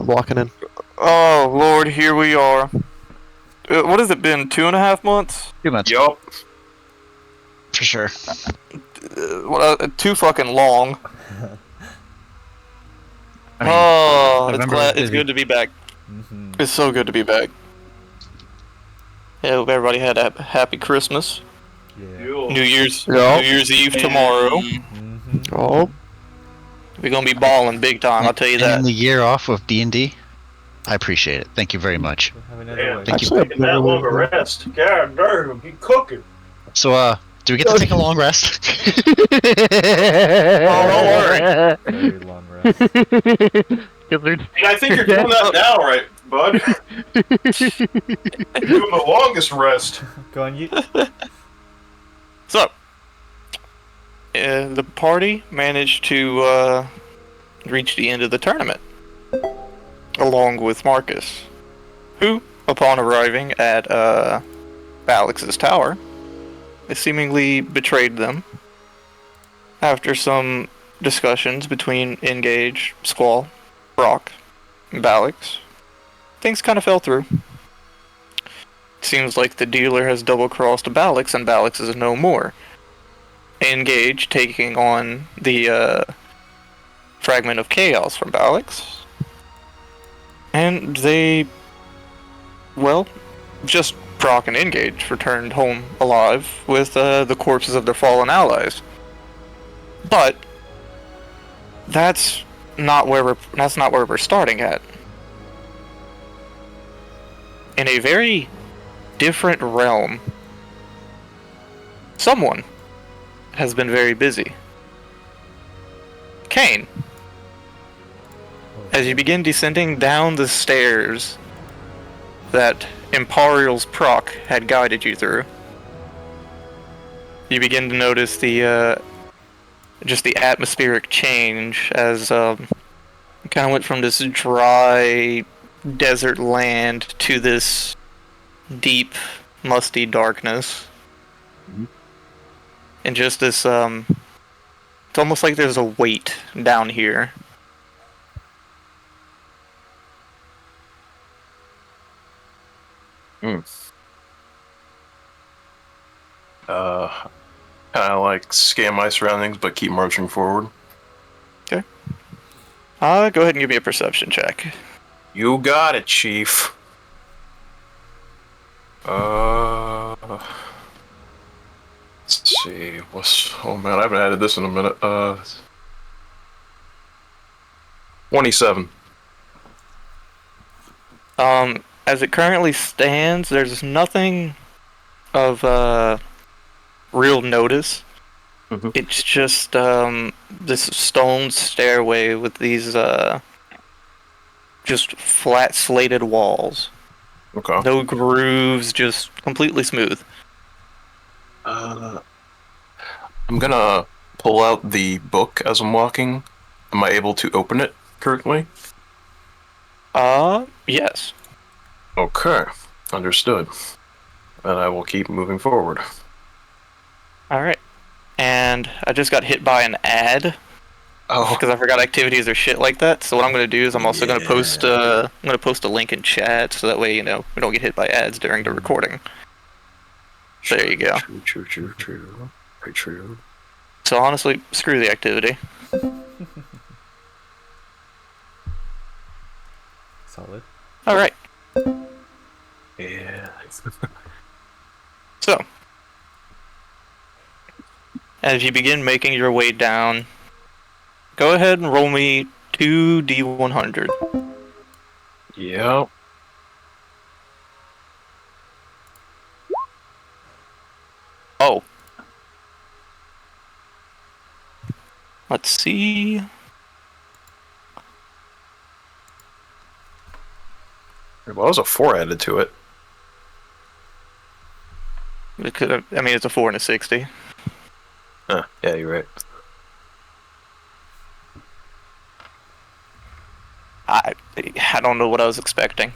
I'm walking in. Oh, Lord, here we are. What has it been, 2.5 months? 2 months. Yup. For sure. Too fucking long. I mean, November was it's busy. good to be back. It's so good to be back. Yeah, hope everybody had a happy Christmas. Yeah. New Year's Eve Mm-hmm. tomorrow. Oh, We're gonna be balling big time, I'll tell you And that. the year off of D&D, I apprate it. Thank you very much. We'll have another Damn, one. Thank you. actually, I've Taking that never long a really- rest. God damn, you cooking. So, do we get to take a long rest? Oh, don't worry. Very long rest. And I think you're doing that now, right, bud? You're doing the longest rest. Go on, Yeet. So, the party managed to reach the end of the tournament, along with Marcus, who, upon arriving at Alex's tower, seemingly betrayed them. After some discussions between Engage, Squall, Prok, and Balix, things kind of fell through. It seems like the dealer has double-crossed Balix, and Balix is no more. Engage taking on the fragment of chaos from Balix, and they, well, just Prok and Engage returned home alive with the corpses of their fallen allies. But that's not where we're starting at. In a very different realm, someone has been very busy. Kain, as you begin descending down the stairs that Imperial's Prok had guided you through, you begin to notice the just the atmospheric change as kind of went from this dry desert land to this deep, musty darkness. And just this, it's almost like there's a weight down here. Kind of like scan my surroundings, but keep marching forward. Go ahead and give me a perception check. You got it, Chief. Let's see. Oh man, I haven't added this in a minute. 27. As it currently stands, there's nothing of real notice. It's just this stone stairway with these just flat slated walls. Okay. No grooves, just completely smooth. I'm gonna pull out the book as I'm walking. Am I able to open it currently? Yes. Okay. Understood. And I will keep moving forward. Alright. And I just got hit by an ad Oh, because I forgot activities or shit like that. So what I'm gonna do is I'm also gonna post a link in chat so that way, you know, we don't get hit by ads during the recording. There you go. True. Very true. So honestly, screw the activity. Solid. Alright. Yeah. So, as you begin making your way down, go ahead and roll me 2d100. Yep. Oh. Let's see. Well, that was a 4 added to it. It could have, I mean, it's a 4 and a 60. Yeah, you're right. I don't know what I was expecting.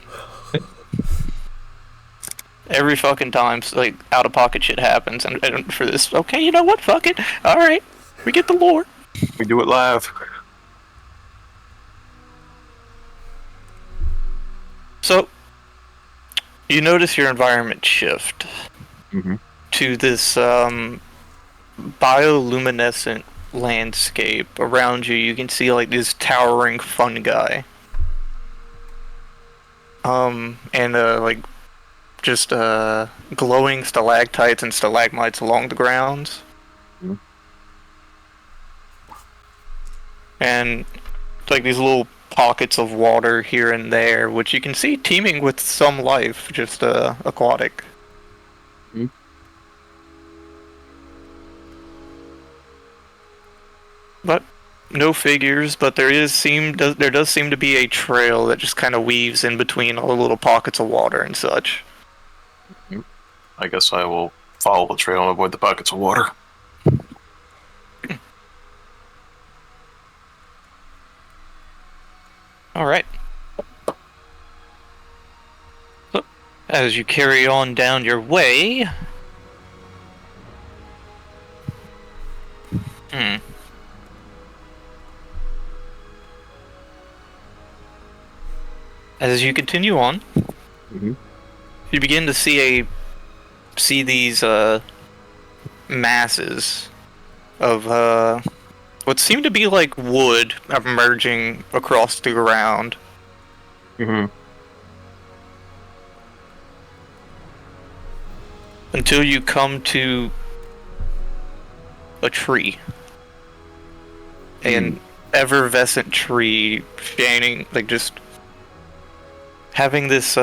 Every fucking time, like, out-of-pocket shit happens, and for this, okay, you know what, fuck it. Alright, we get the lore. We do it live. So, you notice your environment shift Mm-hmm. to this bioluminescent landscape. Around you, you can see like these towering fungi. And like just glowing stalactites and stalagmites along the grounds. Mm-hmm. And like these little pockets of water here and there, which you can see teeming with some life, just aquatic. Mm-hmm. But no figures, but there does seem to be a trail that just kind of weaves in between all the little pockets of water and such. I guess I will follow the trail and avoid the pockets of water. Alright. So, as you carry on down your way... As you continue on, Mm-hmm. you begin to see these masses of what seem to be like wood emerging across the ground. Mm-hmm. Until you come to a tree. An effervescent tree shining, like just having this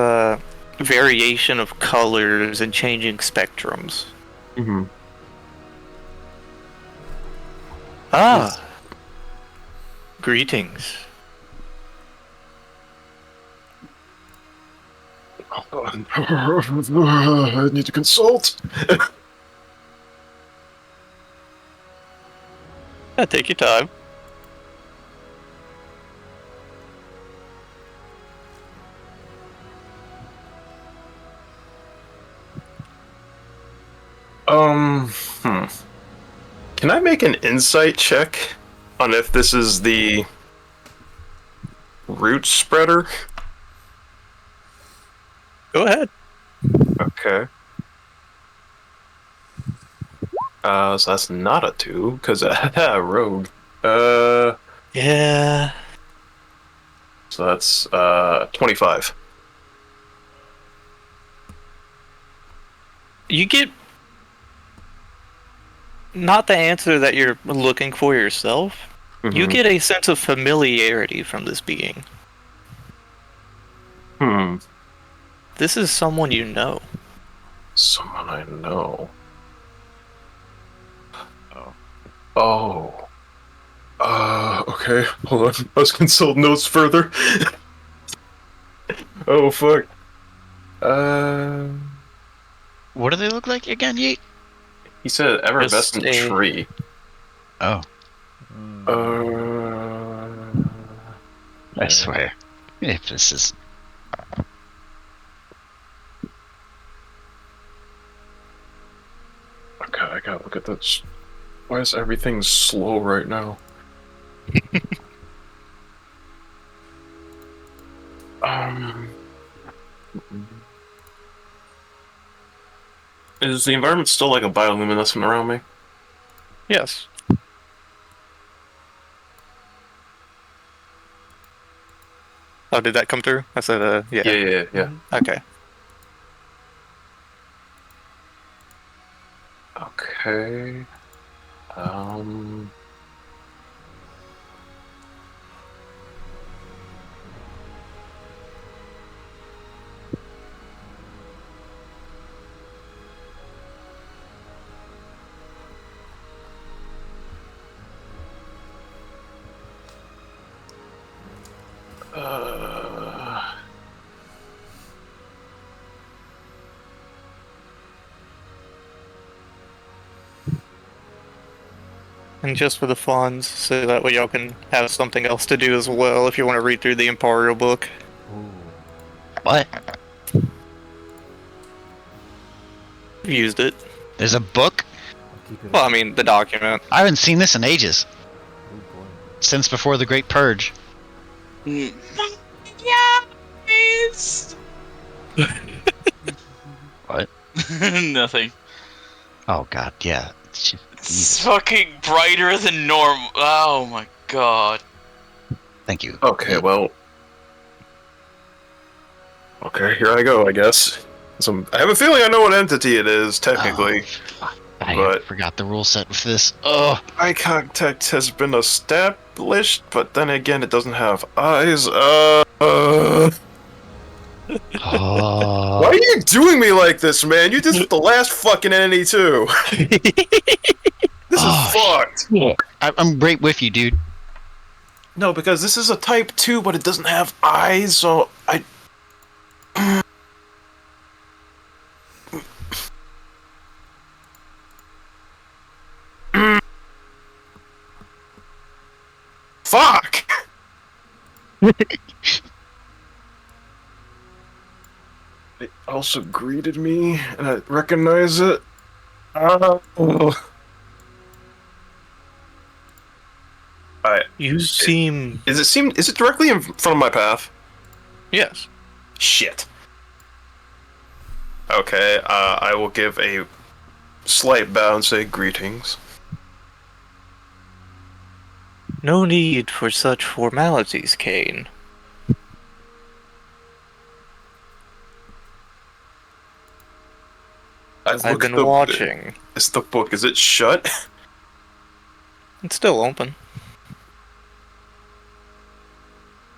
variation of colors and changing spectrums. Mm-hmm. Ah! Greetings. I need to consult. Yeah, take your time. Can I make an insight check on if this is the root spreader? Go ahead. Okay. So that's not a 2, because rogue. Yeah. So that's 25. You get not the answer that you're looking for yourself. Mm-hmm. You get a sense of familiarity from this being. This is someone you know. Someone I know. Oh. Okay. Hold on. Let's consult notes further. Oh, fuck. What do they look like again, Yeet? He said effervescent Just a- tree. Oh, I swear. If this is... Okay, I gotta look at this. Why is everything slow right now? Is the environment still like a bioluminescent around me? Yes. Oh, did that come through? I said, yeah. Yeah. Okay. Okay. And just for the funds, so that way y'all can have something else to do as well if you want to read through the Imperial book. What? I've used it. There's a book? Well, I mean, the document. I haven't seen this in ages. Oh boy. Since before the Great Purge. Yes! Nothing. Oh god, yeah. It's Jesus. fucking brighter than normal. Oh my god. Thank you. Okay, well. Okay, here I go, I guess. I have a feeling I know what entity it is, technically. I but- forgot the rule set with this. Oh. Eye contact has been established, but then again, it doesn't have eyes. Oh. Why are you doing me like this, man? You did this with the last fucking entity, too. This is fucked. I'm right with you, dude. No, because this is a type 2, but it doesn't have eyes, so I... Fuck! It also greeted me, and I recognize it. You seem... Is it directly in front of my path? Yes. Shit. Okay, I will give a slight bow and say greetings. No need for such formalities, Kain. I've been watching. Is the book, is it shut? It's still open.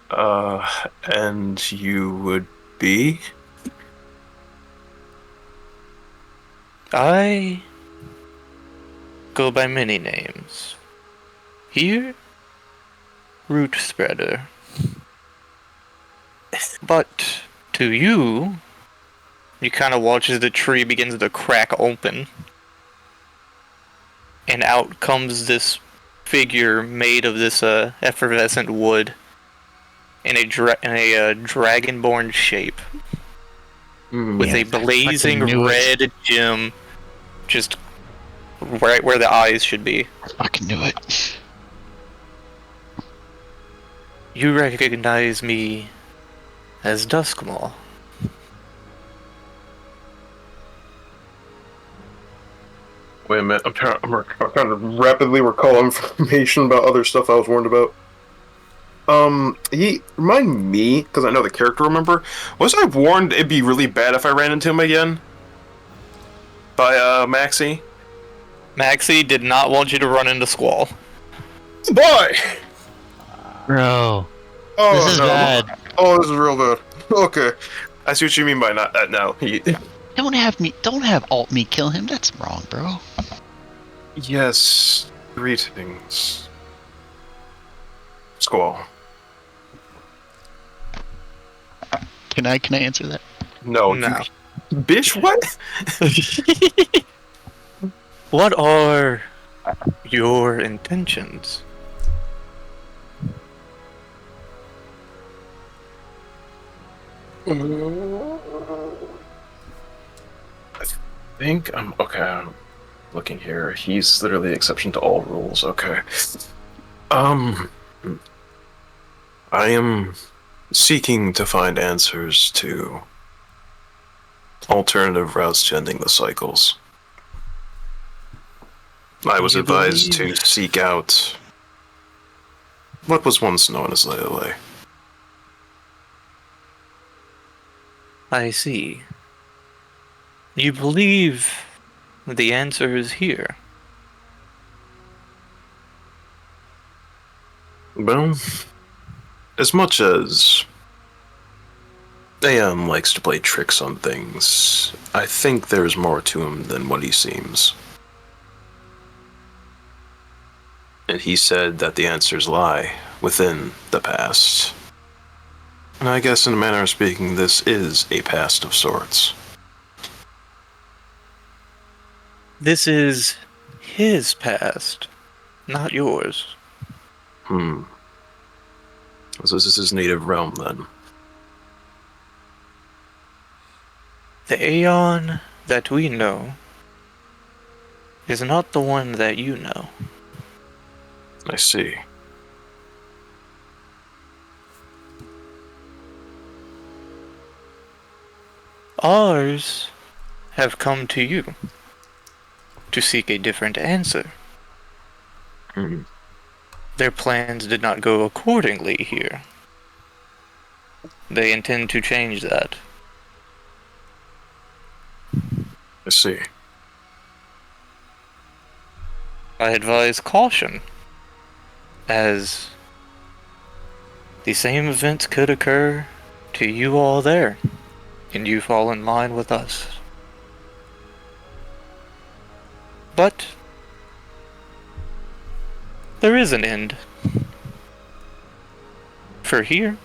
And you would be? I go by many names. Here, Root Spreader. But to you, you kind of watch as the tree begins to crack open, and out comes this figure made of this effervescent wood in a dragonborn shape, with a blazing red gem just right where the eyes should be. I fucking knew it. You recognize me as Duskmaw. Wait a minute, I'm trying to rapidly recall information about other stuff I was warned about. Remind me, because I know the character, remember? Was I warned it'd be really bad if I ran into him again? By, Maxi? Maxi did not want you to run into Squall. Boy! Bro. Oh, This is no. bad. Oh, this is real bad. Okay. I see what you mean by not that now. Don't have alt me kill him. That's wrong, bro. Yes. Greetings. Squall. Can I answer that? No. No. Bitch, what? What are your intentions? I think I'm okay. I'm looking here. He's literally the exception to all rules. Okay. I am seeking to find answers to alternative routes to ending the cycles. I was advised to seek out what was once known as Lelelele. I see. You believe the answer is here. Well, as much as AM likes to play tricks on things, I think there's more to him than what he seems. And he said that the answers lie within the past. And I guess in a manner of speaking, this is a past of sorts. This is his past, not yours. So this is his native realm, then. The Aeon that we know is not the one that you know. I see. Ours have come to you to seek a different answer. Hmm. Their plans did not go accordingly here. They intend to change that. I see. I advise caution, as the same events could occur to you all there, and you fall in line with us. But there is an end. For here,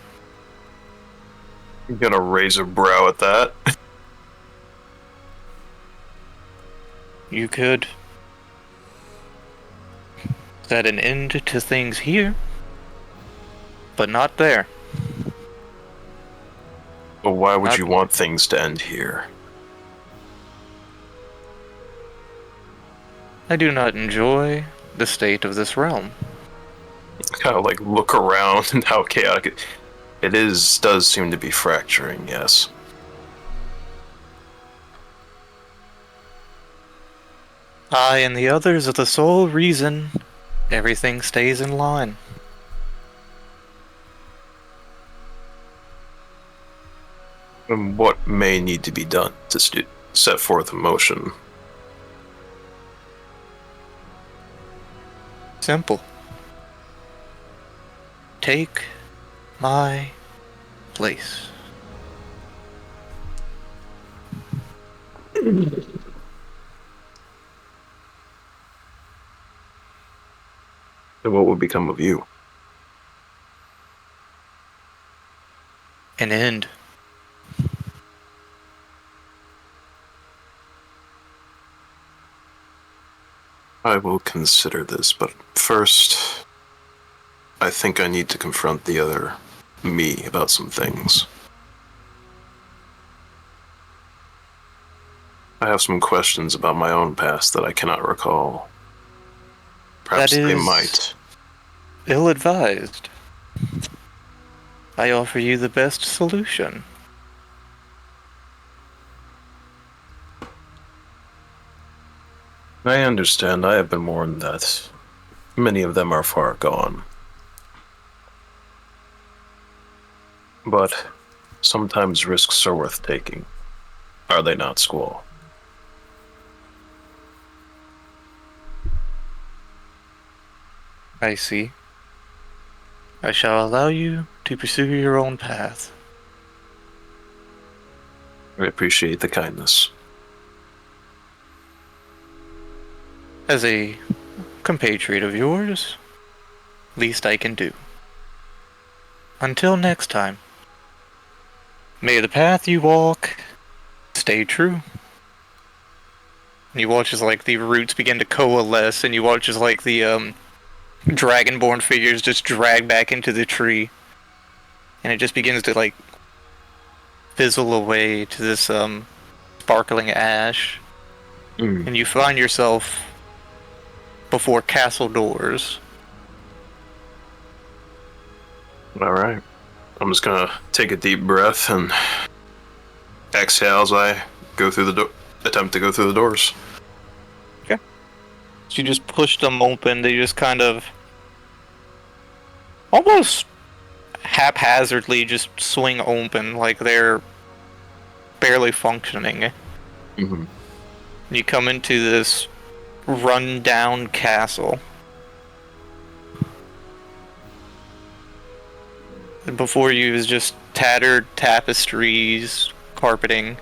I'm gonna raise a brow at that. you could set an end to things here, but not there. But why would Not- you want things to end here? I do not enjoy the state of this realm. Kind of like look around and how chaotic it is. Does seem to be fracturing. Yes. I and the others are the sole reason everything stays in line. And what may need to be done to set forth a motion? Simple. Take my place. And what would become of you? An end. I will consider this, but first, I think I need to confront the other me about some things. I have some questions about my own past that I cannot recall. Perhaps That they is- might. Ill-advised. I offer you the best solution. I understand. I have been warned that many of them are far gone. But sometimes risks are worth taking. Are they not, Squall? I see. I shall allow you to pursue your own path. I appreciate the kindness. As a compatriot of yours, least I can do. Until next time, may the path you walk stay true. And you watch as like the roots begin to coalesce, and you watch as like the Dragonborn figures just drag back into the tree, and it just begins to like fizzle away to this sparkling ash, and you find yourself before castle doors. All right. I'm just gonna take a deep breath and exhale as I go through the attempt to go through the doors. So you just push them open. They just kind of almost haphazardly just swing open, like they're barely functioning. Mm-hmm. You come into this run-down castle. And before you is just tattered tapestries, carpeting,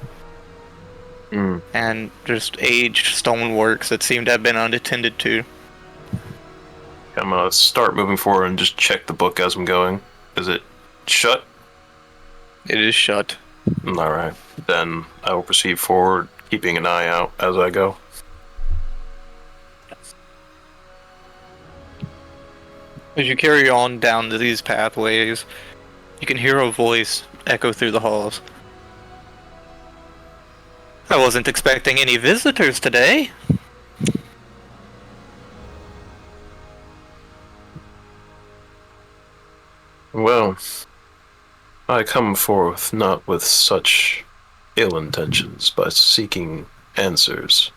and just aged stoneworks that seem to have been unattended to. I'm gonna start moving forward and just check the book as I'm going. Is it shut? It is shut. All right. Then I will proceed forward, keeping an eye out as I go. As you carry on down these pathways, you can hear a voice echo through the halls. I wasn't expecting any visitors today. Well, I come forth not with such ill intentions, but seeking answers.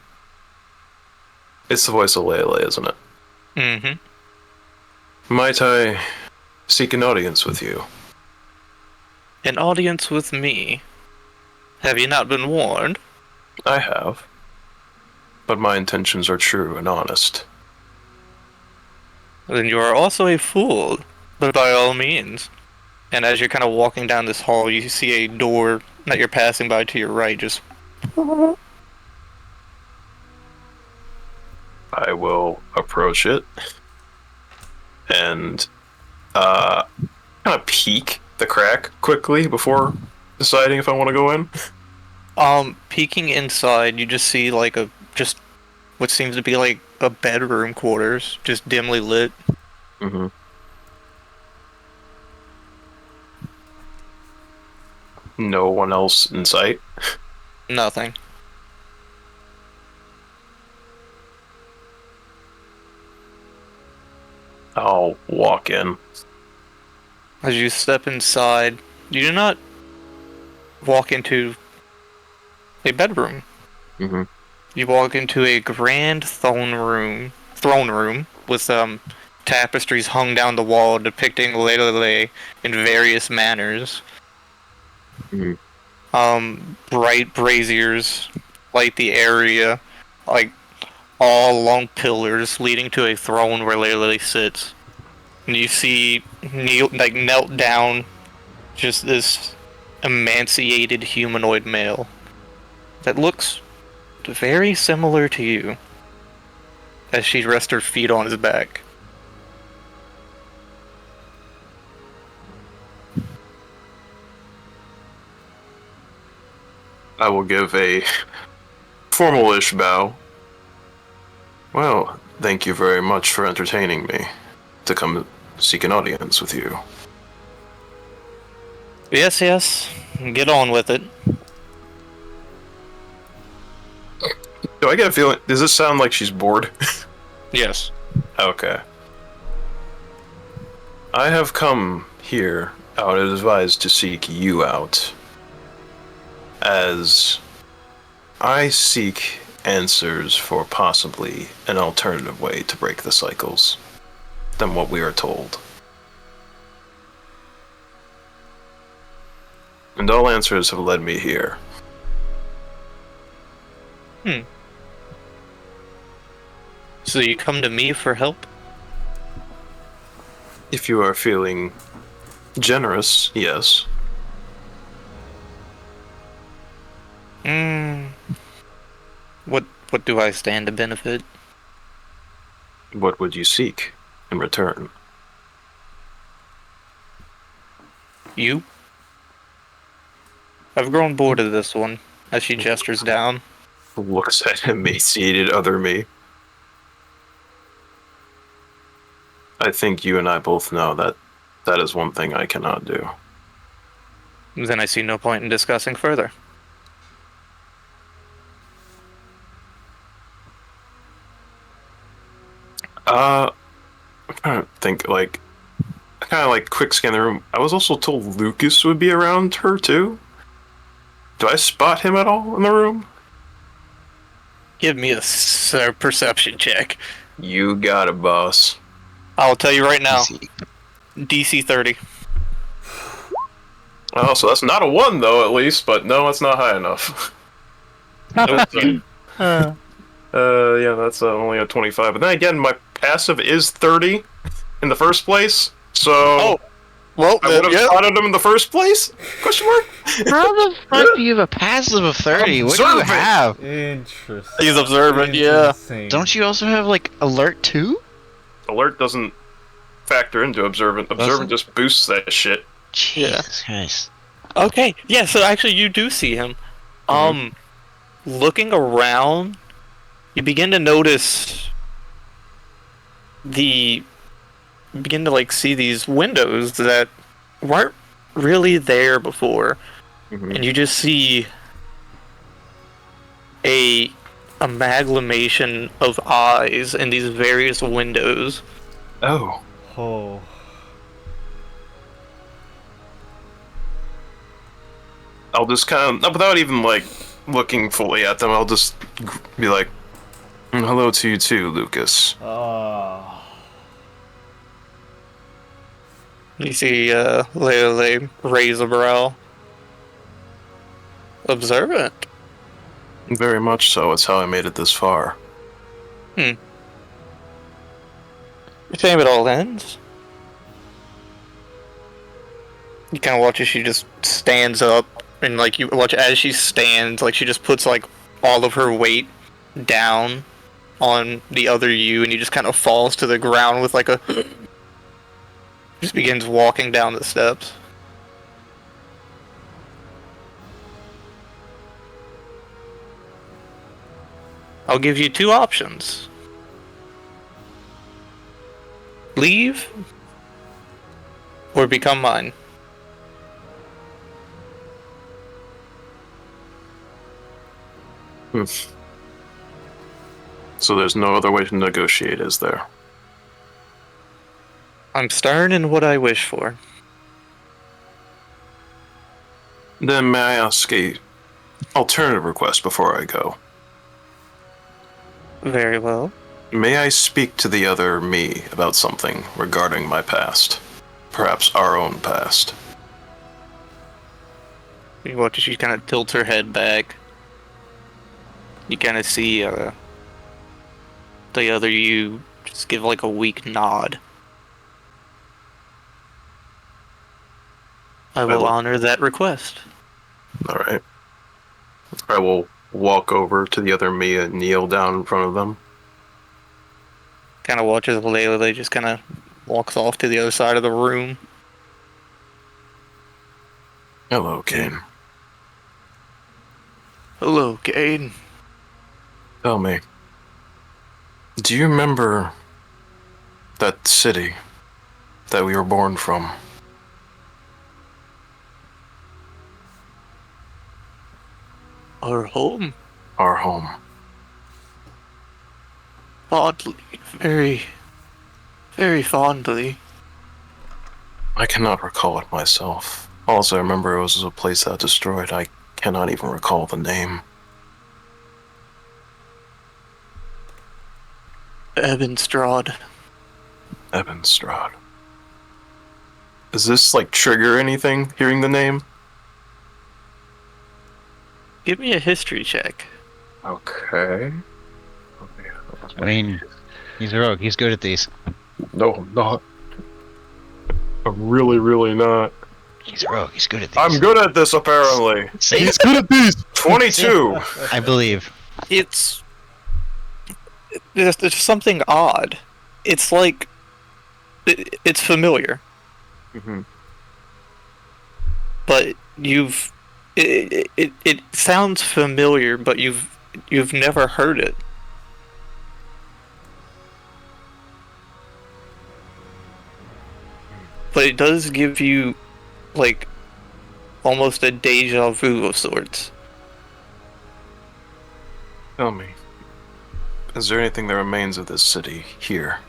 It's the voice of Lelelele, isn't it? Mm-hmm. Might I seek an audience with you? An audience with me? Have you not been warned? I have. But my intentions are true and honest. Then you are also a fool, but by all means. And as you're kind of walking down this hall, you see a door that you're passing by to your right, just... I will approach it and kind of peek the crack quickly before deciding if I want to go in. Peeking inside, you just see like just what seems to be like a bedroom quarters, just dimly lit. Mm-hmm. No one else in sight. Nothing. I'll walk in. As you step inside, you do not walk into a bedroom. Mm-hmm. You walk into a grand throne room with tapestries hung down the wall depicting Lelelele in various manners. Mm-hmm. Bright braziers light the area, like all long pillars leading to a throne where Lelelele sits. And you see knelt down, just this emaciated humanoid male that looks very similar to you as she rests her feet on his back. I will give a formal-ish bow. Well, thank you very much for entertaining me to come seek an audience with you. Yes, get on with it. Do I get a feeling? Does this sound like she's bored? Yes. Okay. I have come here out advised to seek you out, as I seek answers for possibly an alternative way to break the cycles than what we are told. And all answers have led me here. So you come to me for help? If you are feeling generous, yes. What do I stand to benefit? What would you seek in return? You? I've grown bored of this one, as she gestures down. Looks at emaciated other me. I think you and I both know that that is one thing I cannot do. Then I see no point in discussing further. I'm trying to think, I kind of quick scan the room. I was also told Lucas would be around her too. Do I spot him at all in the room? Give me a perception check. You got it, boss. I'll tell you right now. Easy. DC 30. Oh, so that's not a 1 though, at least, but no, it's not high enough. Yeah, that's only a 25. But then again, my passive is 30 in the first place, so Well, I would have spotted him in the first place? Question mark? How the fuck do you have a passive of 30? What do you Observant. have? Interesting. He's observant, yeah. Insane. Don't you also have, like, alert 2? Alert doesn't factor into observant. Observant just boosts that shit. Jesus Christ. Okay, yeah, so actually you do see him. Looking around, you begin to notice see these windows that weren't really there before. And you just see a amalgamation of eyes in these various windows. Oh. Oh. I'll just kind of, without even looking fully at them, I'll just be like, hello to you too, Lucas. Oh. You see Lelelele raise a brow. Observant. Very much so. It's how I made it this far. You shame it all ends. You kind of watch as she just stands up, and like you watch as she stands, like she just puts like all of her weight down on the other you, and he just kind of falls to the ground with like a. Just begins walking down the steps. I'll give you two options. Leave or become mine. So there's no other way to negotiate, is there? I'm stern in what I wish for. Then may I ask a alternative request before I go? Very well. May I speak to the other me about something regarding my past? Perhaps our own past. You watch as she kind of tilts her head back. You kind of see the other you just give like a weak nod. I will honor that request. Alright. I will walk over to the other me and kneel down in front of them. Kind of watches Lelelele just kind of walks off to the other side of the room. Hello, Kain. Hello, Kain. Tell me, do you remember that city that we were born from? Our home? Our home. Fondly. Very, very fondly. I cannot recall it myself. Also, I remember it was a place that destroyed. I cannot even recall the name. Ebenstrad. Ebenstrad. Does this, like, trigger anything, hearing the name? Give me a history check. Okay. I mean, he's a rogue. He's good at these. No, I'm not. I'm really, really not. He's a rogue. He's good at these. I'm good at this, apparently. See? He's good at these! 22! I believe. There's something odd. It's like it's familiar, but it sounds familiar, but you've never heard it. But it does give you like almost a deja vu of sorts. Tell me, is there anything that remains of this city here?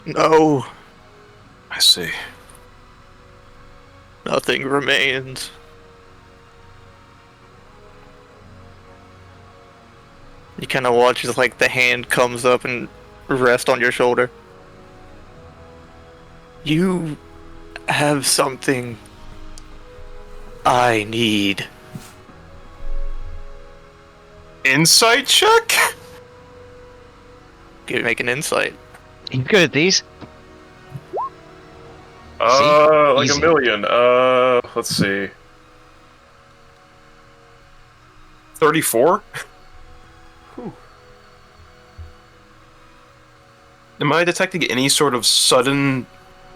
No, I see. nothing remains. You kind of watch as like the hand comes up and rests on your shoulder. You have something I need. Insight check? Make an insight. He's good at these. Like Easy. a million. Let's see. 34? Am I detecting any sort of sudden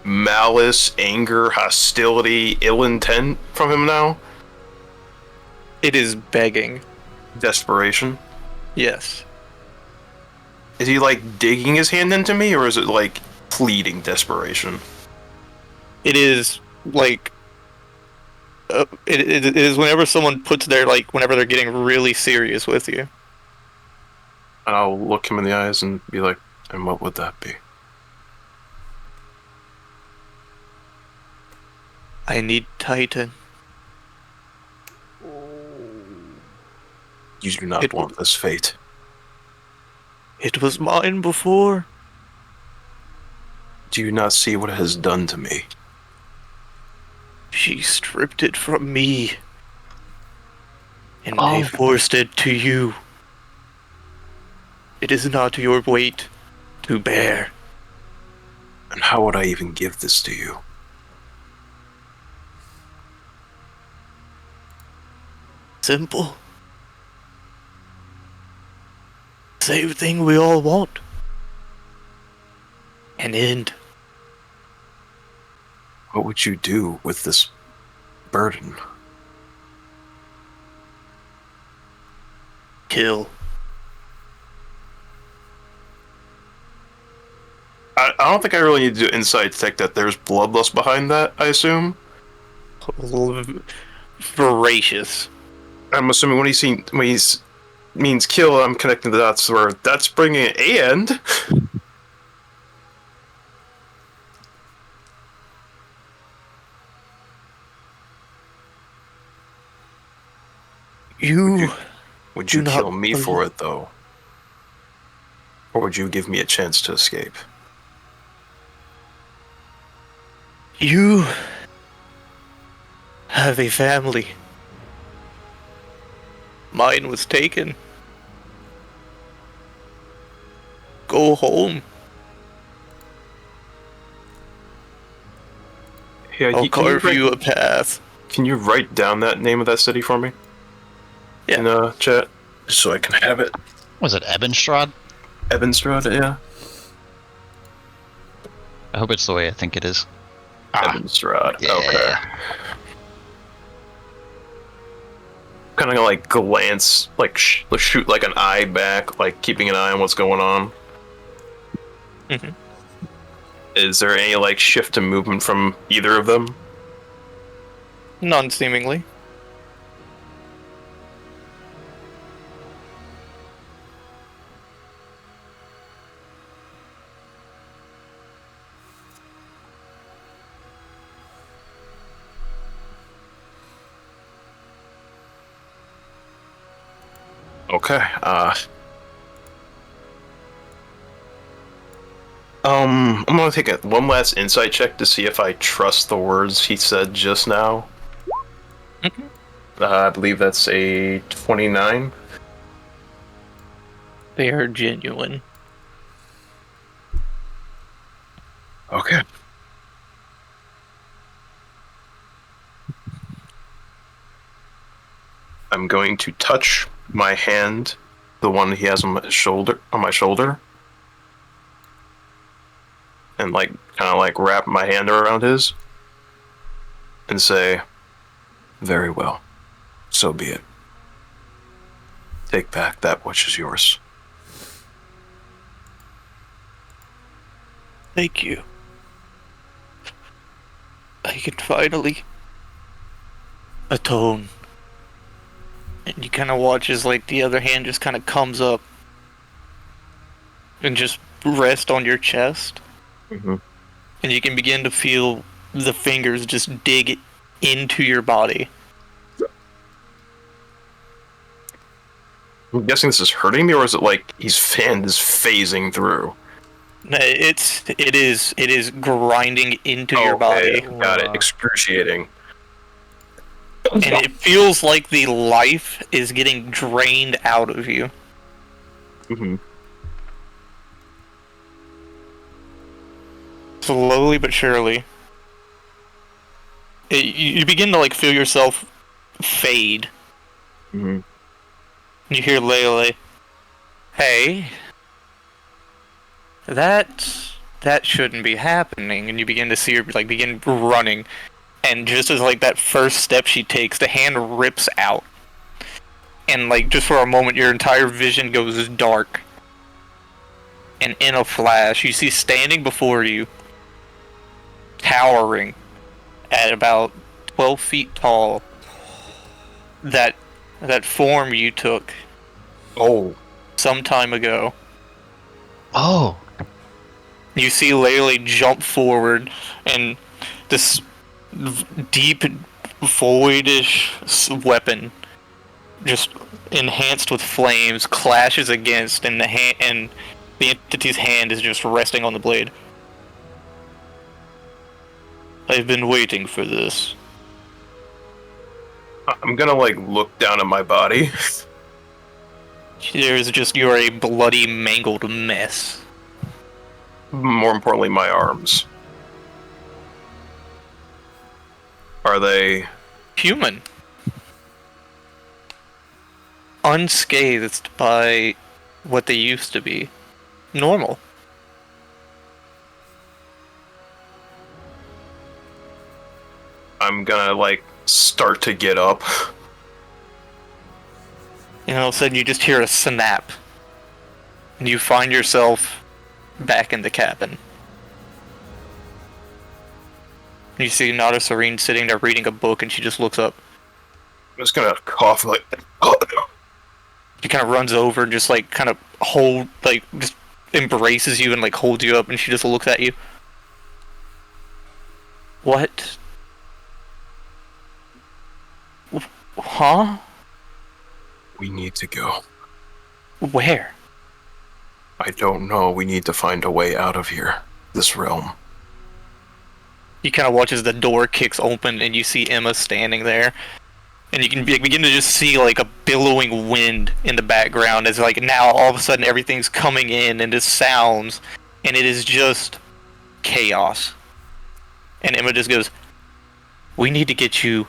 malice, anger, hostility, ill intent from him now? It is begging. Desperation? Yes. Is he like digging his hand into me, or is it like pleading desperation? It is like it is whenever someone puts their like whenever they're getting really serious with you. And I'll look him in the eyes and be like, and what would that be? I need Titan. You do not It want this fate. It was mine before. Do you not see what it has done to me? She stripped it from me. And Oh. they forced it to you. It is not your weight to bear. And how would I even give this to you? Simple. Same thing we all want. An end. What would you do with this burden? Kill. I don't think I really need to do insight to detect that there's bloodlust behind that, I assume. Voracious. I'm assuming when he means kill, I'm connecting the dots where that's bringing an end. Would you Do not kill me for it, though? Or would you give me a chance to escape? You have a family. Mine was taken. Go home. Yeah, I'll carve you a path. Can you write down that name of that city for me? Yeah. In chat, just so I can have it. Was it Ebenstrad? Ebenstrad, yeah. I hope it's the way I think it is. Ebenstrad. Yeah. Okay. Kind of like glance, like shoot like an eye back, like keeping an eye on what's going on. Mm-hmm. Is there any like shift in movement from either of them? None seemingly. Okay. I'm gonna take one last insight check to see if I trust the words he said just now. I believe that's a 29. They are genuine. Okay. I'm going to touch my hand, the one he has on my shoulder, and like kind of like wrap my hand around his, and say, "Very well, so be it. Take back that which is yours." Thank you. I can finally atone. And you kind of watch as like the other hand just kind of comes up and just rest on your chest. Mm-hmm. And you can begin to feel the fingers just dig into your body. I'm guessing this is hurting me, or is it like his fan is phasing through? It is grinding into your body. Got it. Excruciating. And it feels like the life is getting drained out of you. Mm-hmm. Slowly but surely. You begin to like feel yourself fade. Mm-hmm. You hear Lelelele, "Hey, that shouldn't be happening." And you begin to see her like begin running. And just as like that first step she takes, the hand rips out. And like just for a moment your entire vision goes dark. And in a flash, you see standing before you, towering at about 12 feet tall, that form you took some time ago. Oh. You see Lelelele jump forward, and this deep, voidish weapon just enhanced with flames, clashes against, and the entity's hand is just resting on the blade. I've been waiting for this. I'm gonna like look down at my body. You're a bloody, mangled mess. More importantly, my arms. Are they Human. Unscathed by what they used to be. Normal. I'm gonna like start to get up. And all of a sudden you just hear a snap. And you find yourself back in the cabin. You see Nada Serene sitting there reading a book, and she just looks up. I'm just gonna cough like. She kind of runs over and just like kind of just embraces you and like holds you up, and she just looks at you. What? Huh? We need to go. Where? I don't know. We need to find a way out of here. This realm. You kind of watch as the door kicks open and you see Emma standing there. And you can begin to just see like a billowing wind in the background as like now all of a sudden everything's coming in and it sounds and it is just chaos. And Emma just goes, "We need to get you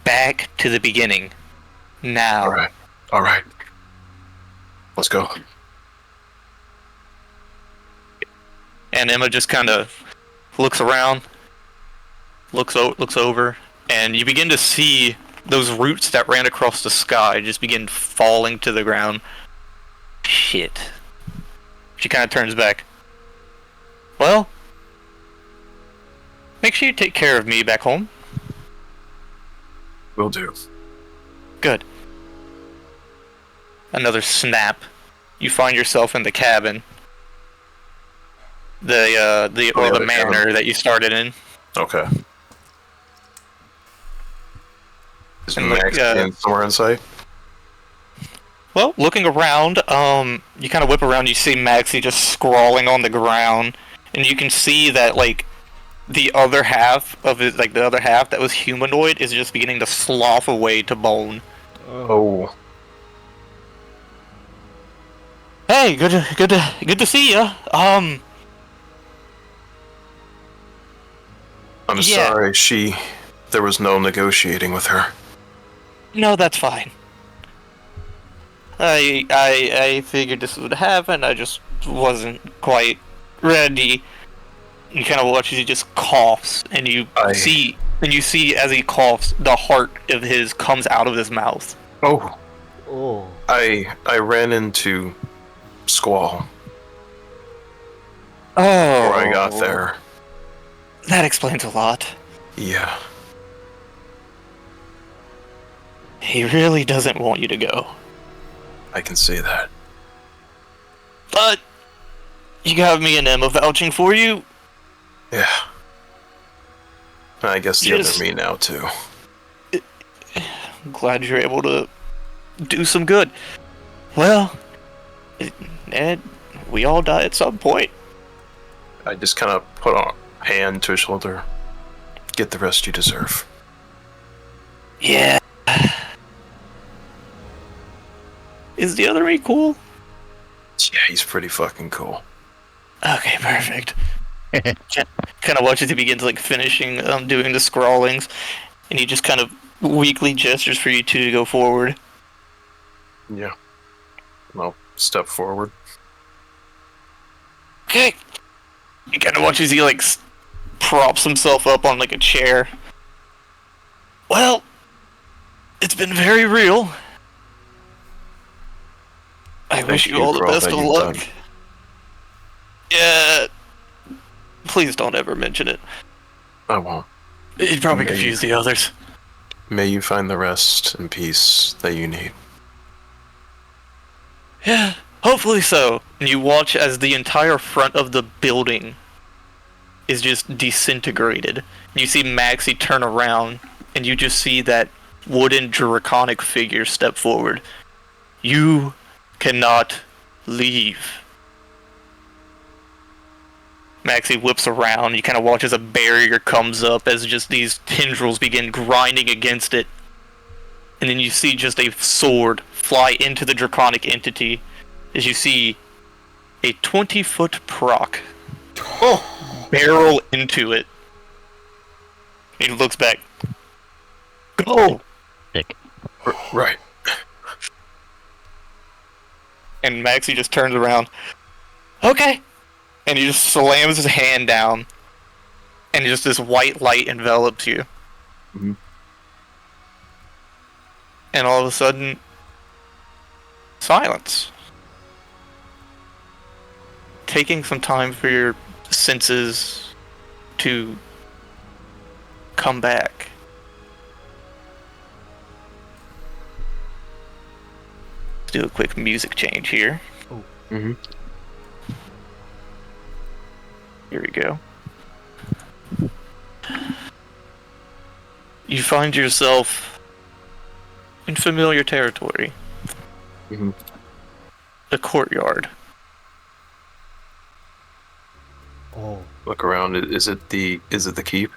back to the beginning. Now." Alright. Let's go. And Emma just kind of looks around, looks over, and you begin to see those roots that ran across the sky just begin falling to the ground. Shit. She kind of turns back. Well, make sure you take care of me back home. Will do. Good. Another snap. You find yourself in the cabin. The manor that you started in. Okay. Is And Max somewhere in sight? Well, looking around, you kind of whip around, you see Maxi just scrawling on the ground, and you can see that, like, the other half of it, like, the other half that was humanoid is just beginning to slough away to bone. Oh. Hey, good to see ya. I'm Yeah. sorry, there was no negotiating with her. No, that's fine. I figured this would happen, I just wasn't quite ready. You kind of watch as he just coughs, and you see as he coughs, the heart of his comes out of his mouth. Oh. Oh. I ran into Squall Oh. before I got there. That explains a lot. Yeah. He really doesn't want you to go. I can see that. But you got me and Emma vouching for you. Yeah. I guess the Just- other me now, too. I'm glad you're able to do some good. Well, Ed, we all die at some point. I just kind of put a hand to his shoulder. Get the rest you deserve. Yeah. Is the other me cool? Yeah, he's pretty fucking cool. Okay, perfect. Kind of watches he begins like finishing doing the scrawlings, and he just kind of weakly gestures for you two to go forward. Yeah. I'll step forward. Okay. He kind of watches he like props himself up on like a chair. Well, it's been very real. I wish you all the for all best that of you've luck. done. Yeah. Please don't ever mention it. I won't. You'd probably Okay. confuse the others. May you find the rest and peace that you need. Yeah, hopefully so. And you watch as the entire front of the building is just disintegrated. You see Maxi turn around, and you just see that wooden draconic figure step forward. You cannot leave. Maxi whips around. You kind of watch as a barrier comes up as just these tendrils begin grinding against it. And then you see just a sword fly into the draconic entity as you see a 20-foot Prok barrel into it. He looks back. Go! Right. And Maxi just turns around. Okay! And he just slams his hand down. And just this white light envelops you. Mm-hmm. And all of a sudden, silence. Taking some time for your senses to come back. Let's do a quick music change here. Mm-hmm. Here we go. You find yourself in familiar territory. Mm-hmm. The courtyard. Oh, Look around. Is it the keep?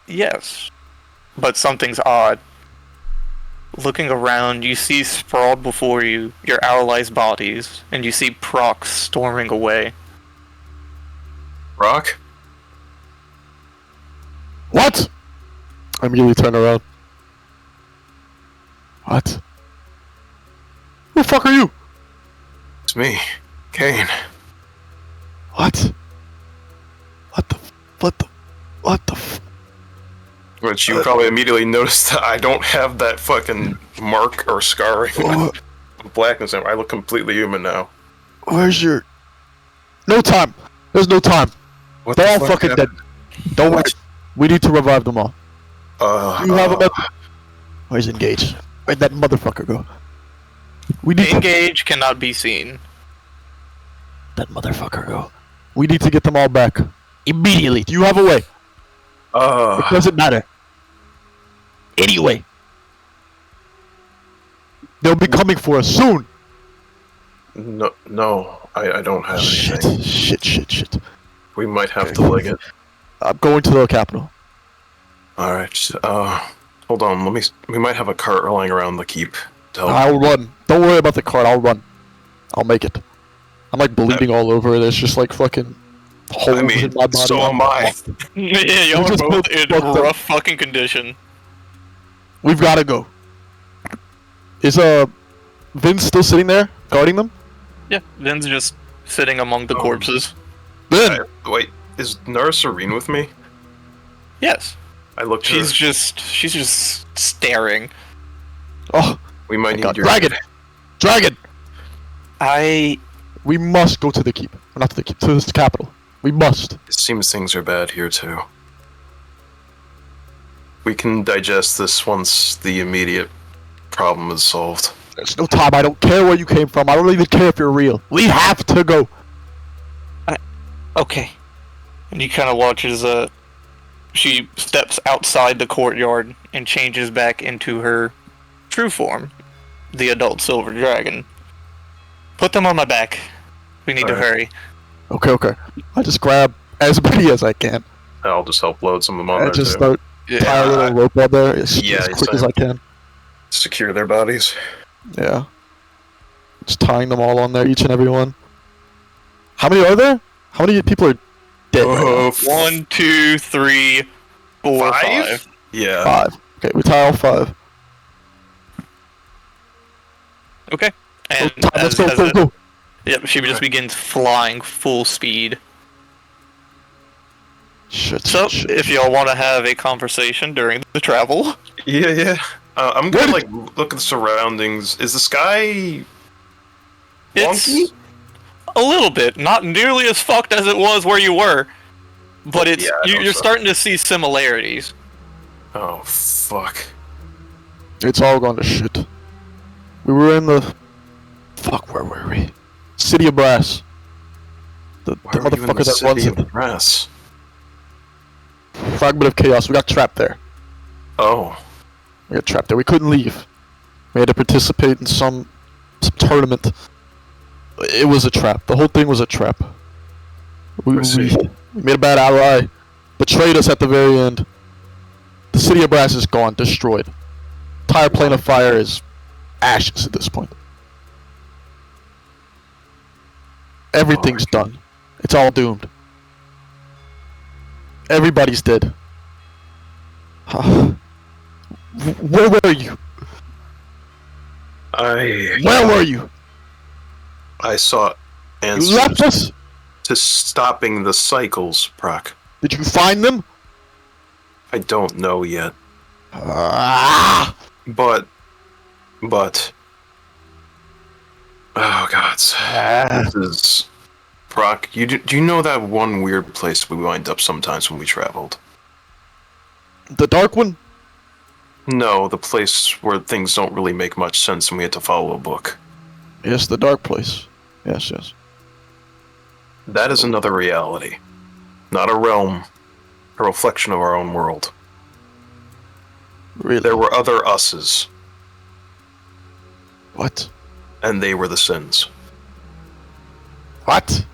Yes. But something's odd. Looking around, you see sprawled before you your allies' bodies, and you see Prok storming away. Rock? What? I immediately turn around. What? Who the fuck are you? It's me, Kain. What? What the Which you probably immediately noticed that I don't have that fucking mark or scarring What? with blackness. I look completely human now. Where's your... No time! There's no time! What They're all the fuck fucking dead. happened? Don't worry. We need to revive them all. You have a... Uh, Where's Engage? Where'd that motherfucker go? We need to... Engage cannot be seen. That motherfucker go. We need to get them all back. Immediately. Do you have a way? It doesn't matter. Anyway. They'll be coming for us soon. no, I don't have anything. Shit. We might have Okay. to leg it. I'm going to the capital. Alright, hold on, we might have a cart rolling around the keep to help. I'll run. Don't worry about the cart. I'll run. I'll make it. I'm like bleeding all over. There's just like fucking holes in my body. so am I. Yeah, y'all We are just both both in fucked up. rough fucking condition. We've got to go. Is Vince still sitting there guarding them? Yeah, Vin's just sitting among the Oh. corpses. Vin. Wait, is Nara Serene with me? Yes. I looked. She's just staring. Oh, We might my need God. your Dragon. I We must go to the keep. Or not to the keep. To the capital. We must. It seems things are bad here too. We can digest this once the immediate problem is solved. There's no time. I don't care where you came from. I don't even care if you're real. We have to go. okay. And he kind of watches. She steps outside the courtyard and changes back into her true form, the adult silver dragon. Put them on my back. We need to Alright. hurry. Okay. I just grab as many as I can. I'll just help load some of them on And there just too. start tie a little rope on there as Yeah, quick as I can. Secure their bodies. Yeah. Just tying them all on there, each and every one. How many are there? How many people are dead right now? 1, 2, 3, 4, 5. Yeah. 5. Okay, we tie all 5. Okay. And Let's go. Yep, she just begins flying full speed. Shit. So, if y'all want to have a conversation during the travel, Yeah. I'm gonna look at the surroundings. Is the sky it's wonky? a little bit, not nearly as fucked as it was where you were, but it's Yeah, I know you're so. starting to see similarities. Oh fuck. It's all gone to shit. We were in the... Fuck, where were we? City of Brass. The Why are you in motherfucker the that runs city it. of brass? Fragment of Chaos. We got trapped there. Oh. We got trapped there. We couldn't leave. We had to participate in some tournament. It was a trap. The whole thing was a trap. We made a bad ally. Betrayed us at the very end. The city of Brass is gone. Destroyed. Entire plane of fire is ashes at this point. Everything's done. It's all doomed. Everybody's dead. Where were you? Where were you? I sought answers You left us? to stopping the cycles, Prok. Did you find them? I don't know yet. Ah! But... Oh, God. This is... Prok, do you know that one weird place we wind up sometimes when we traveled? The dark one? No, the place where things don't really make much sense and we had to follow a book. Yes, the dark place. Yes, yes. That is another reality. Not a realm. A reflection of our own world. Really? There were other us's. What? And they were the sins. What?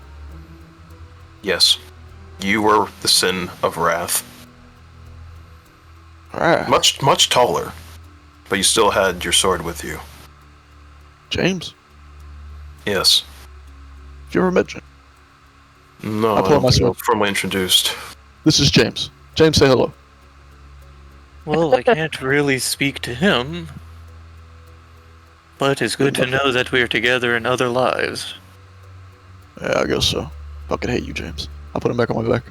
Yes. You were the sin of wrath. Ah, Much taller. But you still had your sword with you. James? Yes. Have you ever met James? No, I I pull don't my think sword. I'm formally introduced. This is James. James, say hello. Well, I can't really speak to him. But it's good to know that we're together in other lives. Yeah, I guess so. Fucking hate you, James. I'll put him back on my back.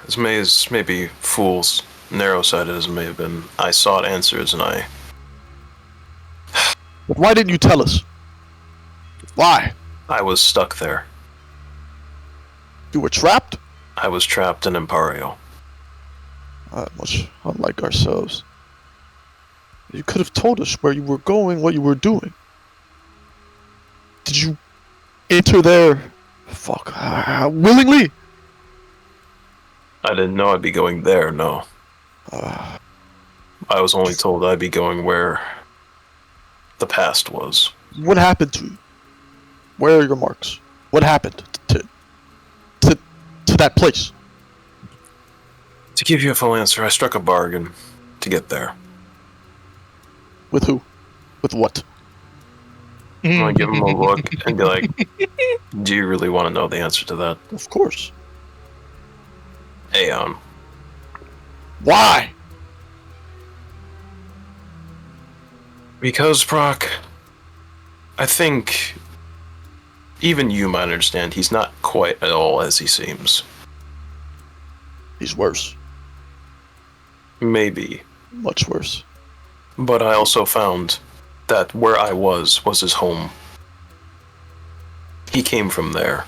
As maybe fools, narrow-sighted as may have been, I sought answers and I... But why didn't you tell us? Why? I was stuck there. You were trapped? I was trapped in Empario. Much unlike ourselves. You could have told us where you were going, what you were doing. Did you enter there? Fuck. Willingly? I didn't know I'd be going there, no. I was only told I'd be going where the past was. What happened to you? Where are your marks? What happened to that place? To give you a full answer, I struck a bargain to get there. With who? With what? I'm gonna give him a look and be like, do you really want to know the answer to that? Of course. Aeon. Why? Because, Prok, I think even you might understand he's not quite at all as he seems. He's worse. Maybe. Much worse. But I also found that where I was his home. He came from there.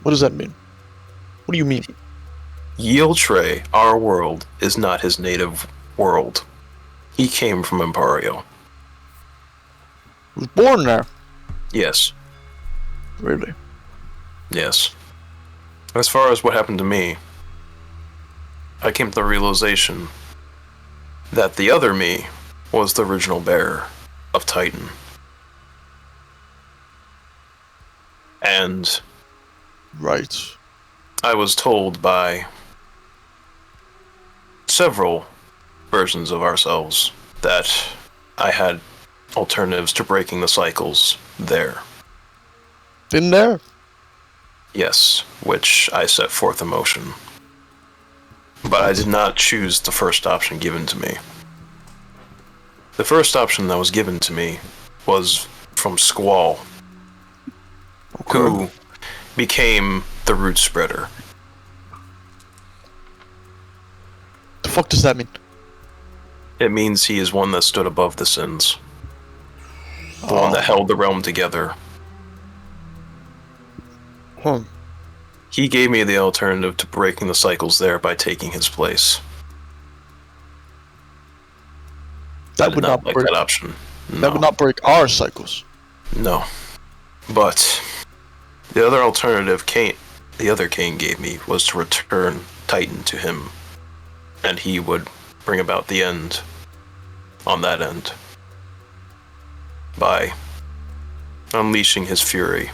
What does that mean? What do you mean? Yitri, our world, is not his native world. He came from Empario. He was born there. Yes. Really? Yes. As far as what happened to me, I came to the realization that the other me was the original bearer of Titan. And Right. I was told by several versions of ourselves that I had alternatives to breaking the cycles there. In there? Yes, which I set forth in motion. But I did not choose the first option given to me. The first option that was given to me was from Squall, who became the root spreader. The fuck does that mean? It means he is one that stood above the sins. The one that held the realm together. He gave me the alternative to breaking the cycles there by taking his place. I That did would not like break. that option. That No. would not break our cycles. No. But The other alternative the other Kain gave me was to return Titan to him, and he would bring about the end on that end by unleashing his fury.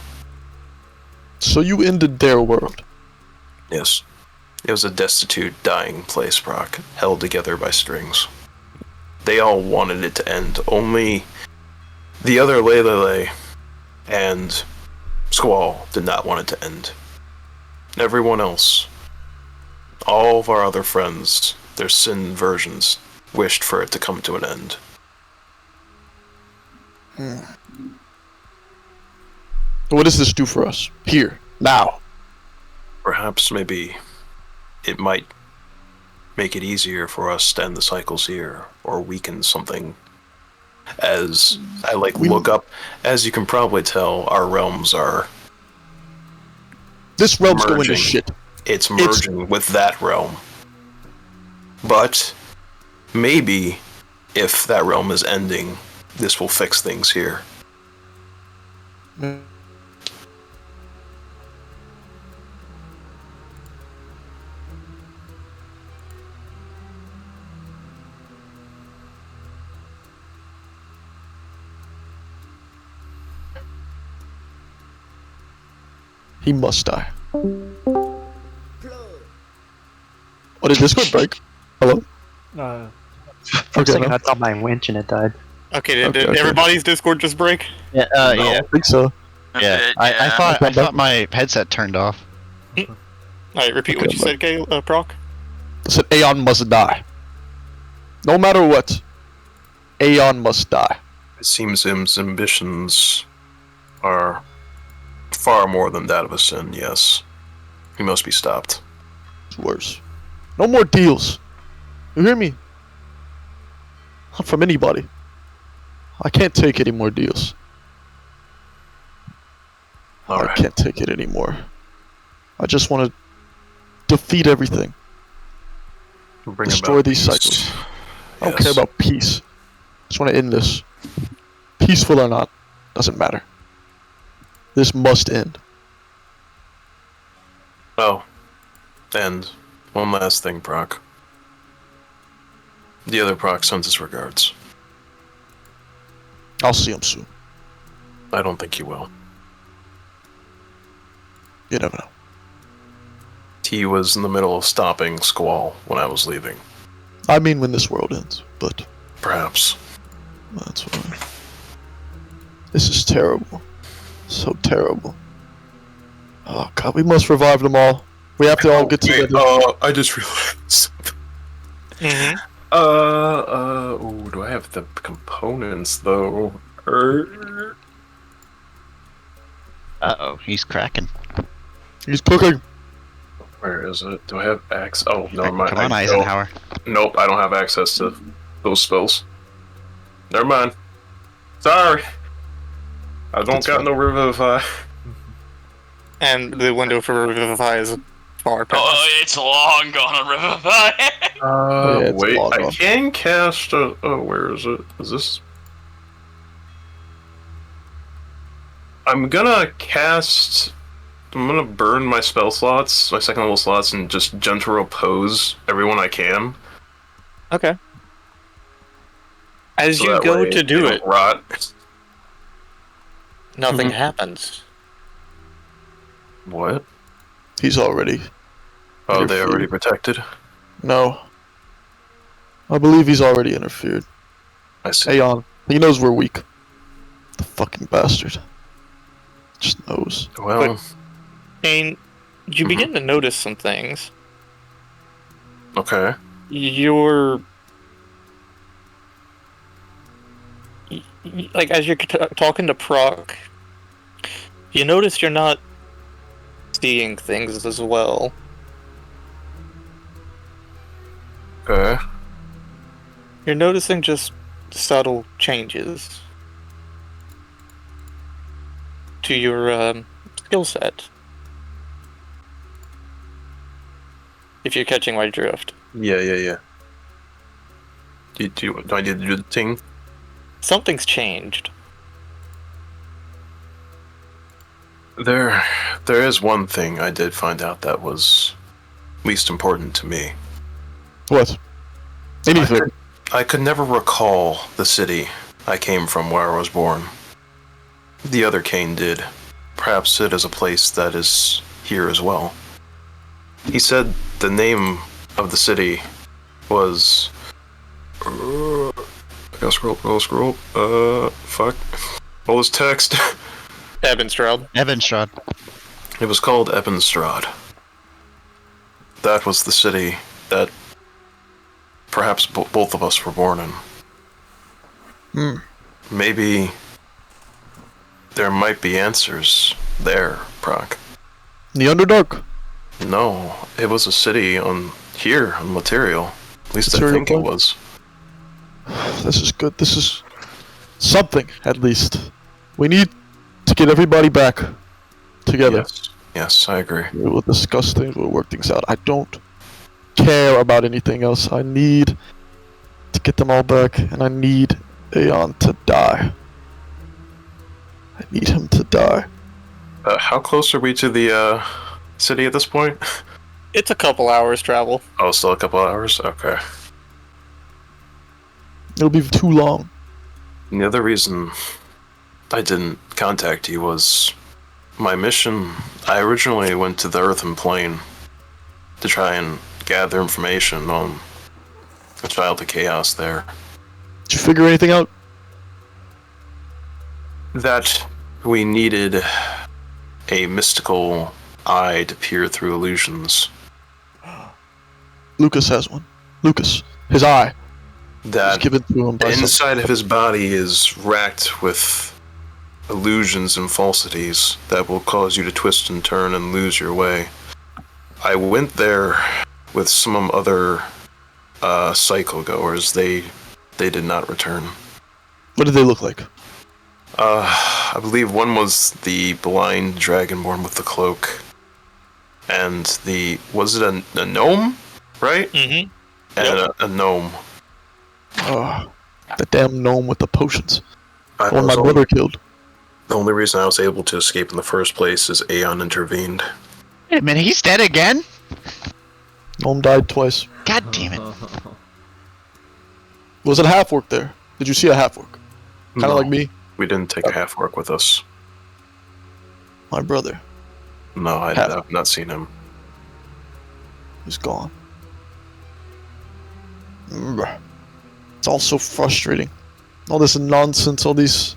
So you ended their world. Yes. It was a destitute, dying place, Prok, held together by strings. They all wanted it to end. Only the other Lelelele and Squall did not want it to end. Everyone else, all of our other friends, their sin versions, wished for it to come to an end. What does this do for us? Here, now. Perhaps maybe it might make it easier for us to end the cycles here, or weaken something. As I look up, as you can probably tell, our realms are This realm's going to merging. shit. It's merging with that realm. But maybe if that realm is ending, this will fix things here. He must die. Oh, did Discord break? Hello? For a second, no. I thought my winch and it died. Okay, did Okay. everybody's Discord just break? Yeah, I think so. yeah. I thought my headset turned off. Alright, repeat what you said, Prok. I said Aeon must die. No matter what, Aeon must die. It seems his ambitions are far more than that of a sin, yes. He must be stopped. It's worse. No more deals. You hear me? Not from anybody. I can't take any more deals. I Alright. can't take it anymore. I just want to defeat everything. Bring Destroy about these peace. cycles. I don't Yes. care about peace. I just want to end this. Peaceful or not, doesn't matter. This must end. Oh. And one last thing, Prok. The other Prok sends his regards. I'll see him soon. I don't think you will. You never know. He was in the middle of stopping Squall when I was leaving. I mean when this world ends, but Perhaps. that's fine. This is terrible. So terrible. Oh god, we must revive them all. We have to all get together. I just realized. Mm-hmm. Oh, do I have the components though? Uh-oh, he's cracking. He's cooking. Where is it? Do I have access? Oh, never mind. Come on, I Eisenhower. Nope, I don't have access to those spells. Never mind. Sorry. I don't That's got fine. no Revivify. And the window for Revivify is far past. Oh, it's long gone on Revivify. yeah, it's Wait, long I gone. can cast a... Oh, where is it? Is this... I'm gonna cast... I'm gonna burn my spell slots, my second level slots, and just gentle repose everyone I can. Okay. As so you that go way to do they it, don't rot. nothing happens. What? He's already. Oh, they Interfered. already protected? No. I believe he's already interfered. I see. Aeon. He knows we're weak. The fucking bastard. Just knows. Well, And you begin to notice some things. okay. You're... Like, as you're talking to Prok, you notice you're not seeing things as well. Okay. You're noticing just subtle changes to your skill set. If you're catching my drift. Yeah. Do I need to do the thing? Something's changed. There is one thing I did find out that was least important to me. What? Anything. I could never recall the city I came from where I was born. The other Kain did. Perhaps it is a place that is here as well. He said the name of the city was... I gotta scroll. Fuck. All this text. Ebenstrad. Evanstrad. It was called Ebenstrad. That was the city that perhaps both of us were born in. Maybe there might be answers there, Prok. The Underdark? No, it was a city on Material. At least I think it was. This is good. This is something, at least. We need to get everybody back together. Yes, I agree. We will discuss things, we'll work things out. I don't care about anything else. I need to get them all back, and I need Aeon to die. I need him to die. How close are we to the city at this point? It's a couple hours travel. Oh, still a couple hours? Okay. It'll be too long. And the other reason I didn't contact you was my mission. I originally went to the Earthen Plane to try and gather information on the Child of Chaos there. Did you figure anything out? That we needed a mystical eye to peer through illusions. Lucas has one. Lucas, his eye. That was given to him by inside of his body is racked with illusions and falsities that will cause you to twist and turn and lose your way. I went there with some other cycle goers. They did not return. What did they look like? I believe one was the blind Dragonborn with the cloak, and was it a gnome, right? Mm-hmm. And Yep. a gnome. Oh, the damn gnome with the potions. I One was my brother killed. The only reason I was able to escape in the first place is Aeon intervened. Wait a minute, he's dead again? Gnome died twice. God damn it. Was it a half-orc there? Did you see a half-orc? Kind of No, like me? We didn't take a half-orc with us. My brother. No, I have not seen him. He's gone. It's all so frustrating. All this nonsense, all these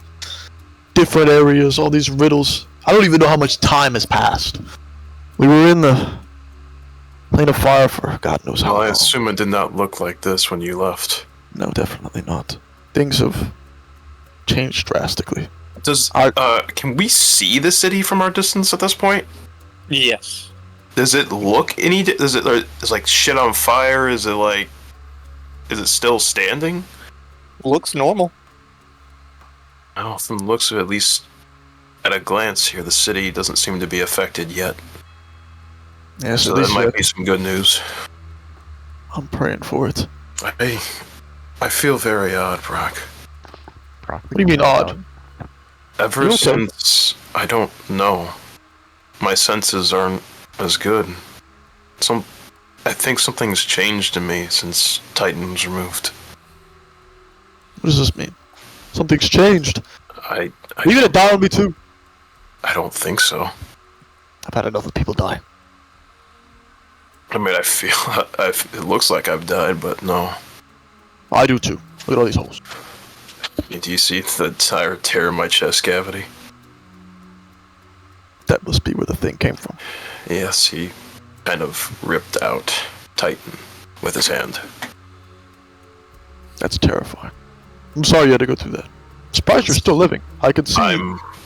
different areas, all these riddles. I don't even know how much time has passed. We were in the plane of fire for God knows how Well, I long. assume it did not look like this when you left. No, definitely not. Things have changed drastically. Can we see the city from our distance at this point? Yes. Does it look is like shit on fire? Is it still standing? Looks normal. Well, from the looks of it, at least at a glance here, the city doesn't seem to be affected yet. Yeah, So that might be some good news. I'm praying for it. I feel very odd, Prok. What do you mean odd? Ever You okay? since, I don't know, my senses aren't as good. I think something's changed in me since Titan was removed. What does this mean? Something's changed. I Are you gonna die on me too? I don't think so. I've had enough of people die. I mean, I feel it looks like I've died, but no. I do too. Look at all these holes. Do you see the entire tear in my chest cavity? That must be where the thing came from. Yes, he kind of ripped out Titan with his hand. That's terrifying. I'm sorry you had to go through that. Surprised you're still living. I can see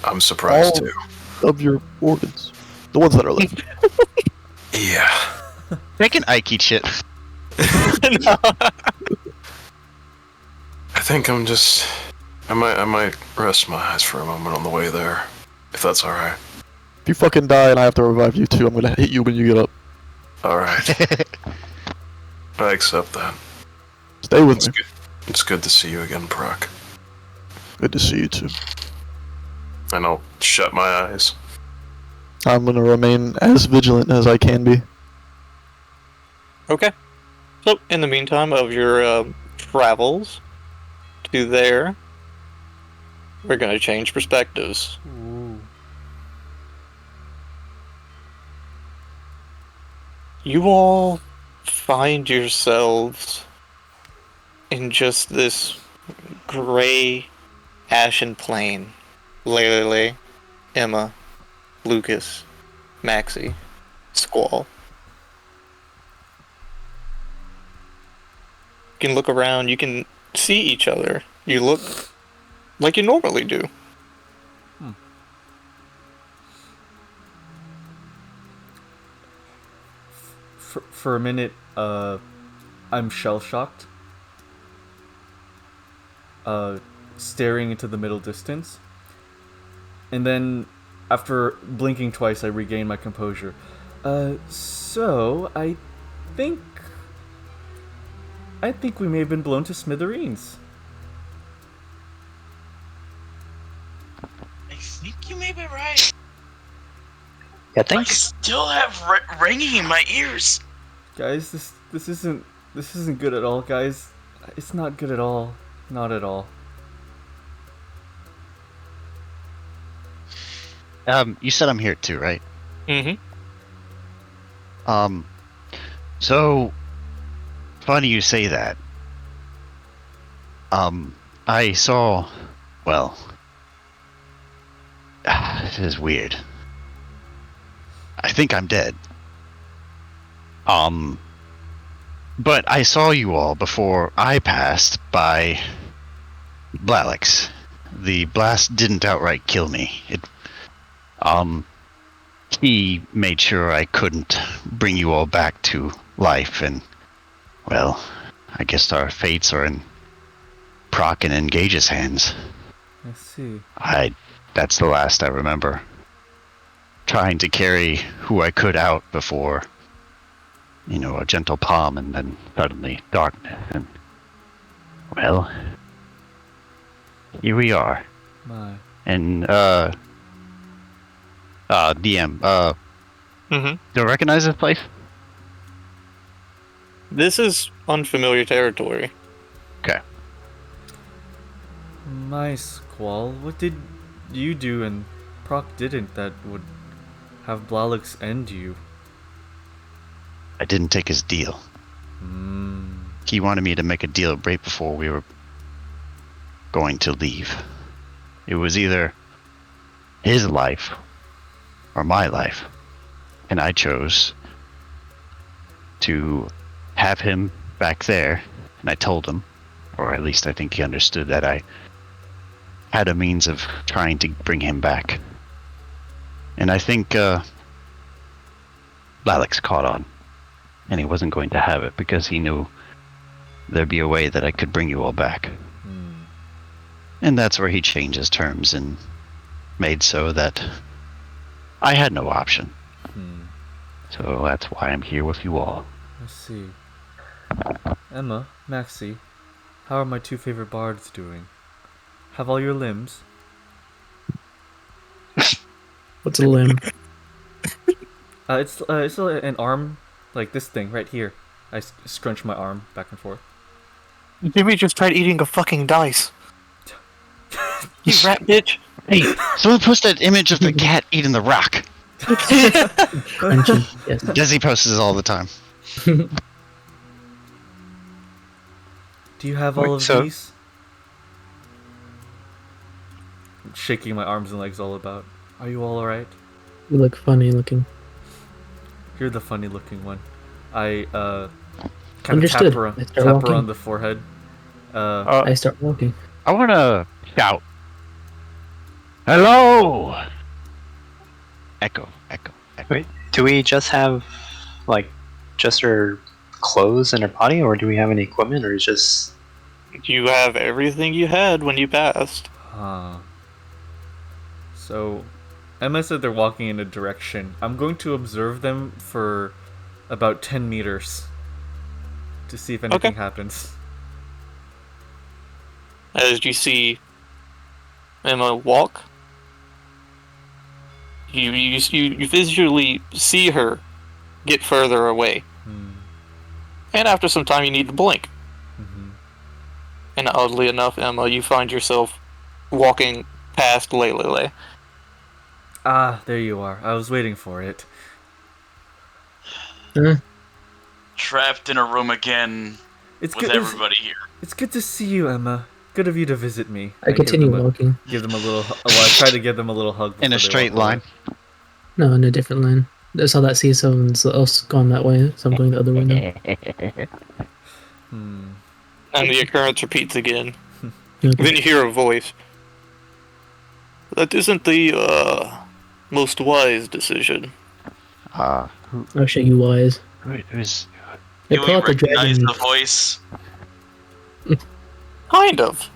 I'm surprised all too. of your organs. The ones that are left. Yeah. Make an Ike eat shit. I think I might rest my eyes for a moment on the way there, if that's all right. If you fucking die and I have to revive you too, I'm gonna hit you when you get up. All right. I accept that. Stay with me. It's good to see you again, Prok. Good to see you too. And I'll shut my eyes. I'm gonna remain as vigilant as I can be. Okay. So, in the meantime of your travels to there, we're gonna change perspectives. Ooh. You all find yourselves in just this gray, ashen plain. Lelelele, Emma, Lucas, Maxi, Squall. You can look around, you can see each other. You look like you normally do. For a minute, I'm shell-shocked. Staring into the middle distance. And then, after blinking twice, I regain my composure. So, I think we may have been blown to smithereens. I think you may be right. Yeah, I thanks. still have ringing in my ears. Guys, this isn't good at all, guys. It's not good at all. Not at all. You said I'm here too, right? Mm-hmm. So funny you say that. I saw, well, this is weird. I think I'm dead. But I saw you all before I passed by Blalix. The blast didn't outright kill me. He made sure I couldn't bring you all back to life, and, well, I guess our fates are in Prok and Engage's hands. I see. That's the last I remember. Trying to carry who I could out before, a gentle palm, and then suddenly darkness, and, well, here we are. My. And, DM, Mm-hmm. do I recognize this place? This is unfamiliar territory. Okay. My Squall, what did you do and Prok didn't that would have Blalix end you? I didn't take his deal. He wanted me to make a deal right before we were going to leave. It was either his life or my life, and I chose to have him back there, and I told him, or at least I think he understood, that I had a means of trying to bring him back. And I think Blalix caught on, and he wasn't going to have it because he knew there'd be a way that I could bring you all back. And that's where he changed his terms and made so that I had no option. So that's why I'm here with you all. I see. Emma, Maxi, how are my two favorite bards doing? Have all your limbs? What's a limb? It's an arm, like this thing right here. I scrunch my arm back and forth. Jimmy just tried eating a fucking dice. You rat bitch. Hey, someone post that image of the cat eating the rock. Crunchy. Yes. Desi posts this all the time. Do you have all of these? I'm shaking my arms and legs all about. Are you all alright? You look funny looking. You're the funny looking one. I kind of Understood. tap her on the forehead. I start walking. I want to shout. Hello! Echo. Wait, do we just have, just our clothes and our body, or do we have any equipment, or is just... You have everything you had when you passed. Huh. So, Emma said they're walking in a direction. I'm going to observe them for about 10 meters to see if anything happens. As you see Emma walk, You visually see her get further away. And after some time, you need to blink. And oddly enough, Emma, you find yourself walking past Lelelele. Ah, there you are. I was waiting for it. Trapped in a room again It's with good. everybody here. It's good to see you, Emma. Good of you to visit me. I continue walking. Give them a little. Well, I try to give them a little hug. In a straight line. No, in a different line. I saw that see someone else gone that way, so I'm going the other way now. And the occurrence repeats again. Okay. Then you hear a voice. That isn't the most wise decision. Oh shit, you wise. Who's... They Do we pull out the recognize dragon. the voice? Kind of.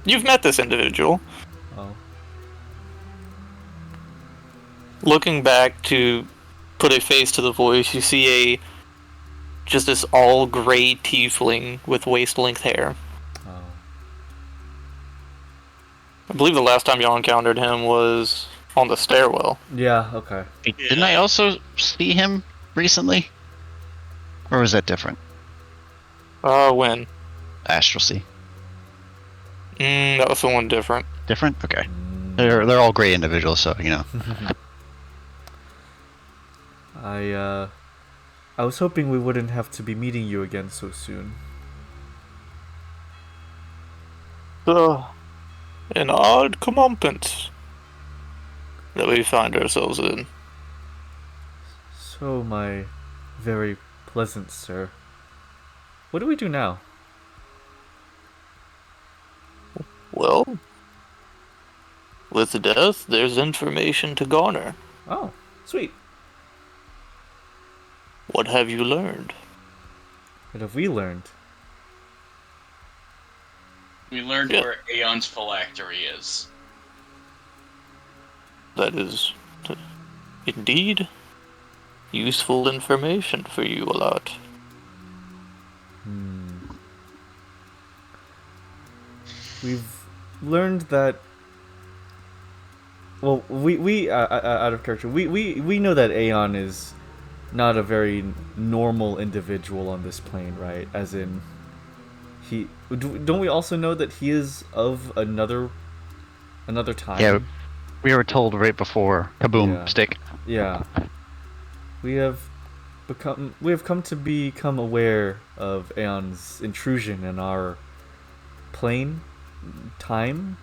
You've met this individual. Oh. Looking back to put a face to the voice, you see just this all gray tiefling with waist-length hair. Oh. I believe the last time y'all encountered him was on the stairwell. Yeah. Okay. Didn't I also see him recently? Or was that different? When? Astral Sea. That was someone different. Different? Okay. They're all great individuals, so, you know. I was hoping we wouldn't have to be meeting you again so soon. An odd comeuppance that we find ourselves in. So, my very pleasant sir. What do we do now? Well, with death, there's information to garner. Oh, sweet. What have you learned? What have we learned? We learned where Aeon's phylactery is. That is indeed useful information for you a lot. We've learned that. Well, we out of character. We know that Aeon is not a very normal individual on this plane, right? As in, don't we also know that he is of another time? Yeah, we were told right before Kaboom Yeah. Stick. Yeah. We have come to become aware of Aeon's intrusion in our plane, time,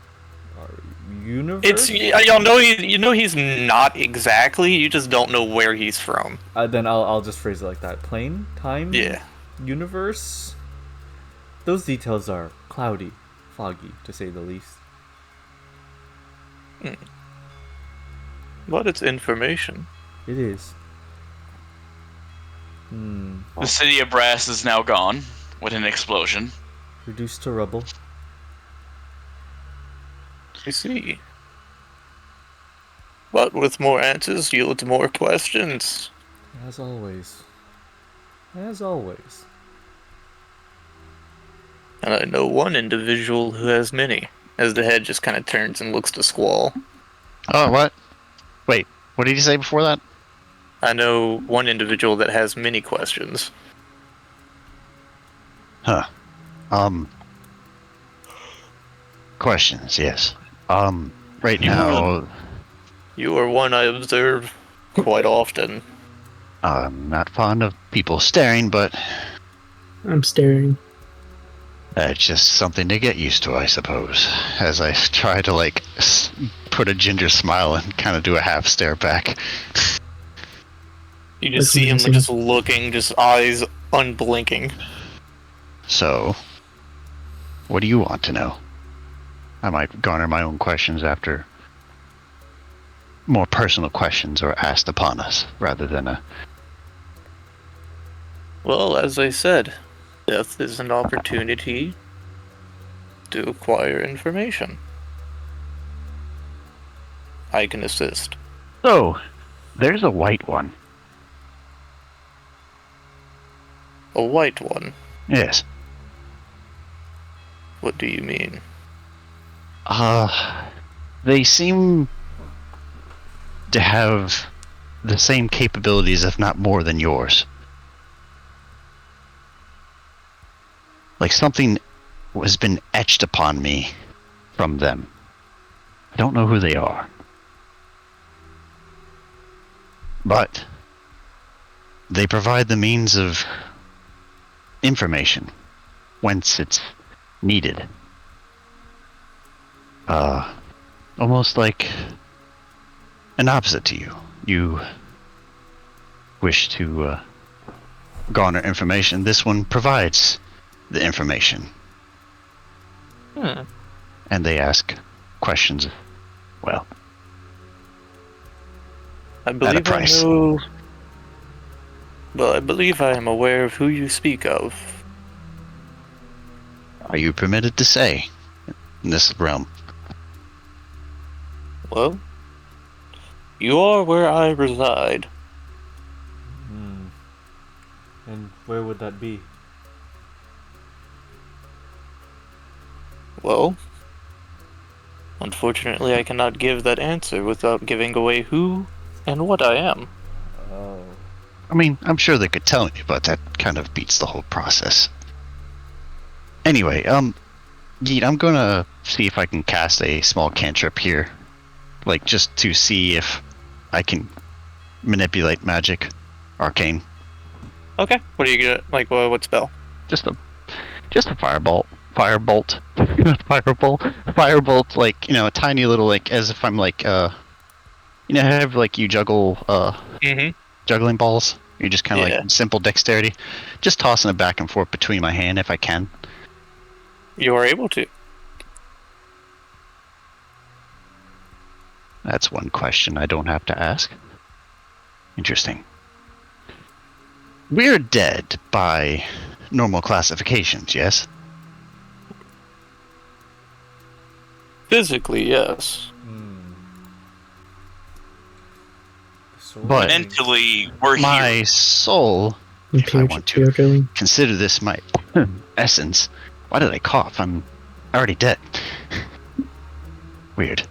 our universe. Y'all know he's not exactly. You just don't know where he's from. Then I'll just phrase it like that: plane, time, universe. Those details are cloudy, foggy, to say the least. But it's information. It is. The city of Brass is now gone with an explosion. Reduced to rubble. I see. But with more answers yields more questions. As always. As always. And I know one individual who has many. As the head just kind of turns and looks to Squall. Oh, what? Wait, what did you say before that? I know one individual that has many questions. Huh. Questions, yes. Right now... You are one I observe quite often. I'm not fond of people staring, but... I'm staring. It's just something to get used to, I suppose. As I try to, like, put a ginger smile and kind of do a half stare back. You just see him just looking, just eyes unblinking. So, what do you want to know? I might garner my own questions after more personal questions are asked upon us, rather than a... Well, as I said, death is an opportunity to acquire information. I can assist. So, there's a white one. A white one? Yes. What do you mean? They seem to have the same capabilities, if not more than yours. Like something has been etched upon me from them. I don't know who they are. But they provide the means of information whence it's needed. Almost like an opposite to you. You wish to garner information. This one provides the information. And they ask questions. Well, I believe at a price. I believe I am aware of who you speak of. Are you permitted to say in this realm? Well, you are where I reside. And where would that be? Well, unfortunately I cannot give that answer without giving away who and what I am. Oh. I mean, I'm sure they could tell me, but that kind of beats the whole process. Anyway, Yeet, I'm gonna see if I can cast a small cantrip here. Like, just to see if I can manipulate magic. Arcane. Okay. What do you get? Like, what spell? Just a firebolt. Firebolt. Firebolt, like, you know, a tiny little, like, as if I'm like, you know, have like you juggle, juggling balls. You're just kind of like simple dexterity. Just tossing it back and forth between my hand if I can. You are able to. That's one question I don't have to ask. Interesting. We're dead by normal classifications, yes? Physically, yes. But mentally, we're my here. soul, if I want to consider this my essence. Why did I cough? I'm already dead. Weird.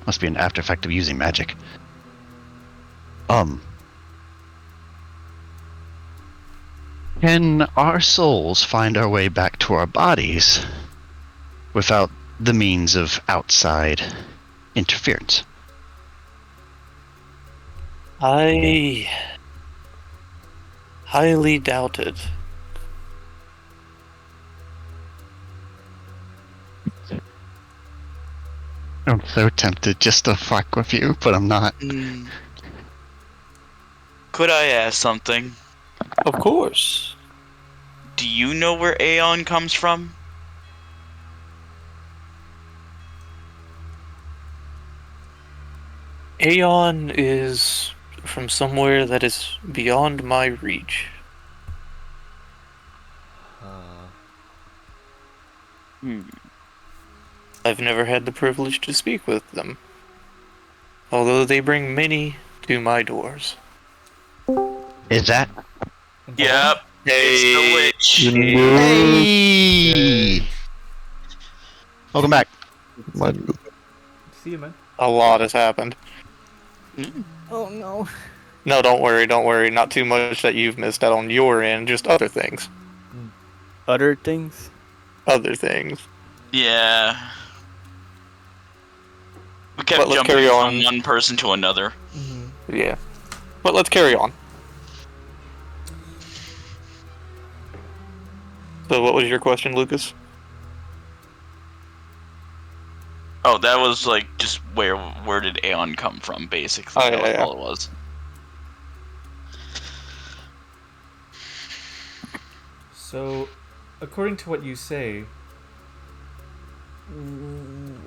Must be an after effect of using magic. Can our souls find our way back to our bodies without the means of outside interference? I highly doubt it. I'm so tempted just to fuck with you, but I'm not. Could I ask something? Of course. Do you know where Aeon comes from? Aeon is from somewhere that is beyond my reach. I've never had the privilege to speak with them, although they bring many to my doors. Is that? Yep. It's the witch. Hey! Welcome back. See you, man. A lot has happened. Oh no. No, don't worry. Not too much that you've missed out on your end, just other things. Other things? Other things. Yeah. We kept But let's jumping carry from on. one person to another. Yeah. But let's carry on. So what was your question, Lucas? Oh, that was like just where did Aeon come from, basically. That was all it was. So, according to what you say,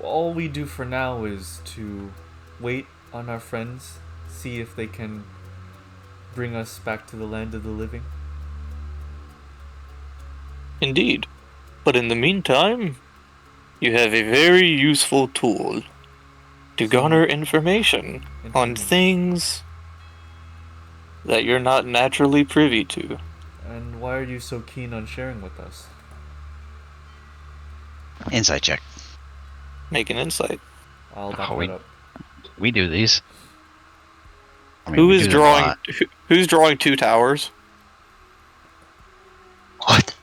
all we do for now is to wait on our friends, see if they can bring us back to the land of the living. Indeed. But in the meantime, you have a very useful tool to garner information on things that you're not naturally privy to. And why are you so keen on sharing with us? Insight check. Make an insight. I'll back Oh, that up. we do these. I mean, we do them a lot. Who's drawing 2 towers? What?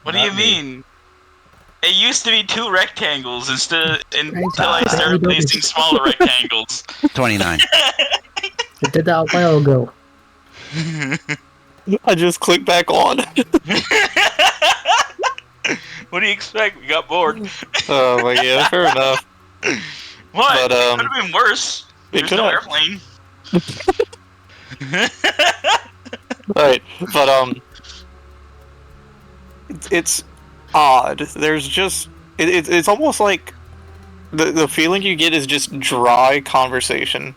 What do you mean? It used to be 2 rectangles until I started placing smaller rectangles. 29. I did that a while ago. I just clicked back on. What do you expect? We got bored. Oh my god, fair enough. What? But, It could have been worse. There's no airplane. Right, but it's odd. There's just it's almost like the feeling you get is just dry conversation.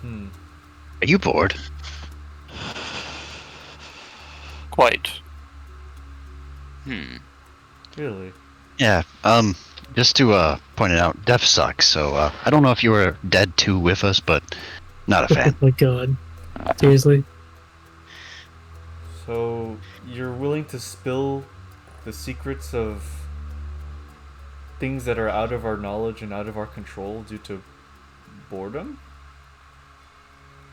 Are you bored? Quite. Really? Yeah. Just to point it out, death sucks. So I don't know if you were dead too with us, but not a fan. Oh my god. Seriously? So you're willing to spill the secrets of things that are out of our knowledge and out of our control due to boredom?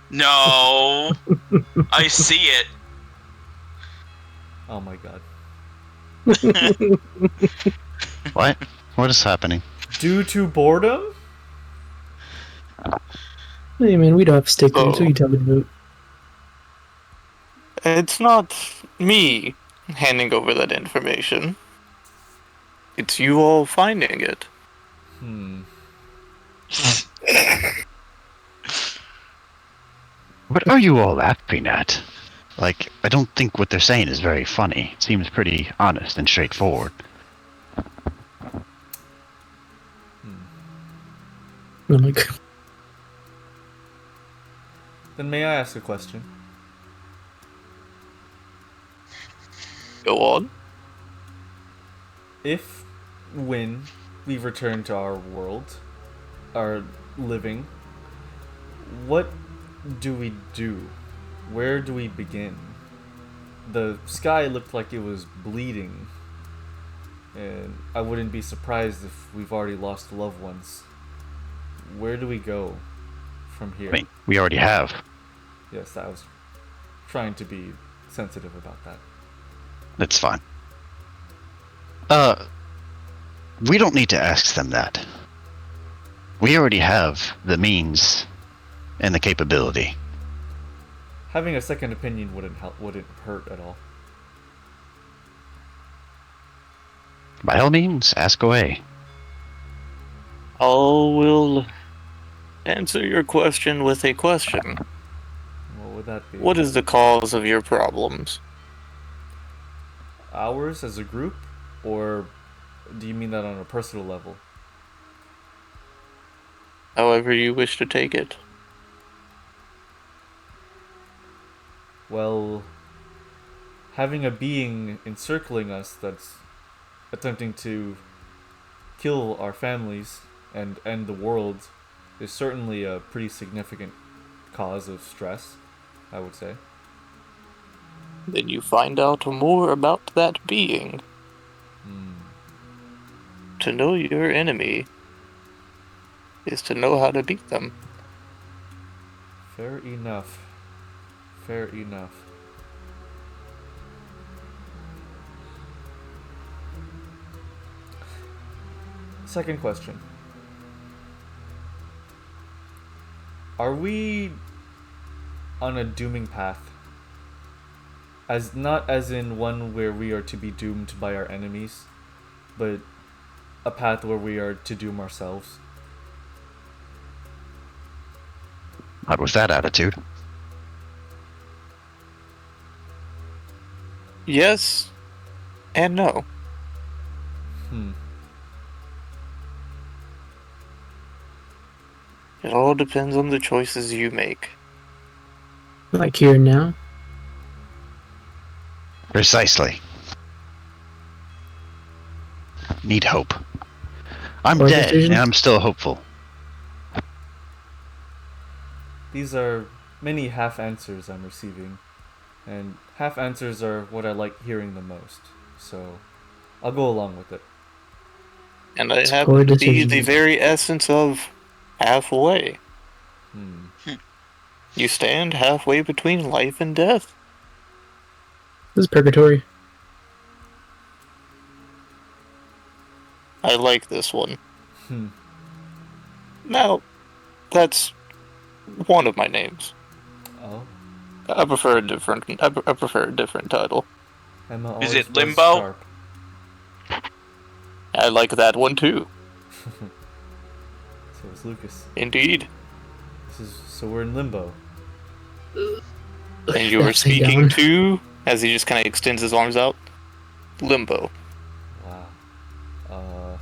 No. I see it. Oh my god. What? What is happening? Due to boredom? Hey man, we don't have stickers. What are you talking about? It's not me handing over that information. It's you all finding it. What are you all laughing at? Like, I don't think what they're saying is very funny. It seems pretty honest and straightforward. Oh my god. Then may I ask a question? Go on. If, when we return to our world, our living, what do we do? Where do we begin? The sky looked like it was bleeding, and I wouldn't be surprised if we've already lost loved ones. Where do we go from here? I mean, we already have. Yes, I was trying to be sensitive about that. That's fine. We don't need to ask them that. We already have the means and the capability. Having a second opinion wouldn't hurt at all. By all means, ask away. I will answer your question with a question. What would that be? What is the cause of your problems? Ours as a group? Or do you mean that on a personal level? However you wish to take it. Well, having a being encircling us that's attempting to kill our families and end the world is certainly a pretty significant cause of stress, I would say. Then you find out more about that being. To know your enemy is to know how to beat them. Fair enough. Fair enough. Second question. Are we on a dooming path? Not as in one where we are to be doomed by our enemies, but a path where we are to doom ourselves. Not with that attitude. Yes and no. It all depends on the choices you make. Like here now? Precisely. Need hope. I'm Or dead, decision? and I'm still hopeful. These are many half answers I'm receiving, and half answers are what I like hearing the most, so I'll go along with it. And I It's happen poor to be decision. the very essence of Halfway. Hmm. You stand halfway between life and death. This is purgatory. I like this one. Hmm. Now, that's one of my names. Oh. I prefer a different. I prefer a different title. Emma Is always it was Limbo? sharp. I like that one too. So is Lucas. Indeed. So we're in Limbo. And you are Upside speaking down. to, as he just kind of extends his arms out, Limbo. Wow.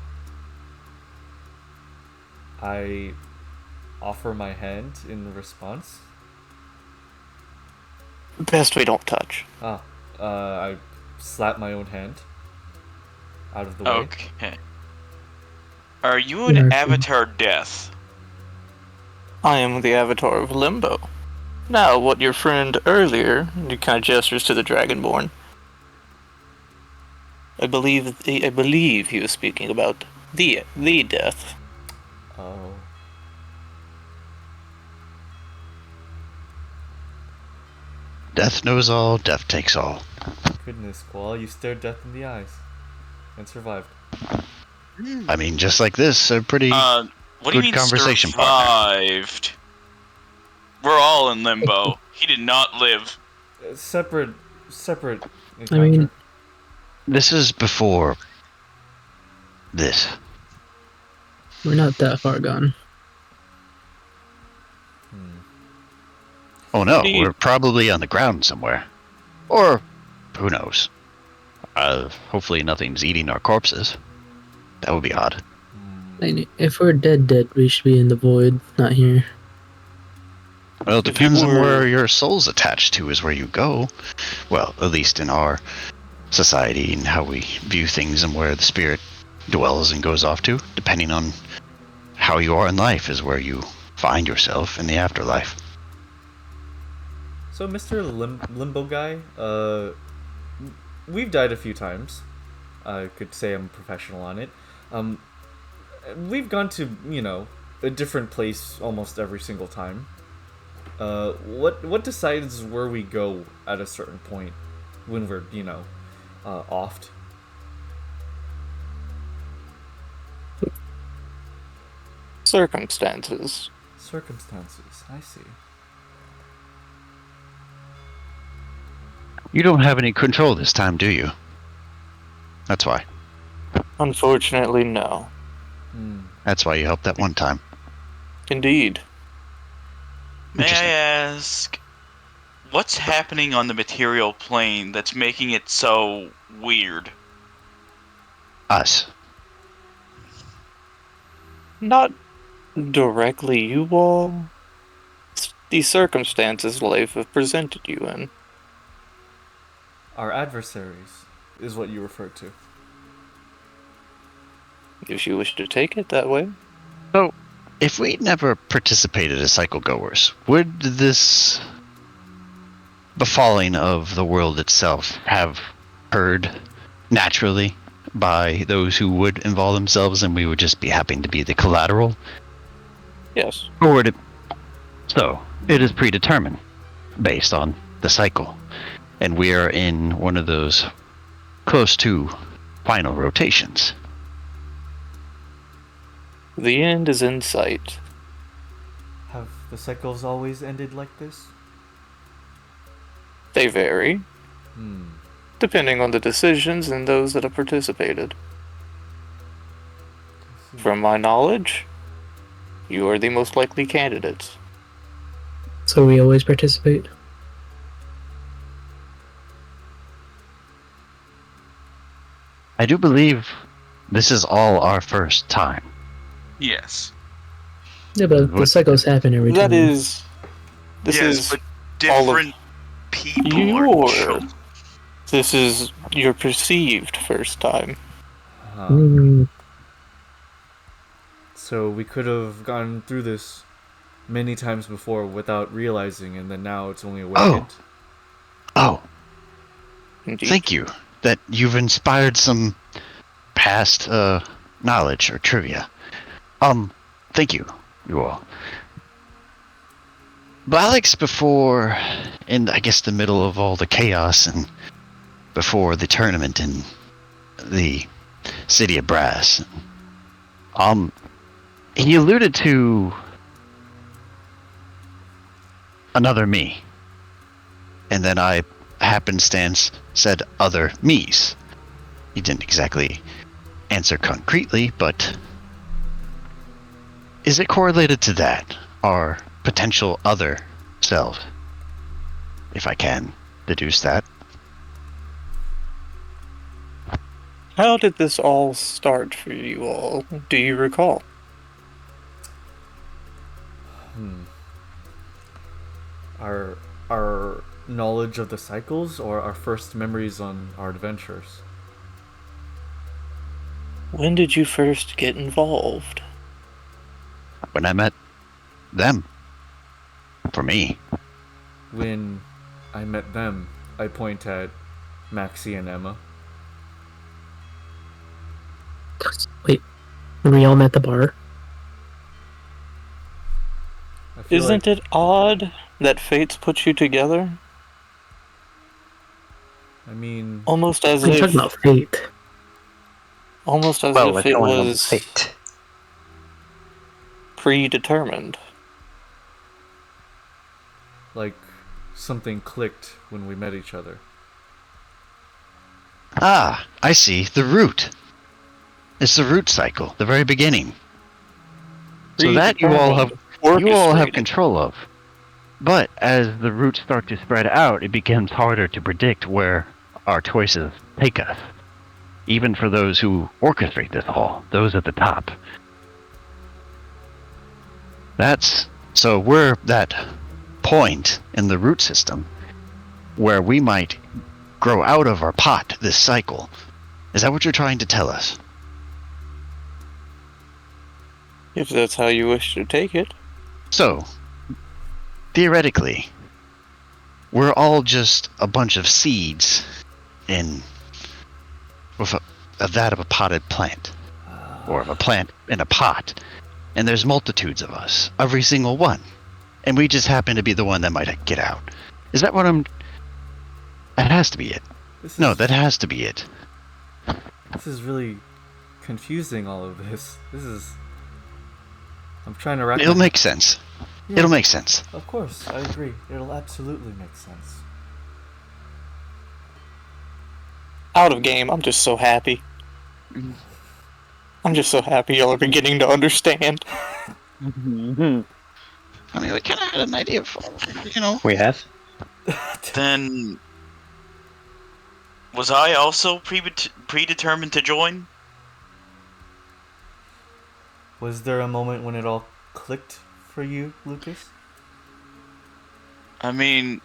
I offer my hand in response. Best we don't touch. I slap my own hand out of the way. Okay. Are you an Yeah, Avatar Death? I am the avatar of Limbo. Now, what your friend earlier, he kind of gestures to the Dragonborn. I believe he was speaking about the death. Oh. Death knows all, death takes all. Goodness, Squall, you stared death in the eyes. And survived. I mean, just like this, a pretty What do you good mean conversation partner. survived? We're all in limbo. He did not live. Separate encounter. I mean, This is before this. we're not that far gone. Oh no, Indeed. we're probably on the ground somewhere. Or, who knows. Hopefully nothing's eating our corpses. That would be odd. I mean, if we're dead, we should be in the void, not here. Well, it If you depends on were- where your soul's attached to is where you go. Well, at least in our society and how we view things and where the spirit dwells and goes off to. Depending on how you are in life is where you find yourself in the afterlife. So, Mr. Limbo guy, we've died a few times. I could say I'm a professional on it. We've gone to, a different place almost every single time. What decides where we go at a certain point when we're, offed? Circumstances. Circumstances, I see. You don't have any control this time, do you? That's why. Unfortunately, no. That's why you helped that one time. Indeed. May I Interesting. ask, what's happening on the material plane that's making it so weird? Us. Not directly you all. It's the circumstances life have presented you in. Our adversaries is what you referred to. If you wish to take it that way. So, if we never participated as cycle goers, would this befalling of the world itself have occurred naturally by those who would involve themselves and we would just be happy to be the collateral? Yes. Or would it... So, it is predetermined based on the cycle. And we are in one of those close to final rotations. The end is in sight. Have the cycles always ended like this? They vary, depending on the decisions and those that have participated. From my knowledge, you are the most likely candidates. So we always participate. I do believe this is all our first time. Yes. Yeah, but the What- cycles happen every time. This yes, is but all of different people your, are shown. this is your perceived first time. So we could have gone through this many times before without realizing, and then now it's only awakened. Oh, Indeed. thank you. That you've inspired some past knowledge or trivia. Thank you. you all. Alex, before, in I guess the middle of all the chaos and before the tournament in the City of Brass, he alluded to another me. And then I, happenstance, said other me's. He didn't exactly answer concretely, but is it correlated to that? Our potential other self? If I can deduce that. How did this all start for you all? Do you recall? Our knowledge of the cycles, or our first memories on our adventures? When did you first get involved? When I met them. For me. When I met them, I point at Maxi and Emma. Wait, when we all met at the bar? Isn't it odd that fates put you together? I mean, almost as I'm if talking about fate. Almost as Well, if like it going on was fate. predetermined. like something clicked when we met each other. Ah, I see. The root. It's the root cycle, the very beginning. So that you all have control of. But as the roots start to spread out, it becomes harder to predict where our choices take us. Even for those who orchestrate this all, those at the top. So we're that point in the root system where we might grow out of our pot this cycle. Is that what you're trying to tell us? If that's how you wish to take it. So, theoretically, we're all just a bunch of seeds of that of a potted plant. Or of a plant in a pot. And there's multitudes of us, every single one. And we just happen to be the one that might get out. Is that what that has to be it. That has to be it. This is really confusing, all of this. I'm trying to wrap It'll make sense. Yeah. It'll make sense. Of course, I agree. It'll absolutely make sense. Out of game, I'm just so happy. I'm just so happy y'all are beginning to understand. I mean, we kind of had an idea of, We have? Then... was I also predetermined to join? Was there a moment when it all clicked for you, Lucas? I mean...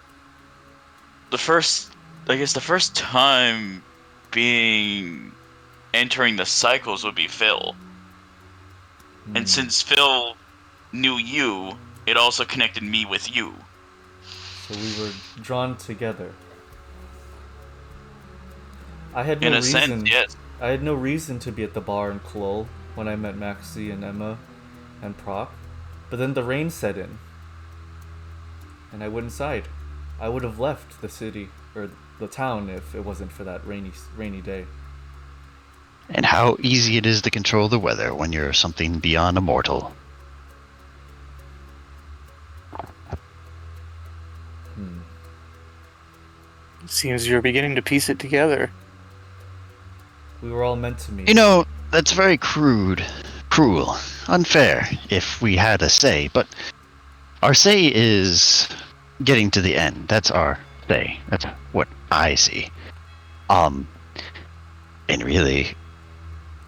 the first time entering the cycles would be Phil. And since Phil knew you, it also connected me with you. So we were drawn together. I had In a sense, yes. I had no reason to be at the bar in Klull when I met Maxi and Emma and Prok. But then the rain set in. And I went inside. I would have left the city, or the town, if it wasn't for that rainy day. And how easy it is to control the weather when you're something beyond a mortal. Seems you're beginning to piece it together. We were all meant to meet. That's very cruel, unfair, if we had a say, but our say is getting to the end. That's our say. That's what I see. And really,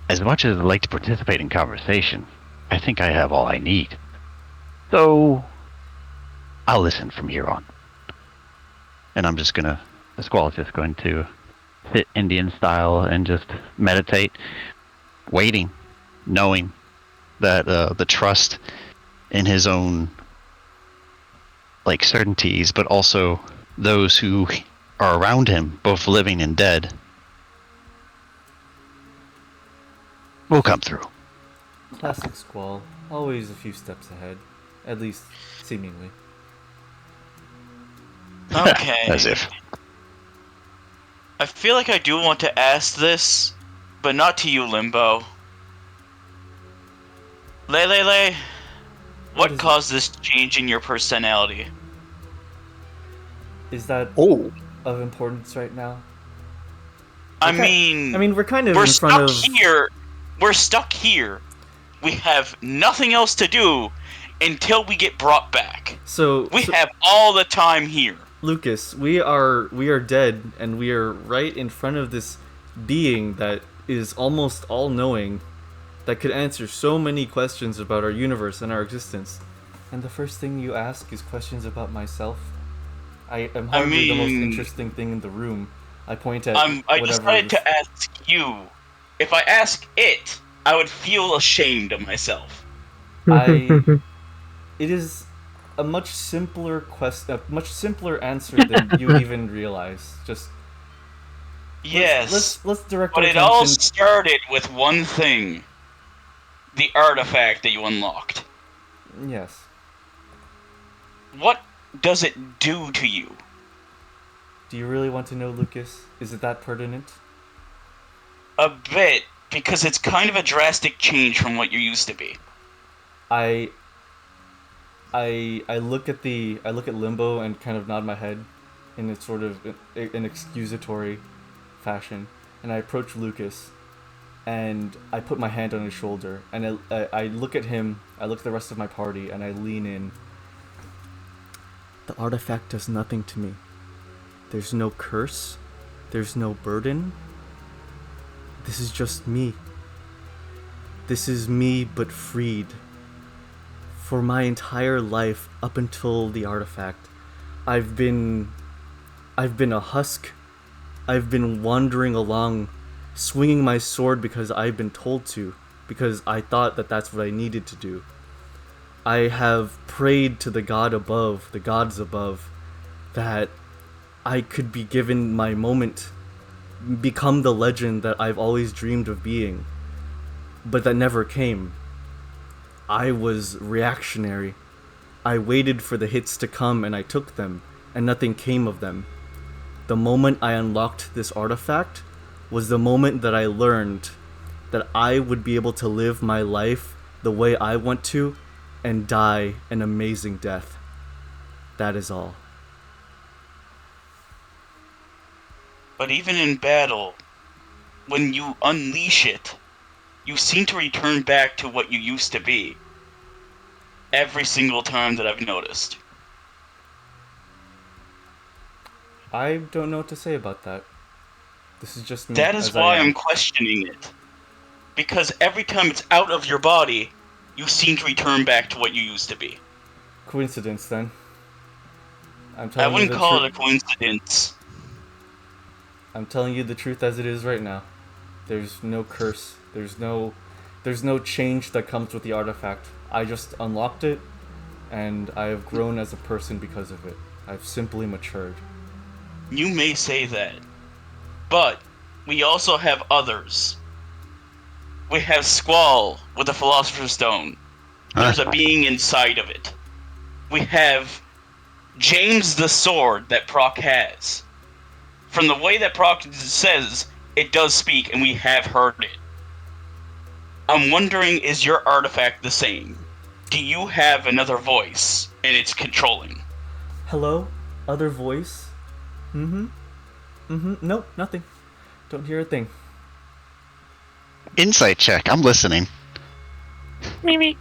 as much as I like to participate in conversation, I think I have all I need. So, I'll listen from here on. And the Squall is just going to sit Indian style and just meditate, waiting, knowing that the trust in his own certainties, but also those who are around him, both living and dead, will come through. Classic Squall. Always a few steps ahead. At least, seemingly. Okay. As if. I feel like I do want to ask this, but not to you, Limbo. Lelelele, what caused this change in your personality? Is that Oh. of importance right now? I mean, we're kind of we're in front stuck of... here. We're stuck here. We have nothing else to do until we get brought back. So we have all the time here. Lucas, we are dead, and we are right in front of this being that is almost all-knowing, that could answer so many questions about our universe and our existence. And the first thing you ask is questions about myself? I am hardly the most interesting thing in the room. I point at I decided to ask you. If I ask it, I would feel ashamed of myself. It is a much simpler answer than you even realize. Just yes. Let's direct. But our it all attention... started with one thing: the artifact that you unlocked. Yes. What does it do to you? Do you really want to know, Lucas? Is it that pertinent? A bit, because it's kind of a drastic change from what you used to be. I look at Limbo and kind of nod my head in a sort of an excusatory fashion, and I approach Lucas, and I put my hand on his shoulder, and I look at him, I look at the rest of my party, and I lean in. The artifact does nothing to me. There's no curse. There's no burden. This is just me. This is me, but freed. For my entire life, up until the artifact, I've been a husk. I've been wandering along, swinging my sword because I've been told to, because I thought that that's what I needed to do. I have prayed to the god above, the gods above, that I could be given my moment, become the legend that I've always dreamed of being, but that never came. I was reactionary. I waited for the hits to come and I took them, and nothing came of them. The moment I unlocked this artifact was the moment that I learned that I would be able to live my life the way I want to and die an amazing death. That is all. But even in battle, when you unleash it, you seem to return back to what you used to be. Every single time that I've noticed. I don't know what to say about that. This is just me. That is why I'm questioning it. Because every time it's out of your body, you seem to return back to what you used to be. Coincidence, then. I wouldn't call it a coincidence. I'm telling you the truth as it is right now. There's no curse. There's no change that comes with the artifact. I just unlocked it, and I have grown as a person because of it. I've simply matured. You may say that, but we also have others. We have Squall with the Philosopher's Stone. There's a being inside of it. We have James the Sword that Prok has. From the way that Prok says, it does speak, and we have heard it. I'm wondering, is your artifact the same? Do you have another voice, and it's controlling? Hello? Other voice? Nope, nothing. Don't hear a thing. Insight check. I'm listening. Is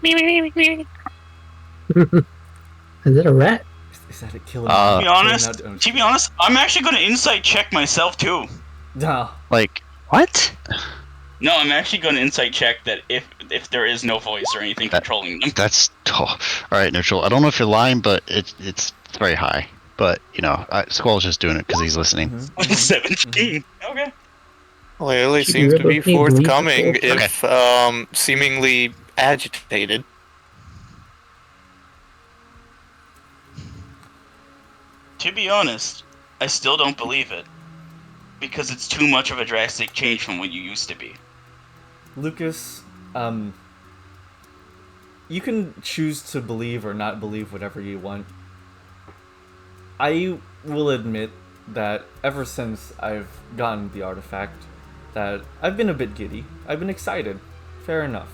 it a rat? Is that a killer? To be honest, I'm actually going to insight check myself too. No. Like, what? No, I'm actually going to insight check that if there is no voice or anything controlling them. That's alright, Neutral. I don't know if you're lying, but it's very high. But, Squall's just doing it because he's listening. 17. Okay. Well, he at least seems to be forthcoming if seemingly agitated. To be honest, I still don't believe it. Because it's too much of a drastic change from what you used to be. Lucas, you can choose to believe or not believe whatever you want. I will admit that ever since I've gotten the artifact, that I've been a bit giddy. I've been excited. Fair enough.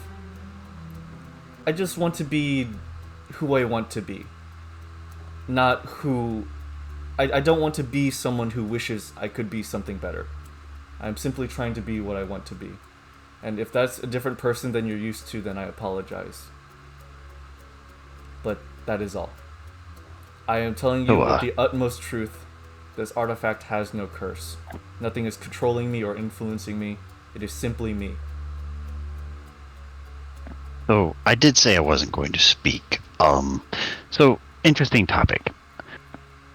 I just want to be who I want to be. Not who... I don't want to be someone who wishes I could be something better. I'm simply trying to be what I want to be. And if that's a different person than you're used to, then I apologize. But that is all. I am telling you with the utmost truth, this artifact has no curse. Nothing is controlling me or influencing me. It is simply me. So, I did say I wasn't going to speak. So, interesting topic.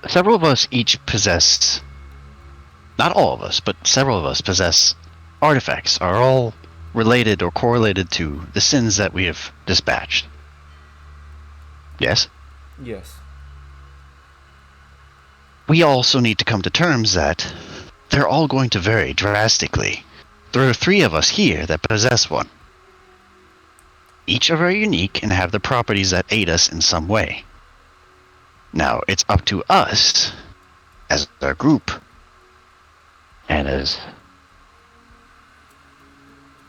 Several of us each possess... Not all of us, but several of us possess artifacts. Are all related or correlated to the sins that we have dispatched. Yes? Yes. We also need to come to terms that they're all going to vary drastically. There are 3 of us here that possess one. Each are very unique and have the properties that aid us in some way. Now, it's up to us, as a group, and as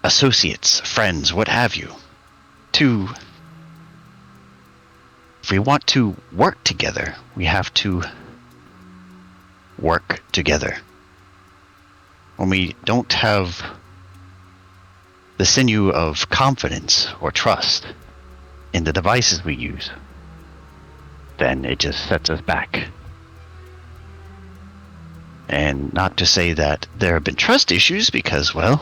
associates, friends, what have you, to... If we want to work together, we have to work together. When we don't have the sinew of confidence or trust in the devices we use, then it just sets us back. And not to say that there have been trust issues, because, well,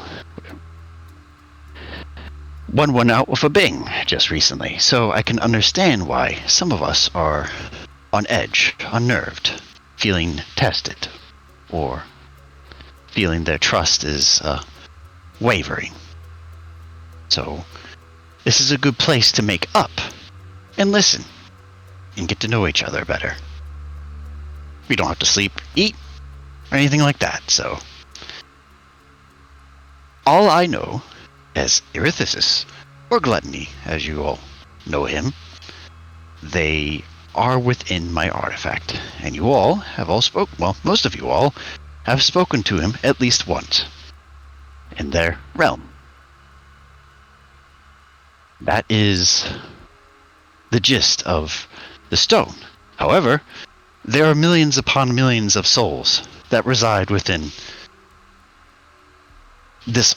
one went out with a bing just recently, so I can understand why some of us are on edge, unnerved, feeling tested, or feeling their trust is wavering. So, this is a good place to make up, and listen, and get to know each other better. We don't have to sleep, eat, or anything like that, so... All I know, as Erythesis, or Gluttony, as you all know him, they are within my artifact, and you all have all most of you all have spoken to him at least once, in their realm. That is the gist of the stone. However, there are millions upon millions of souls that reside within this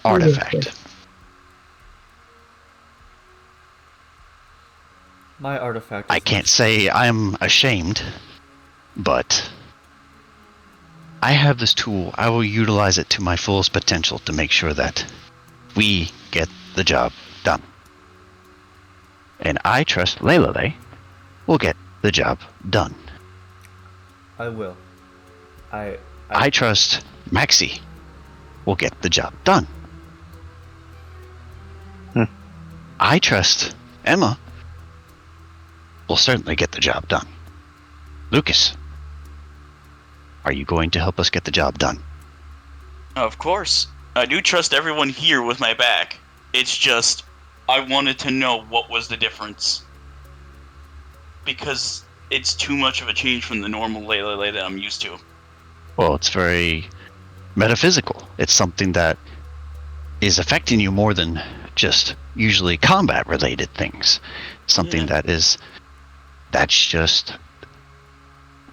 artifact. My artifact is I can't say I'm ashamed, but I have this tool. I will utilize it to my fullest potential to make sure that we get the job done. And I trust Lelelele will get the job done. I will. I trust Maxi will get the job done. I trust Emma will certainly get the job done. Lucas, are you going to help us get the job done? Of course. I do trust everyone here with my back. It's just, I wanted to know what was the difference. Because it's too much of a change from the normal Lelelele that I'm used to. Well, it's very metaphysical. It's something that is affecting you more than just usually combat-related things. Something that's just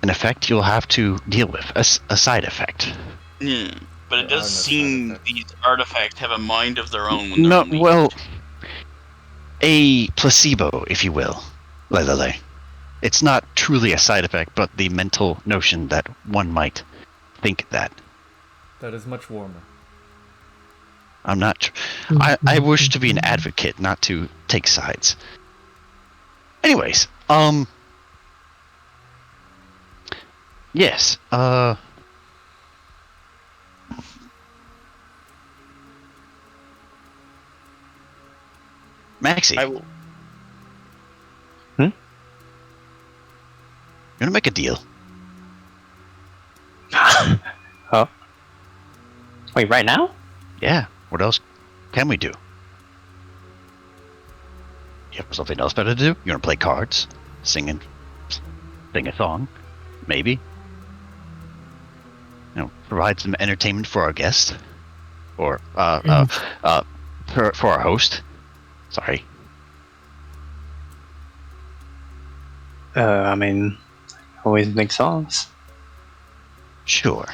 an effect you'll have to deal with, a side effect. Yeah, but it does seem these artifacts have a mind of their own. When No, they're well, a placebo, if you will, Lelelele. It's not truly a side effect, but the mental notion that one might think that. That is much warmer. I'm not... I wish to be an advocate, not to take sides. Anyways, yes, Maxi. I will... You wanna make a deal? Oh. Wait, right now? Yeah, what else can we do? You have something else better to do? You want to play cards? Sing a song? Maybe? Provide some entertainment for our guest? Or, for our host? Sorry. I mean, always make songs. Sure.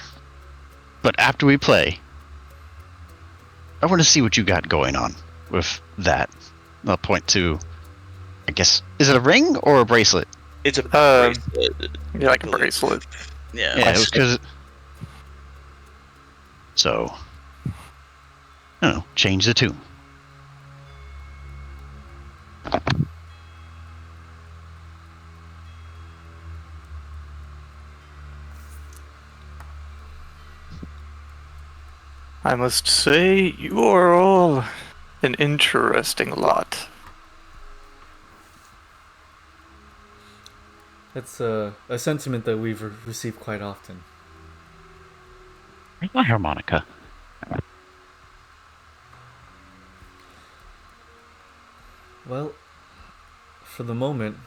But after we play, I want to see what you got going on with that. I'll point to, I guess, is it a ring or a bracelet? It's a bracelet. Yeah, like a bracelet. Yeah. Yeah, it was because... So, I don't know, change the tune. I must say, you are all an interesting lot. That's a sentiment that we've received quite often. Where's my harmonica? Well, for the moment,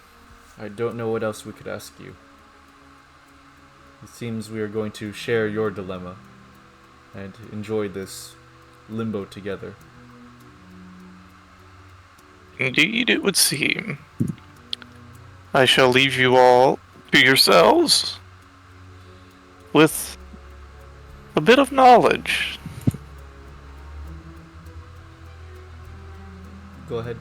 I don't know what else we could ask you. It seems we are going to share your dilemma and enjoy this limbo together. Indeed, it would seem. I shall leave you all to yourselves with a bit of knowledge. Go ahead.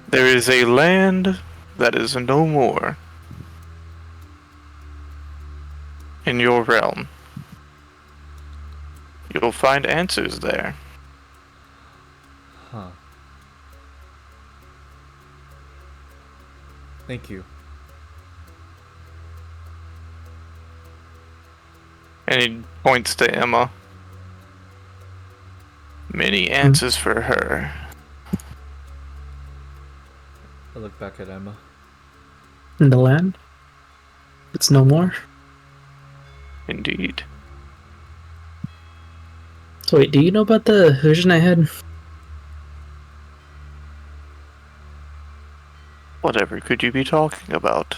There is a land that is no more in your realm. You'll find answers there. Huh. Thank you. And he points to Emma. Many answers for her. I look back at Emma. In the land? It's no more? Indeed. So wait, do you know about the vision I had? Whatever could you be talking about?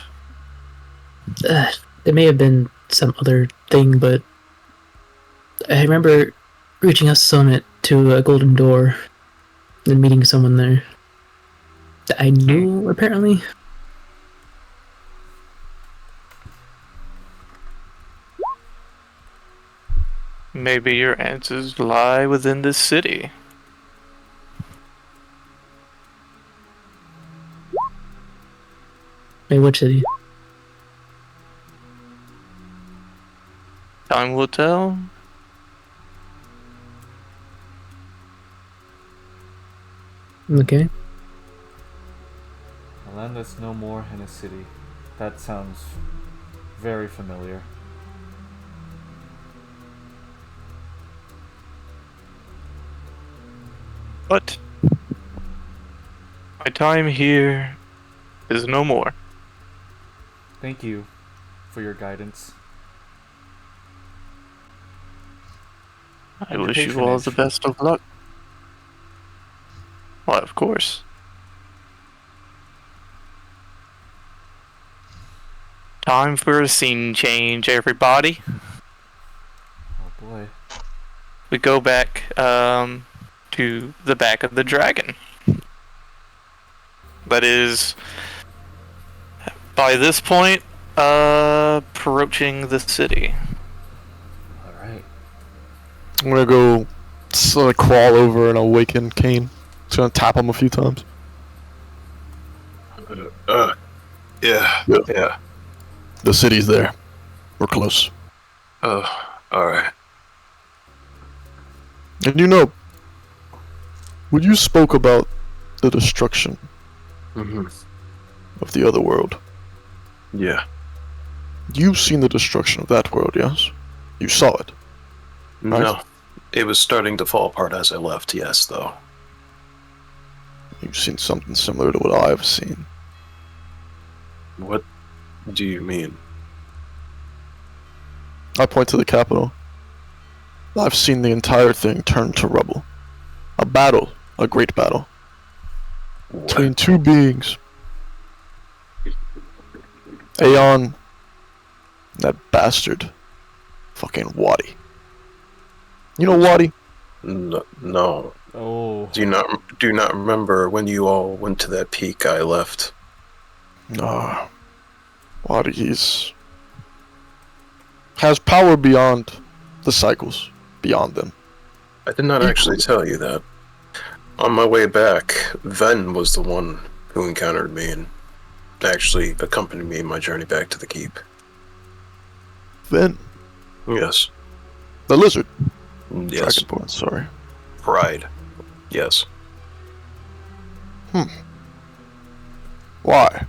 It may have been some other thing, but I remember reaching a summit to a golden door and meeting someone there that I knew, apparently. Maybe your answers lie within this city. Wait, which city? Time will tell. Okay. A land that's no more in a city. That sounds very familiar. But my time here is no more. Thank you for your guidance. I wish you all the best of luck. Why, of course. Time for a scene change, everybody. Oh boy. We go back to the back of the dragon. That is, by this point, approaching the city. Alright. I'm gonna go sort of crawl over and awaken Kain. Just gonna tap him a few times. Yeah. The city's there. We're close. Alright. And you know, when you spoke about the destruction of the other world, Yeah. you've seen the destruction of that world, yes? You saw it. Right. No. It was starting to fall apart as I left, yes, though. You've seen something similar to what I've seen. What do you mean? I point to the capital. I've seen the entire thing turn to rubble. A battle, a great battle, between two beings Aeon, that bastard, fucking Wadi. You know Wadi? No. Oh. Do not remember when you all went to that peak I left. No. Wadi, has power beyond the cycles, beyond them. I did not actually tell you that. On my way back, Ven was the one who encountered me and actually accompanied me in my journey back to the keep. Then, Yes. the lizard. Yes. Dragonborn, sorry. Pride. Yes. Why?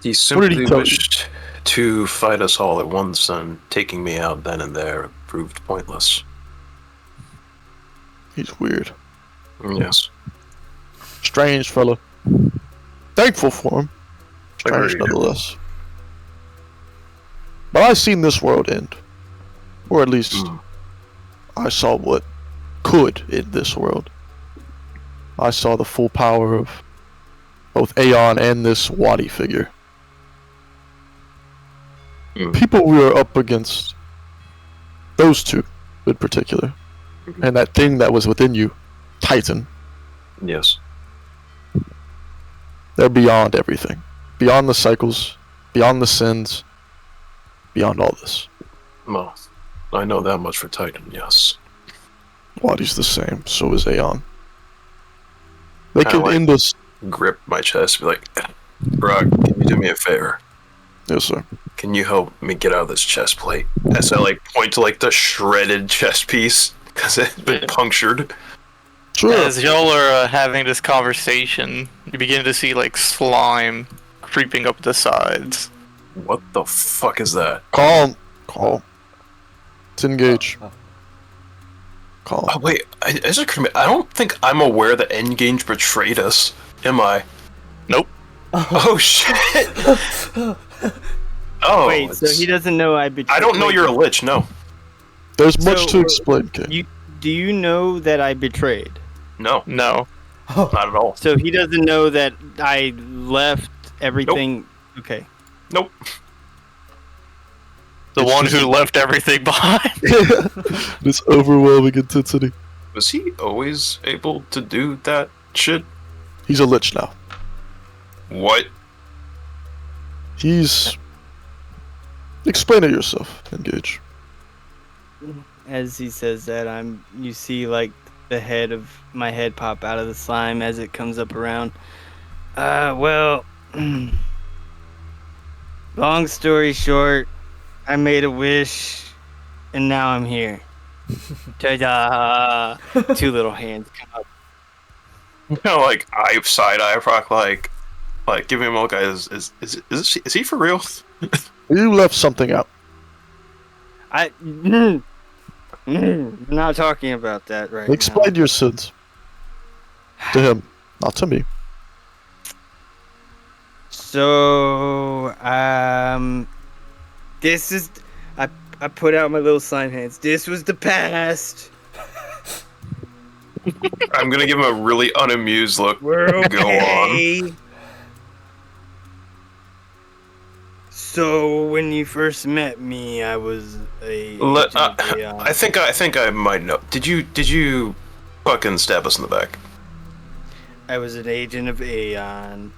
He What did simply he tell you? wished to fight us all at once, and taking me out then and there proved pointless. He's weird. Yes. Strange fella. Thankful for him. Strange Agreed. nonetheless. But I seen this world end. Or at least, I saw what could end this world. I saw the full power of both Aeon and this Wadi figure. People we were up against, those two in particular, and that thing that was within you, Titan, Yes. they're beyond everything. Beyond the cycles, beyond the sins, beyond all this. Well, I know that much for Titan, yes. Wadi's the same, so is Aeon. They Kinda can like- end us. Grip my chest, be like, Prok, can you do me a favor? Yes, sir. Can you help me get out of this chest plate? As I point to the shredded chest piece, because it's been punctured. Sure. As y'all are having this conversation, you begin to see slime creeping up the sides. What the fuck is that? Calm. Let's engage. Calm. Oh wait, I don't think I'm aware that Endgame betrayed us. Am I? Nope. Oh shit! Oh, Wait, so he doesn't know I betrayed. I don't know you're a lich. No. There's much to So, explain, Kain. Do you know that I betrayed? No, No. not at all. So he doesn't know that I left everything. Okay. Nope. The one who left everything behind. This overwhelming intensity. Was he always able to do that shit? He's a lich now. What? He's... Explain it yourself, engage. As he says that, you see the head of my head pop out of the slime as it comes up around. Well, long story short, I made a wish, and now I'm here. Ta-da! Two little hands come up. I side-eye Prok, give me a moment, guys. Is he for real? You left something out. We're not talking about that right Explain your sins. To him, not to me. So, this is... I put out my little slime hands. This was the past. I'm gonna give him a really unamused look. We're okay. Go on. So, when you first met me, I was a... I think I might know. Did you fucking stab us in the back? I was an agent of Aeon.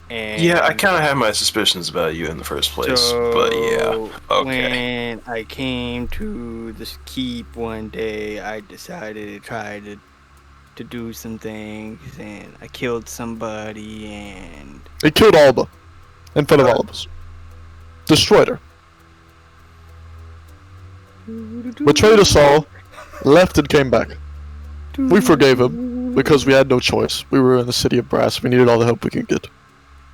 And Yeah, I kind of had my suspicions about you in the first place, but yeah, okay. When I came to this keep one day, I decided to try to do some things, and I killed somebody, and... He killed Alba. In front of all of us. Destroyed her. Betrayed us all. Left and came back. We forgave him, because we had no choice. We were in the city of Brass. We needed all the help we could get.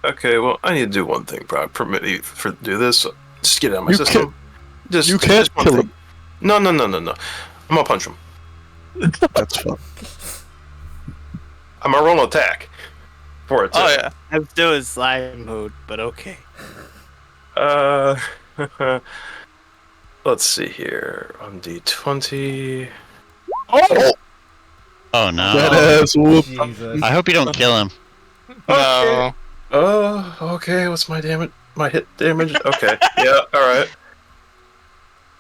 Okay, well, I need to do one thing, Prok. Permit me to do this. So just get it out of my system. You can't one kill thing. him. No. I'm gonna punch him. That's fun. I'm gonna roll an attack for it. Oh yeah. I'm still in slime mode, but okay. Let's see here. On D20. Oh no. That ass whoop. Jesus. I hope you don't kill him. No. Okay, what's my damage? My hit damage? Okay, yeah, alright.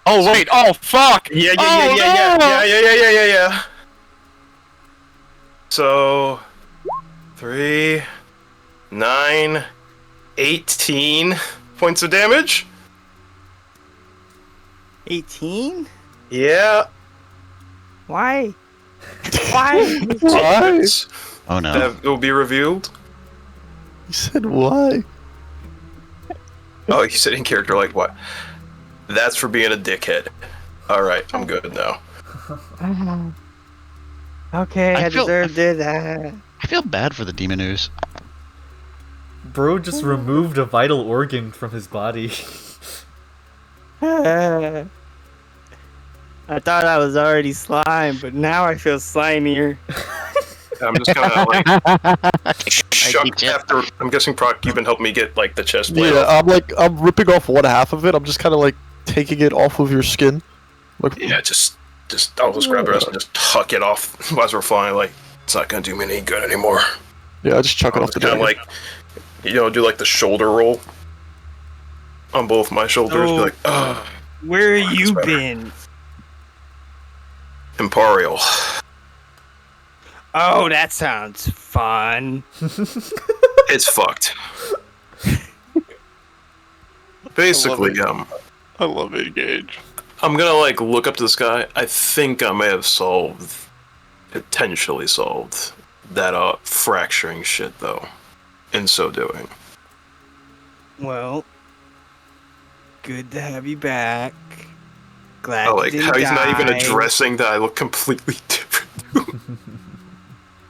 Oh wait! Oh fuck! Yeah. So, 3, 9, 18 points of damage? 18? Yeah. Why? Why? Why? Oh no. That will be revealed. He said why? Oh, you said in character like what? That's for being a dickhead. Alright, I'm good now. Okay, I deserved it. I feel bad for the demon ooze. Bro just removed a vital organ from his body. I thought I was already slime, but now I feel slimier. I'm just kind of like shocked after. I'm guessing Prok, you've been helping me get like the chest plate off. I'm ripping off one half of it. I'm just kind of like taking it off of your skin. Like, Yeah, just I'll just grab the rest and just tuck it off as we're flying. Like it's not gonna do me any good anymore. yeah, I just chuck it off the Kind of dragon. like, do like the shoulder roll on both my shoulders. Be like, Where you better. been? Imperial. Oh, that sounds fun. It's fucked. Basically, I love Engage. I'm gonna like look up to the sky. I think I may have potentially solved that fracturing shit though. In so doing. Well, good to have you back. Glad I you like didn't how he's not even die. addressing that I look completely different.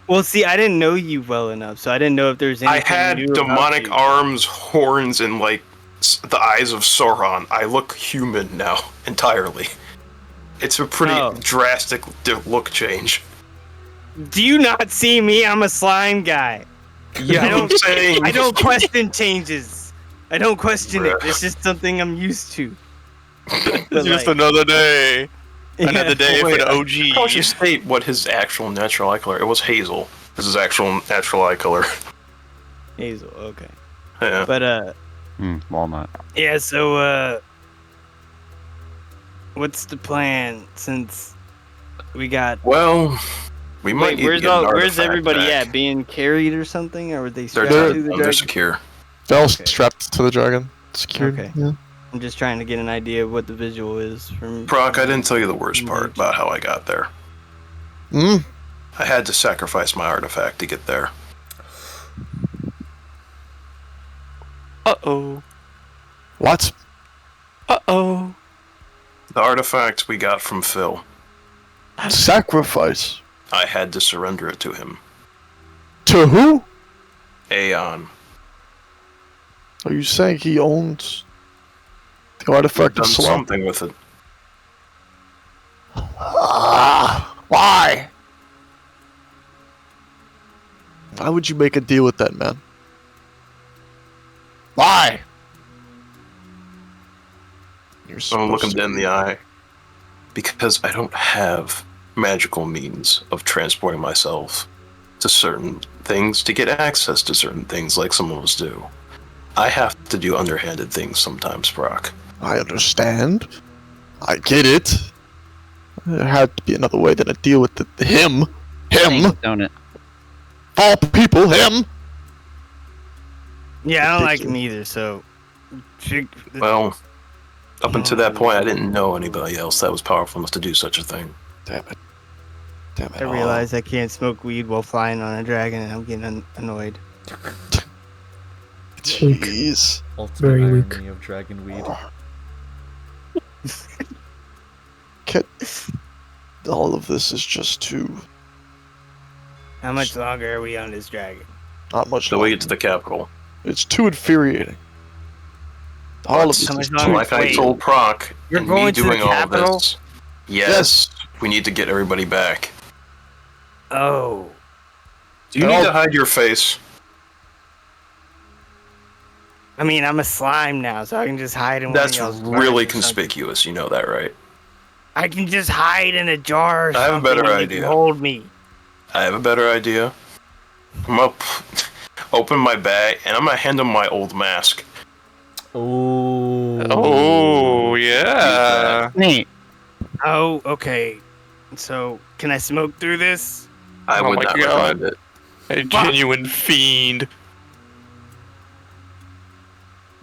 Well, see, I didn't know you well enough, so I didn't know if there's anything I had new about demonic you. arms, horns, and like the eyes of Sauron. I look human now entirely. It's a pretty drastic look change. Do you not see me? I'm a slime guy. Yeah, I'm saying. I don't question changes. I don't question it. Bruh. It's just something I'm used to. It's just another day. Another day for the OG. Why don't you state what his actual natural eye color? It was hazel. This is actual natural eye color. Hazel, okay. Yeah. But Walnut. yeah, so what's the plan since we got Well, we might need to get an where's artifact everybody back. at? Being carried or something? Or were they They're, strapped to the they're dragon? secure. They're all Okay. strapped to the dragon. Secured. Okay. Yeah. I'm just trying to get an idea of what the visual is from Prok, I didn't tell you the worst part about how I got there. Mm. I had to sacrifice my artifact to get there. Uh-oh. What? Uh-oh. The artifact we got from Phil. Sacrifice. I had to surrender it to him. To who? Aeon. Are you saying he owns the artifact Done of Salam? something with it. Why? Why would you make a deal with that man? Why? You're I'll look him supposed dead in the eye. Because I don't have magical means of transporting myself to certain things to get access to certain things like some of us do. I have to do underhanded things sometimes, Prok. I understand. I get it. There had to be another way than to deal with him. Him. Don't it? All people. Him. Yeah, I don't like him either, so Well, up until that point, I didn't know anybody else that was powerful enough to do such a thing. Damn it. Damn it. I realize I can't smoke weed while flying on a dragon and I'm getting annoyed. Jeez. Ultimate Very irony weak. of dragon weed. All of this is just too... How much longer are we on this dragon? Not much So we longer. get to the capital. It's too infuriating. All of this How is much too... longer? Like I Wait. told Prok, You're and going me to the doing all capital? this. Yes, we need to get everybody back. Oh. Do you need to hide your face? I mean, I'm a slime now, so I can just hide in one That's of y'all's really gardens or something. conspicuous. You know that, right? I can just hide in a jar or I have a something better and you can idea. hold me. I have a better idea. I'm up. open my bag, and I'm gonna hand him my old mask. Oh, yeah. Neat. Oh, okay. So, can I smoke through this? I Oh would my not God. recommend it. A genuine fiend.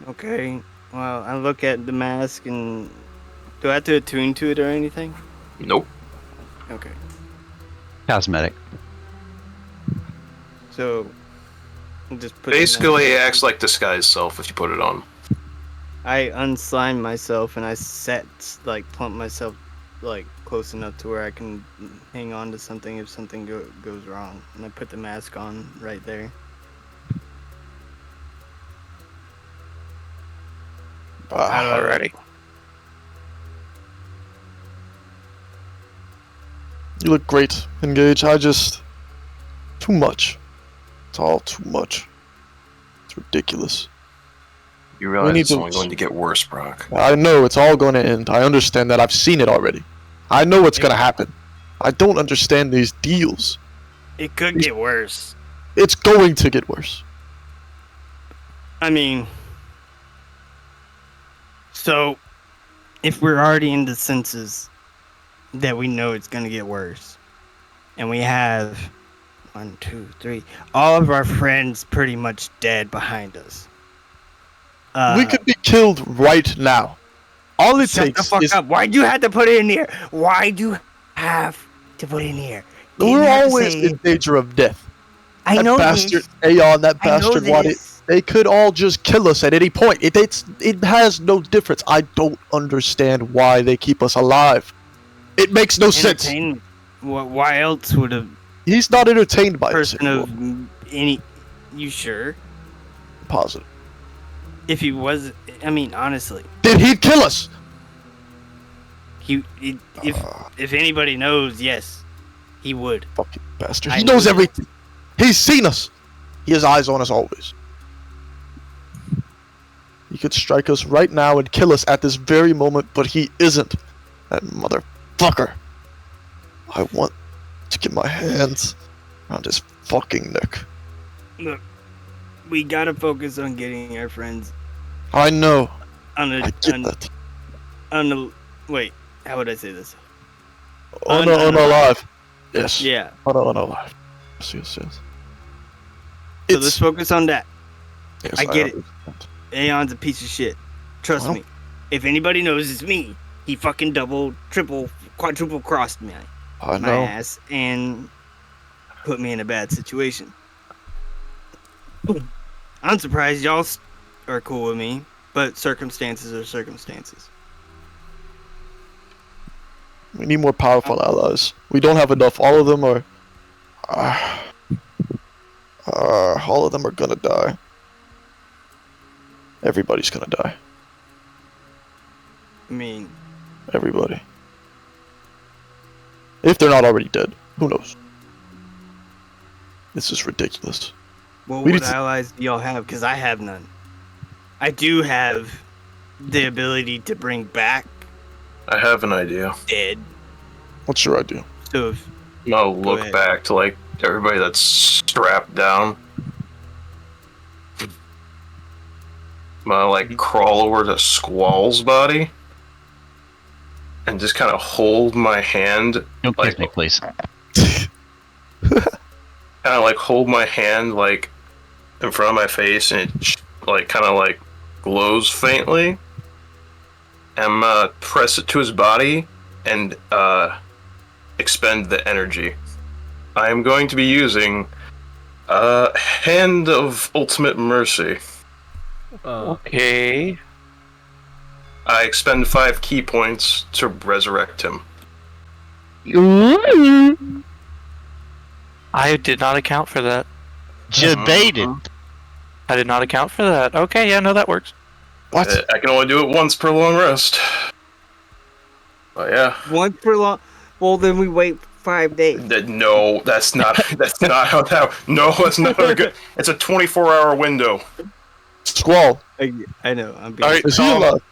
Okay. Well, I look at the mask and do I have to attune to it or anything? Nope. Okay. Cosmetic. So, I'll just put it in Basically, it that- acts like disguise self if you put it on. I unslime myself and I plump myself close enough to where I can hang on to something if something goes wrong. And I put the mask on right there. Alrighty. You look great, Engage. Too much. It's all too much. It's ridiculous. You We realize need it's to- only going to get worse, Prok. I know it's all going to end. I understand that. I've seen it already. I know what's going to happen. I don't understand these deals. It could get worse. It's going to get worse. I mean, so if we're already in the senses that we know it's gonna get worse, and we have 1, 2, 3, all of our friends pretty much dead behind us. We could be killed right now. All it Shut the takes fuck is up! Why'd you have to put it in here? Why'd you have to put it in here? Didn't we're have to always say- in danger of death. I That know bastard this. Aeon, that I know bastard Waddy, this. they could all just kill us at any point. It has no difference. I don't understand why they keep us alive. It makes no sense. Entertainment. Why else would a He's not entertained by this person anymore. of any? You sure? Positive. If he was, I mean, honestly, Then he'd kill us. if anybody knows, yes, he would. Fucking bastard. I He knew knows that. everything. He's seen us. He has eyes on us always. He could strike us right now and kill us at this very moment, but he isn't. That motherfucker. I want to get my hands around his fucking neck. Look, we gotta focus on getting our friends I know. on I the get that. on the. Wait, how would I say this? Unalive. Yes. Yeah. Unalive. Yes. So let's focus on that. yes, I get it. understand. Aeon's a piece of shit. Trust Well. me. If anybody knows it's me, he fucking double, triple, quadruple crossed me. I My know. ass and put me in a bad situation. I'm surprised y'all are cool with me, but circumstances are circumstances. We need more powerful allies. We don't have enough. All of them are. All of them are gonna die. Everybody's gonna die. I mean, Everybody. If they're not already dead, who knows? This is ridiculous. well, We what need to- allies do y'all have? Because I have none. I do have the ability to bring back I have an idea. dead. What's your idea? So if I'll look ahead. back to like everybody that's strapped down. I'll crawl over to Squall's body and just kind of hold my hand, Don't kiss me, please. hold my hand in front of my face, and it glows faintly. And I'm gonna press it to his body and expend the energy. I am going to be using Hand of Ultimate Mercy. Okay. I expend 5 key points to resurrect him. I did not account for that. Debated. I did not account for that. Okay, yeah, no, that works. What? I can only do it once per long rest. But yeah. once per long, well then we wait 5 days. No, that's not how that. No, that's not a good. It's a 24-hour window. Squall. I know. I'm being. Alright, Is he alive?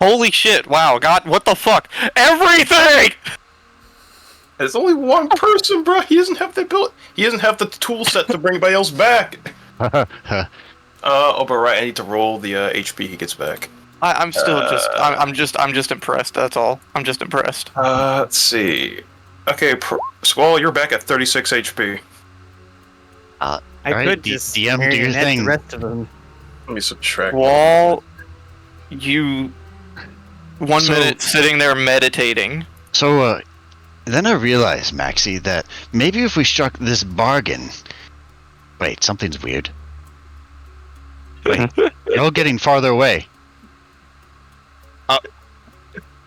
Holy shit, wow, God, what the fuck? Everything! There's only one person, bro. He doesn't have the ability. He doesn't have the tool set to bring anybody else back. But right, I need to roll the HP he gets back. I'm still I'm just impressed. That's all. I'm just impressed. Let's see. Okay, Squall, you're back at 36 HP. I Alright, could just DM, do your marionette thing. the rest of them. Let me subtract. Wall, you 1 So- minute sitting there meditating. So, then I realized, Maxi, that maybe if we struck this bargain... Wait, something's weird. Wait, you're all getting farther away.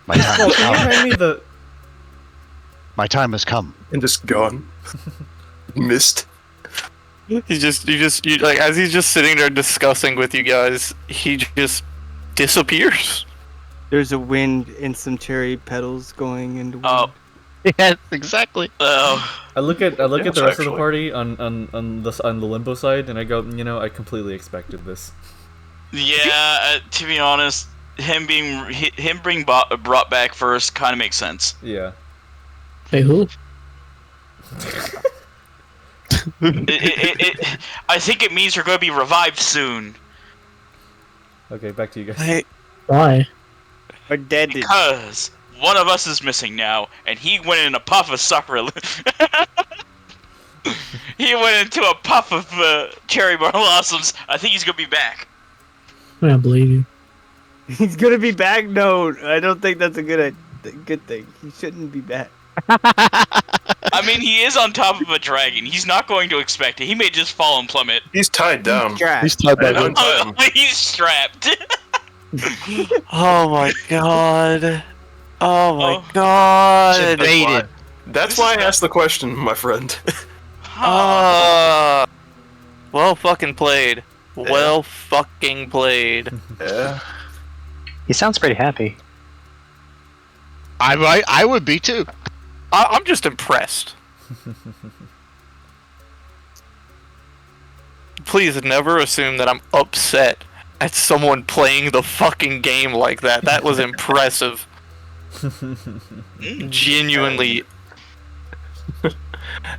My time Oh, has can you come. hand me the? My time has come. And just gone. Missed. He's just like as he's just sitting there discussing with you guys, he just disappears. There's a wind and some cherry petals going into wind. Oh, Yes, exactly. oh. I look at the Yes, rest of the actually. party on the Limbo side, and I go, I completely expected this. Yeah, to be honest, him being brought back first kind of makes sense. Yeah. Wait, who? I think it means you're going to be revived soon. Okay, back to you guys. Why? Or dead. Because one of us is missing now, and he went in a puff of sucker. He went into a puff of cherry blossoms. I think he's going to be back. I don't believe you. He's gonna be back? No, I don't think that's a good thing. He shouldn't be back. I mean, he is on top of a dragon. He's not going to expect it. He may just fall and plummet. He's tied down. He's tied by And the untied him. He's strapped. Oh my god. Oh my Oh. god. Baited. That's why I asked the question, my friend. Well fucking played. Well fucking played. Yeah. He sounds pretty happy. I would be too. I'm just impressed. Please never assume that I'm upset at someone playing the fucking game like that. That was impressive. Genuinely.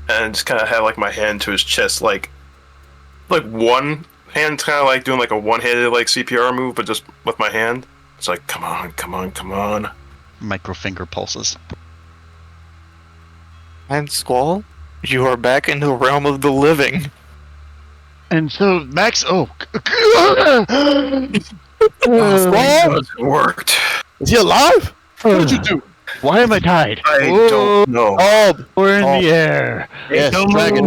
And just kind of have like my hand to his chest, like one hand, kind of like doing like a one-handed like CPR move, but just with my hand. It's like, come on, come on, come on. Micro finger pulses. And Squall, you are back in the realm of the living. And so Max, It worked. Is he alive? What did you do? Why am I tied? I don't know. Oh, We're in the air. yes, dragon.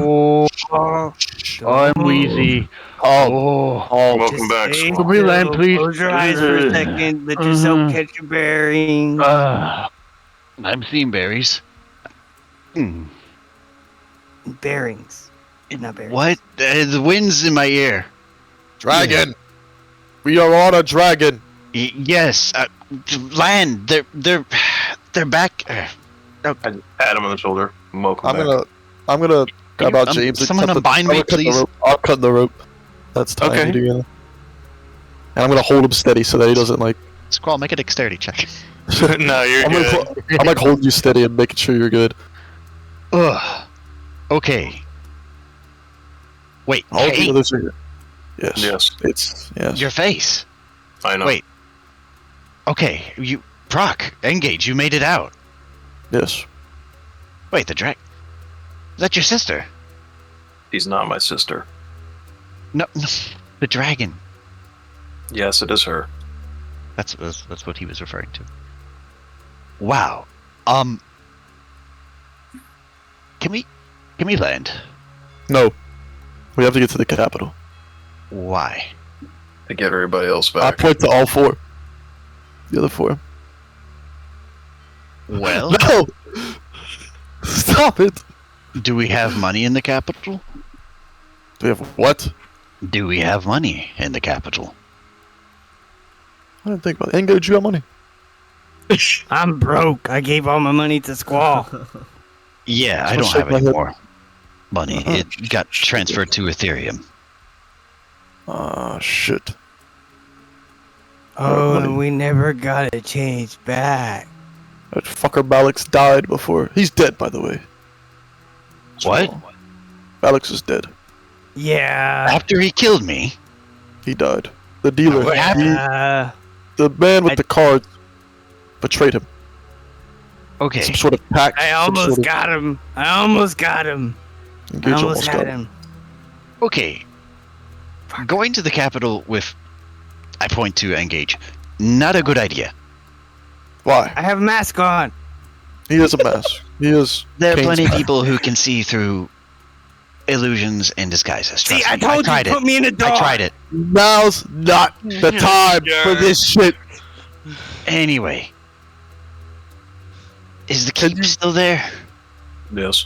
I'm wheezy. Welcome back, Stay Squall. we land, still, please? Close your eyes for a second. Let yourself catch your bearings. I'm seeing berries. Bearings. Not bearings. What? The wind's in my ear. Dragon. We are on a dragon. Yes. Land. They're back. I just pat him on the shoulder. Welcome back. I'm gonna grab out James. and someone cut the- unbind I'm me, gonna cut the please? rope. I'll cut the rope. That's tying Okay. you together. And I'm gonna hold him steady so that he doesn't like. Squall, make a dexterity check. No, you're I'm, good. I'm like holding you steady and making sure you're good. Ugh. Okay. Wait. All Hey, the others are good. Yes. Yes, It's yes. your face. I know. Wait. Okay, Prok, engage. You made it out. Yes. Wait, the drag. Is that your sister? He's not my sister. No, the dragon. Yes, it is her. That's what he was referring to. Wow. Can we land? No. We have to get to the capital. Why? To get everybody else I back. point to all four. The other four. Well, No! Stop it! do we have money in the capital? Do we have what? Do we have money in the capital? I didn't think about it. Engage, you got money. I'm broke. I gave all my money to Squall. Yeah, I So don't shake have my any head. more money. It got transferred to Ethereum. Ah, shit. Oh, money. and we never got it changed back. That fucker Balix died before. He's dead, by the way. What? Balix is dead. Yeah. After he killed me? He died. The dealer. What happened? The man with the cards betrayed him. Okay. Some sort of pact. I almost got him. I almost got him. I almost had him. Okay. Going to the capital with, I point to engage, not a good idea. Why? I have a mask on. He is a mask. He is. There are Kain's plenty of mask. people who can see through illusions and disguises. See, Trust I me. told you, tried put me in a door. I tried it. Now's not the time for this shit. Anyway. Is the keep still there? Yes.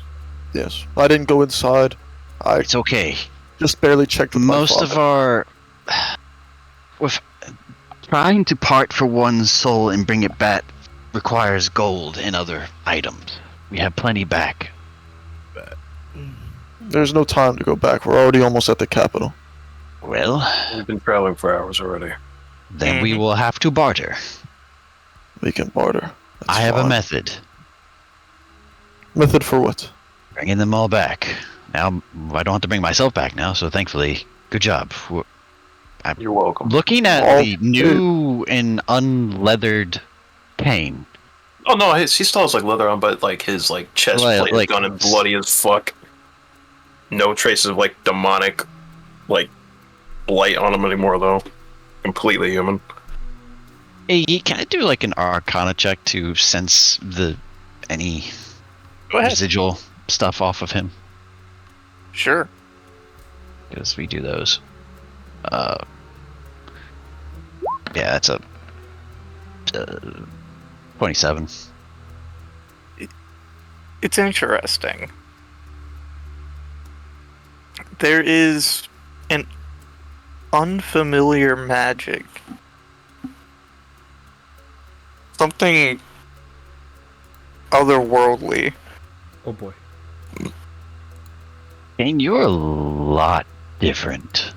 Yes. I didn't go inside. I It's okay. just barely checked with Most my of father. our... With trying to part for one's soul and bring it back requires gold and other items. We have plenty back. There's no time to go back. We're already almost at the capital. Well, We've been traveling for hours already. then we will have to barter. We can barter. That's I have a fine. method. Method for what? Bringing them all back. Now, I don't have to bring myself back now, so thankfully, good job. You're welcome. Looking at Oh, the new and unleathered Kain. Oh no, he still has like leather on, but like his like chest plate is gone and bloody as fuck. No traces of like demonic, like blight on him anymore though. Completely human. Hey, can I do like an Arcana check to sense any Go ahead. residual stuff off of him? Sure. Because we do those. Yeah, that's a 27. It's interesting. There is an unfamiliar magic. Something otherworldly. Oh boy. Kain, you're a lot different.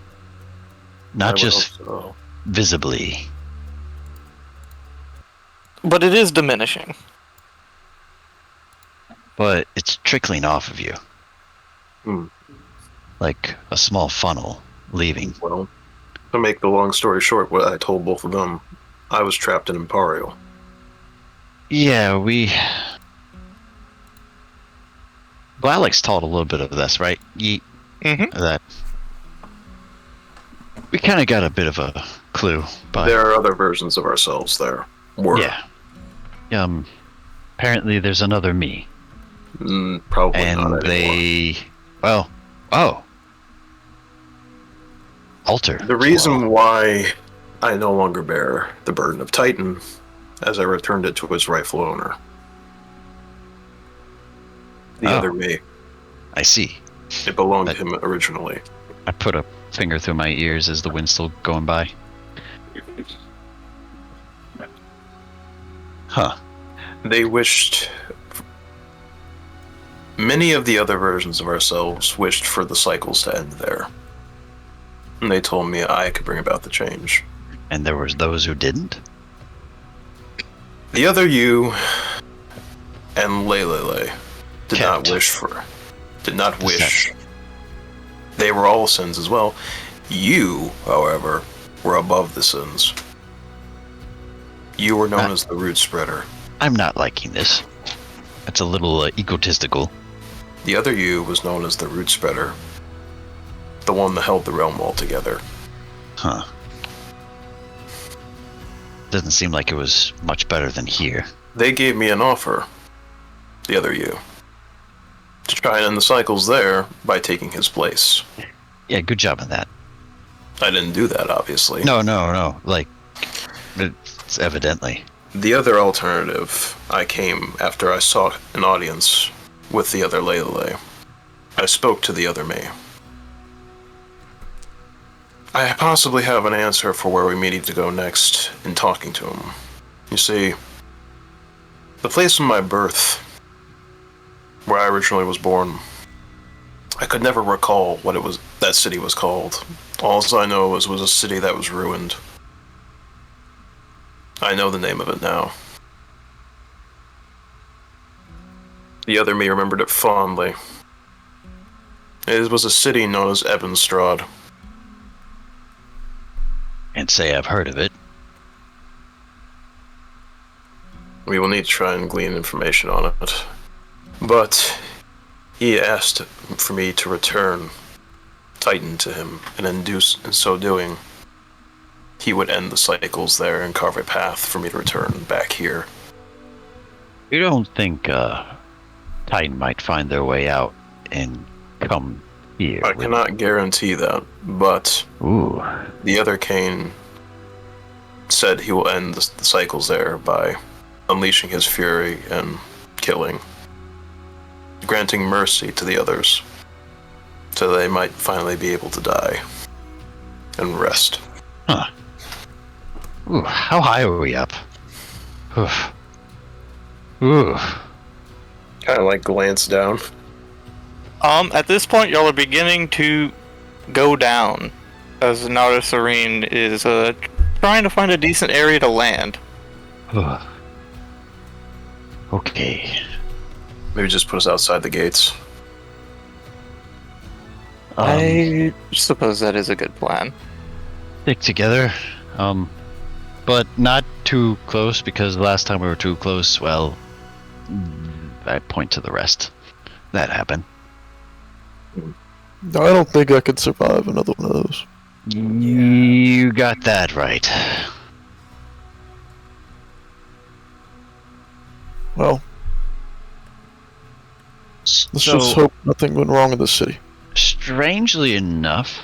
Not I would just hope so. visibly. But it is diminishing. But it's trickling off of you. Hmm. Like a small funnel leaving. Well, to make the long story short, what I told both of them, I was trapped in Imperial. Yeah, Well, Alex taught a little bit of this, right? Yeet. Mm-hmm. That. We kind of got a bit of a clue, but There are other versions of ourselves there. yeah. Apparently there's another me, Probably and not anymore. alter. The reason why I no longer bear the burden of Titan, as I returned it to its rightful owner. The Oh. other me. I see. It belonged to him originally. I put a finger through my ears as the wind's still going by. Huh. They wished... Many of the other versions of ourselves wished for the cycles to end there. And they told me I could bring about the change. And there was those who didn't? The other you and Lelelele did Kept. not wish. Deception. They were all sins as well. You, however, were above the sins. You were known as the root spreader. I'm not liking this. That's a little egotistical. The other you was known as the root spreader. The one that held the realm all together. Huh. Doesn't seem like it was much better than here. They gave me an offer, the other you, to try and end the cycles there by taking his place. Yeah, good job on that. I didn't do that, obviously. No. Like, it's evidently. The other alternative, I came after I sought an audience with the other Lelelele. I spoke to the other me. I possibly have an answer for where we may need to go next in talking to him. You see, the place of my birth, where I originally was born, I could never recall what that city was called. All I know was a city that was ruined. I know the name of it now. The other me remembered it fondly. It was a city known as Ebenstrad. Can't say I've heard of it. We will need to try and glean information on it. But he asked for me to return Titan to him, and in so doing, he would end the cycles there and carve a path for me to return back here. You don't think Titan might find their way out and come here? I cannot guarantee that, but Ooh. the other Kain said he will end the cycles there by unleashing his fury and killing, granting mercy to the others, so they might finally be able to die and rest. Huh. Ooh, how high are we up? Oof. Ooh. Kind of like glance down. At this point, y'all are beginning to go down, as Nada Serene is trying to find a decent area to land. Ugh. Okay. Maybe just put us outside the gates. I suppose that is a good plan. Stick together, but not too close, because the last time we were too close, well, I point to the rest. That happened. No, I don't think I could survive another one of those. You got that right. Well, let's So, just hope nothing went wrong in the city. strangely enough,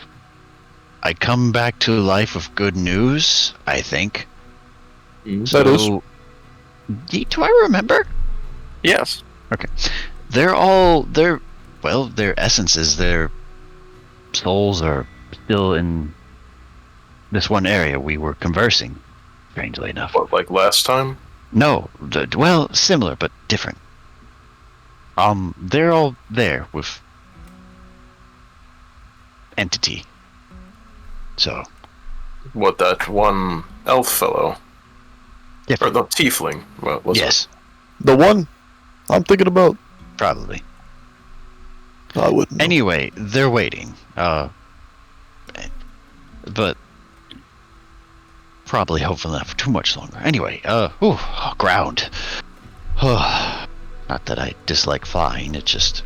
I come back to life with good news, I think. That is. Yeet, do I remember? Yes. Okay. Their essences, their souls are still in this one area we were conversing, strangely enough. What, like last time? No, well, similar, but different. They're all there with entity. So. What, that one elf fellow? Or Different. the tiefling? What was Yes, The one I'm thinking about, probably. I wouldn't know. Anyway, they're waiting. But probably, hopefully not for too much longer. Anyway, ground. Not that I dislike flying, it's just,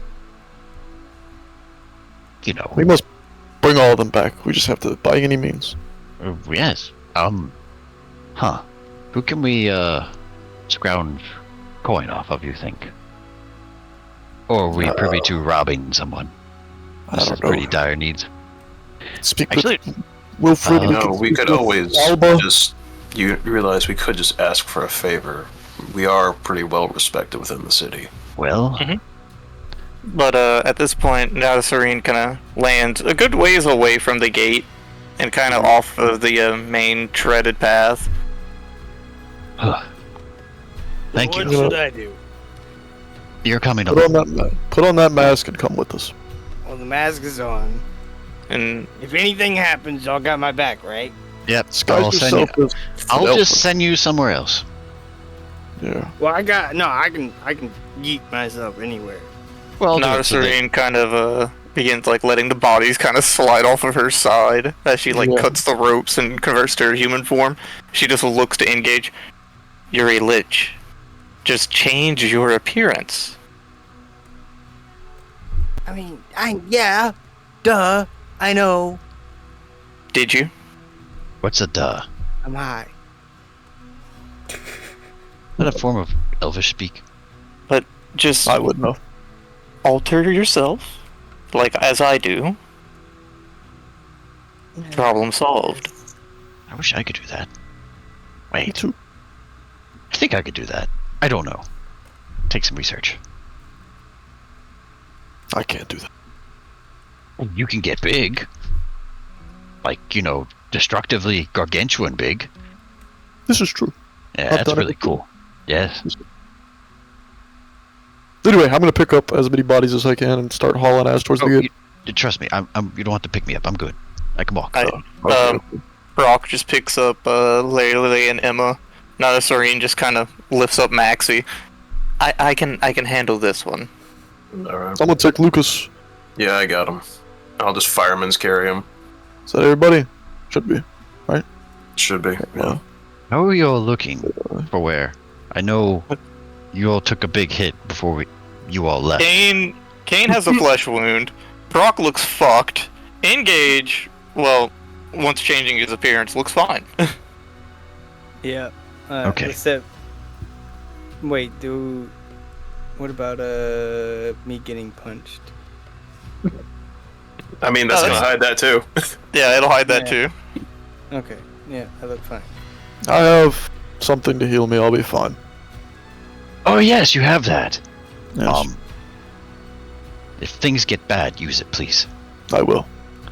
you know. We must bring all of them back. We just have to, by any means. Yes. Who can we, scrounge coin off of, you think? Or are we privy to robbing someone? I This don't is know. pretty dire needs. Speak Actually, with Wilfred. No, we could with always Alba. just... You realize we could just ask for a favor. We are pretty well respected within the city. well, But at this point, Nada Serene kind of lands a good ways away from the gate and kind of off of the main treaded path. thank What you. should I do? You're coming Put on that mask and come with us. Well, the mask is on. And If anything happens, y'all got my back, right? Yep, Disguise I'll send you. yourself as I'll elf. just send you somewhere else. Yeah. Well, I can yeet myself anywhere. Well, Nada Serene kind of begins like letting the bodies kind of slide off of her side as she like Yeah. cuts the ropes and converts to her human form. She just looks to engage. You're a lich. Just change your appearance. I mean, yeah, duh, I know. Did you? What's a duh? I'm high. Is that a form of elvish speak? But just I would know. alter yourself, like as I do. Problem solved. I wish I could do that. Wait, too. I think I could do that. I don't know. Take some research. I can't do that. You can get big. Like, destructively gargantuan big. This is true. Yeah, I've that's done it really cool. Yes. Anyway, I'm gonna pick up as many bodies as I can and start hauling ass towards the gate. Trust me, you don't have to pick me up. I'm good. I can walk. Prok just picks up Lelelele and Emma. Nada Serene just kind of lifts up Maxi. I can handle this one. Alright. I'm gonna take Lucas Yeah, I got him. I'll just fireman's carry him. Is that everybody? Should be. Should be. Yeah. How are you all looking for where? I know you all took a big hit before you all left. Kain has a flesh wound. Prok looks fucked. Engage, well, once changing his appearance, looks fine. Yeah. Okay. Except, wait, what about me getting punched? I mean, that's gonna hide that too. Yeah, it'll hide that too. Okay. Yeah, I look fine. I have something to heal me. I'll be fine. Oh yes, you have that. Yes, If things get bad, use it, please. I will.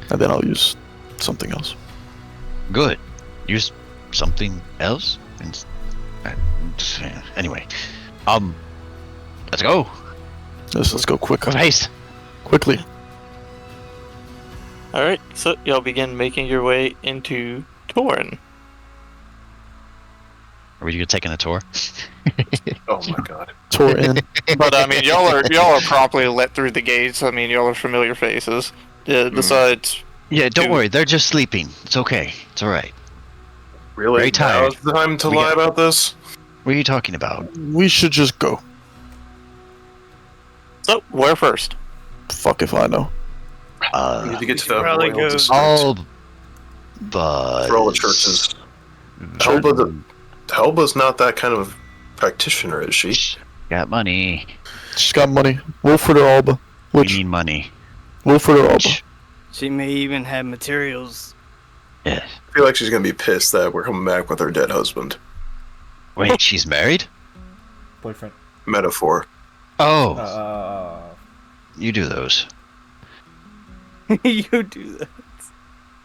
And then I'll use something else. Good. Use something else. Anyway, let's go. Yes, let's go quick. Haste. Quickly. Alright, so y'all begin making your way into Torn. Are we taking a tour? Oh my god. Tore in. But I mean, y'all are promptly let through the gates. I mean, y'all are familiar faces. Besides, Yeah, don't worry. They're just sleeping. It's okay. It's all right. Really? Very tired. Now's the time to lie about this? What are you talking about? We should just go. so where first? Fuck if I know. We need to get to the probably royal go- district. All but For all the churches. Helba's not that kind of practitioner, is she? got money. She's got money. Wilfred or Alba? We Which? need money. Wilfred or Alba? She may even have materials. Yeah. I feel like she's gonna be pissed that we're coming back with her dead husband. Wait, she's married? Boyfriend. Metaphor. Oh, you do those. You do that.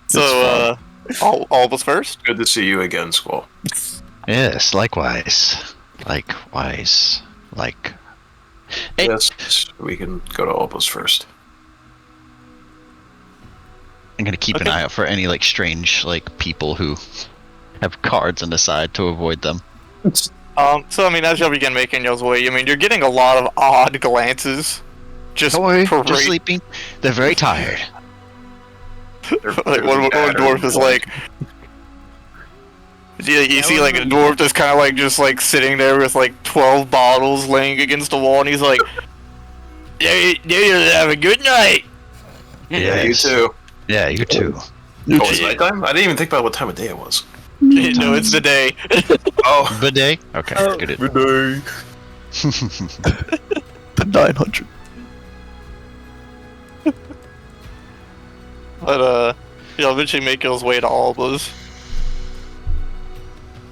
So, Alba's first? Good to see you again, Squall. Yes, likewise. Likewise. Like. Hey. Yes, we can go to Alba's first. I'm gonna keep an eye out for any strange people who have cards on the side to avoid them. So I mean, as y'all begin making y'all's way, I mean, you're getting a lot of odd glances. Just Don't worry, parade- just sleeping. They're very tired. like one dwarf is like, you see like a dwarf just kind of just sitting there with 12 bottles laying against the wall, and he's like, "You have a good night." Yeah, you too. Yeah, you too. Oh, it's nighttime? I didn't even think about what time of day it was. No, it's the day. Oh. Bidet? Okay, good. Good day. The 900. But y'all eventually make y'all's way to Alba's,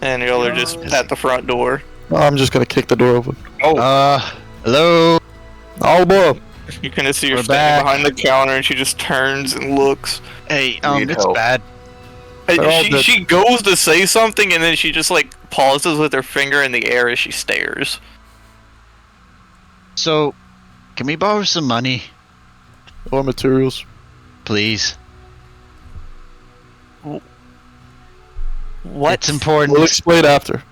and y'all are just at the front door. I'm just gonna kick the door open. Hello? Alba! You kind of see her We're standing back. behind the counter, and she just turns and looks. Hey, Need it's help. bad. And They're all she, dead. she goes to say something, and then she just pauses with her finger in the air as she stares. So, can we borrow some money, Or materials. please? What? It's important. We'll explain after.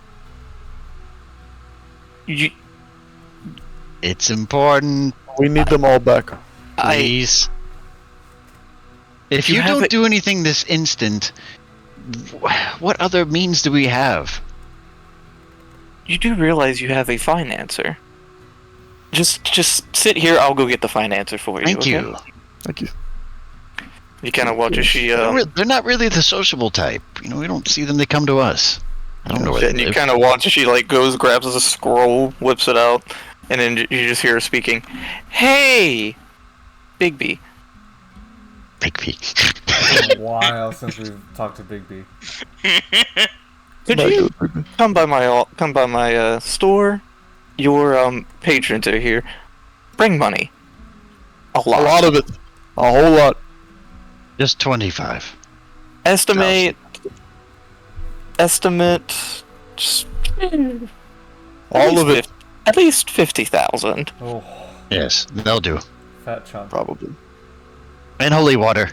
It's important, We need them all back. please. If You you have don't it- do anything this instant, what other means do we have? You do realize you have a financer. Just sit here. I'll go get the financer for you. Thank okay? you. Thank you. You kind of watch as she. They're not really the sociable type. We don't see them. They come to us. I don't know where they And you live. kind of watch as she goes, grabs a scroll, whips it out, and then you just hear her speaking. Hey, Bigby. Big P. It's been a while since we've talked to Big B. Could you come by my store? Your patrons are here. Bring money. A A lot of it. A whole lot. Just 25. Estimate. Just All of it. At least 50,000. Oh, Yes, they'll do. fat chunk. Probably. And holy water.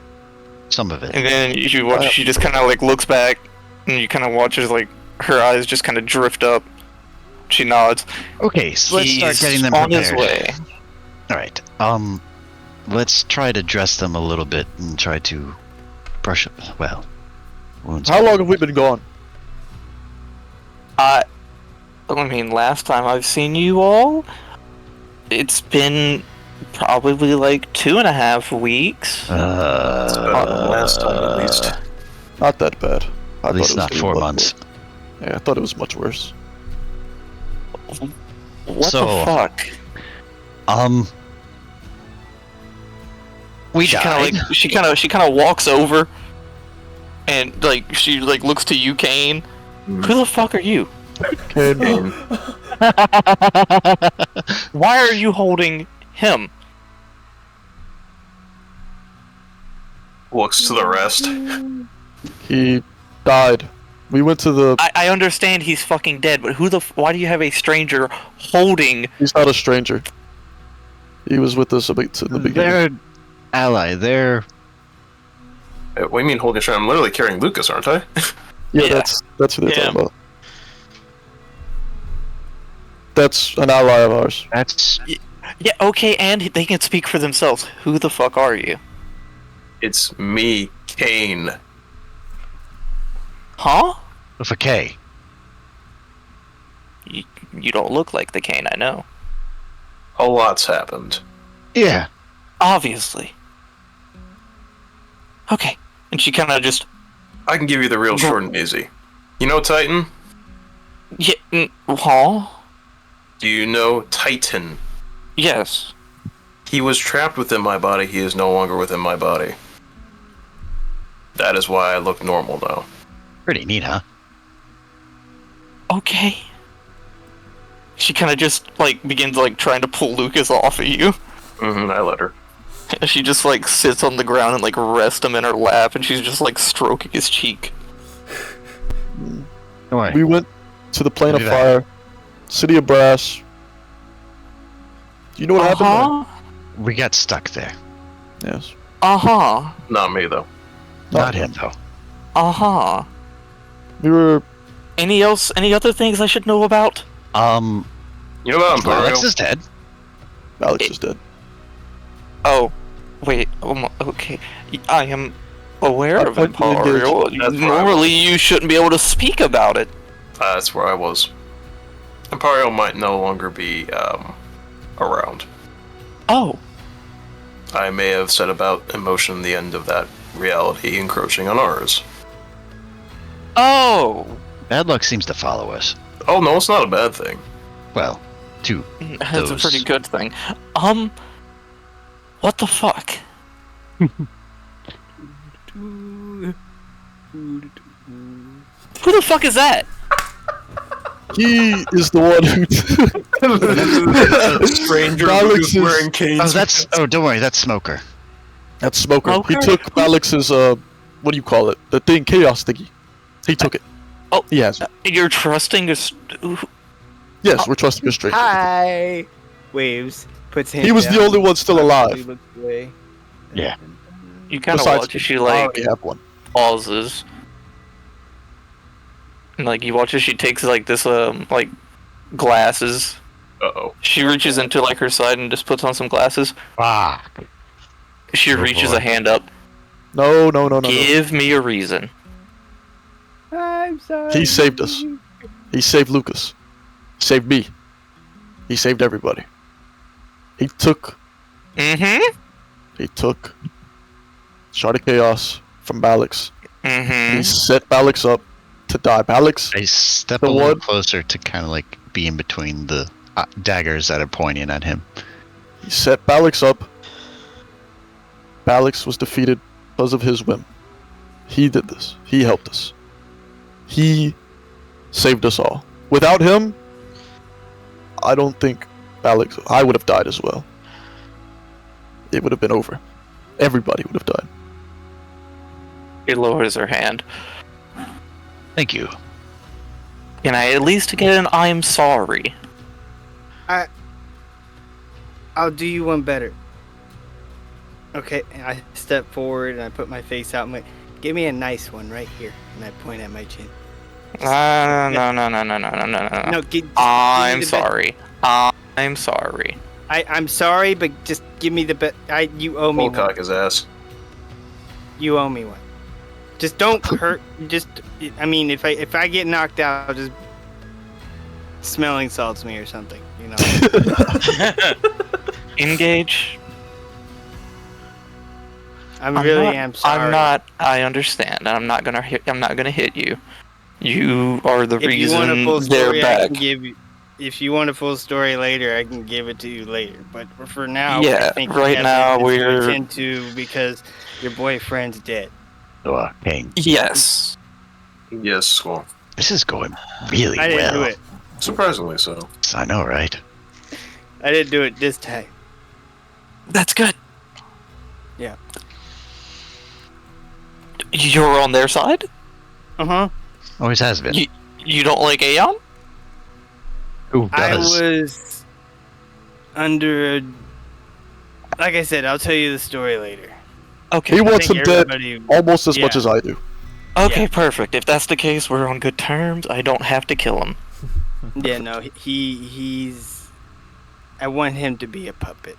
Some of it. And then you watch. She just kind of looks back, and you kind of watch as her eyes just kind of drift up. She nods. Okay, so let's start He's getting them on prepared. his way. All right. let's try to dress them a little bit and try to brush up. Well, wounds. How long have we been gone? I mean, last time I've seen you all, it's been probably like 2.5 weeks. It's better than last time, at least. Not that bad. At least not 4 months. Yeah, I thought it was much worse. What So, the fuck? We She died. kind of walks over, and like she like looks to you, Kain. Who the fuck are you? Kain, Why are you holding him? Looks to the rest. he died. We went to the. I understand he's fucking dead, but why do you have a stranger holding? He's not a stranger. He was with us in the beginning. They're ally. They're What do you mean holding a I'm literally carrying Lucas, aren't I? Yeah, Yeah. that's who they're Yeah. talking about. That's an ally of ours. that's Yeah, okay, and they can speak for themselves. Who the fuck are you? It's me, Kain. Huh? with a K. You don't look like the Kain I know. A lot's happened. Yeah. Obviously. Okay. And she kind of just... I can give you the real short and easy. You know Titan? Yeah, huh? Do you know Titan? Yes. He was trapped within my body. He is no longer within my body. That is why I look normal now. Pretty neat, huh? Okay. She kind of just, like, begins, like, trying to pull Lucas off of you. I let her. She just, like, sits on the ground and, like, rests him in her lap, and she's just, like, stroking his cheek. Don't worry. We went to the Plane of Do that. Fire, City of Brass. Do you know what happened We got stuck there. there? Yes. Uh-huh. Not me, though. Not him, though. Uh-huh. We were. Any other things I should know about? You know about Imperial? Alex is dead. Alex is dead. Oh, wait, okay. I am aware I of went to engage. Imperial. That's where I Normally you shouldn't be able to speak about it. That's where I was. Imperial might no longer be, around. Oh, I may have set about emotion the end of that reality encroaching on ours. oh. Bad luck seems to follow us. Oh, no, it's not a bad thing. Well, to That's a those. pretty good thing. What the fuck? Who the fuck is that? He is the one who. Stranger Alex who's is- wearing Kane's. Oh, that's. Oh, don't worry. That's Smoker. That's Smoker. He Smoker? took Alex's, what do you call it? The thing, chaos thingy. He took it. Oh. He has it. You're trusting us. Yes, we're trusting a stranger. Hi. Waves. Puts hand He was the down, only one still awkwardly alive. looks away. Yeah. You kind of Besides, watch as she I like already have one. pauses, and like you watch as she takes like this like glasses. Uh-oh. She reaches into like her side and just puts on some glasses. Fuck. She Oh, reaches boy. a hand up. No. Give me a reason. I'm sorry. He saved us. He saved Lucas. He saved me. He saved everybody. He took Shard of Chaos from Balix. He set Balix up to die. Balix, I step The a little one- closer to kind of like be in between the daggers that are pointing at him. he set Balix up. Balix was defeated because of his whim. He did this. He helped us. He saved us all. Without him, I don't think Balix. I would have died as well. It would have been over. Everybody would have died. She lowers her hand. Thank you. Can I at least get an I'm sorry? I'll do you one better. Okay, and I step forward and I put my face out and like, give me a nice one right here. And I point at my chin. No. No, I'm give me the sorry. I'm sorry. I'm sorry, but just give me the bet. You owe me one. Cock his ass. You owe me one. Just don't hurt. I mean, if I get knocked out, just smelling salts me or something. You know. Engage. I really am sorry. I'm not. I understand. I'm not gonna hit you. You are the If you want a full reason they're story, I back. can give you. If you want a full story later, I can give it to you later. But for now, Yeah, I think right we now have we're- to into because your boyfriend's dead. Kain. Yes. Yes, Squall. This is going really I didn't well. do it. Surprisingly so. I know, right? I didn't do it this time. That's good. Yeah. You're on their side? Uh-huh. Always has been. You don't like Aeon? Who I does? was under. Like I said, I'll tell you the story later. Okay. He I wants think him dead everybody- almost as much Yeah. as I do. Okay, Yeah. perfect. If that's the case, we're on good terms. I don't have to kill him. Yeah, no, he's. I want him to be a puppet.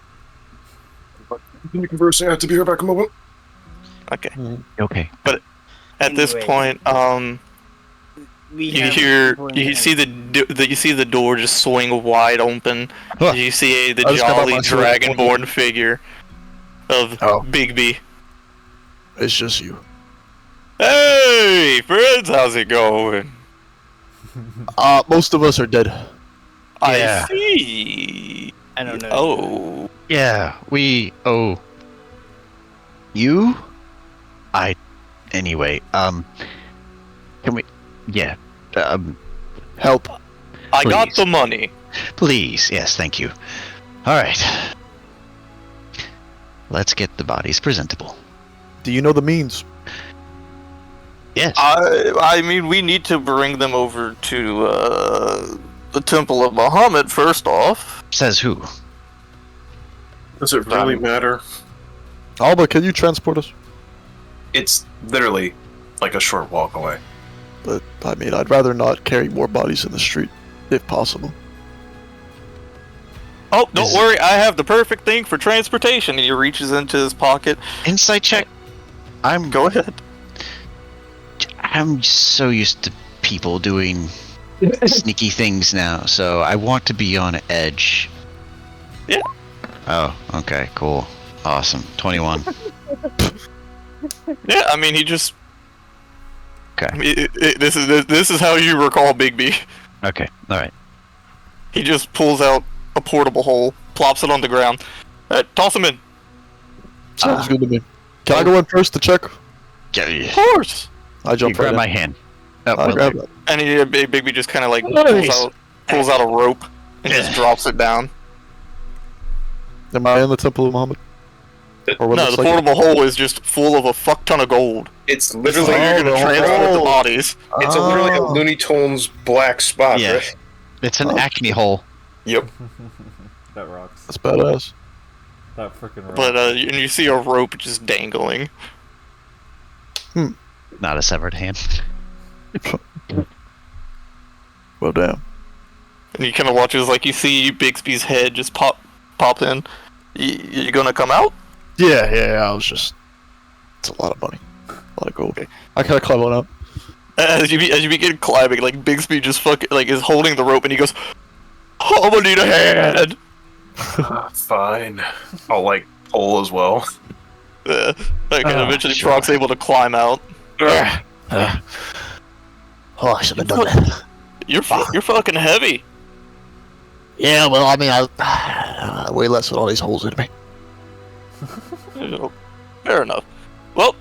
Can you converse? I have to be here back a moment. Okay. Okay. At this Anyway. point, We you have hear, people in you the- see you see the door just swing wide open. Huh. You see the I just got jolly my sword. dragonborn figure of Oh. Bigby. It's just you. Hey, friends, how's it going? Most of us are dead. Yeah. I see. I don't know. Oh, Yeah, we owe you. Anyway. Can we? Yeah. Help. I got Please. the money. Please. Yes. Thank you. All right. Let's get the bodies presentable. Do you know the means? Yes. I mean, we need to bring them over to the Temple of Bahamut first off. Says who? Does it really matter? Alba, can you transport us? It's literally like a short walk away. But, I mean, I'd rather not carry more bodies in the street, if possible. Oh, don't Is- worry, I have the perfect thing for transportation. And he reaches into his pocket. Insight check. Go ahead. I'm so used to people doing sneaky things now, so I want to be on edge. Yeah. Oh, okay, cool. Awesome. 21. Yeah, I mean, he just. Okay. This is how you recall Bigby. Okay, alright. He just pulls out a portable hole, plops it on the ground. Toss him in. Sounds good to me. Can I go in first to check? Of course. I You jump grab right my in. hand. Oh, I well, grab that. And Bigby just kind of like Nice. pulls out a rope and just drops it down. Am I in the Temple of Muhammad? Or what No, looks the like portable hole is just full of a fuck ton of gold. It's So literally you're gonna transport the bodies. it's literally a Oh. Looney Tunes black spot, Yeah. right? it's an acne hole. Yep. That rocks. That's badass. That freaking rocks. But and you see a rope just dangling. Not a severed hand. Well, damn. And you kind of watch as like you see Bixby's head just pop in. You gonna come out? Yeah, I was just... It's a lot of money. A lot of gold. I kinda climb on up. As you begin climbing, like Bixby just fucking like is holding the rope and he goes, "Oh, I'm gonna need a hand." Fine. I'll like pull as well. Like Oh, eventually sure. Prok's able to climb out. Oh, I should have done that. You're fucking heavy. Yeah, well, I mean, I way less with all these holes in me. Fair enough. Well,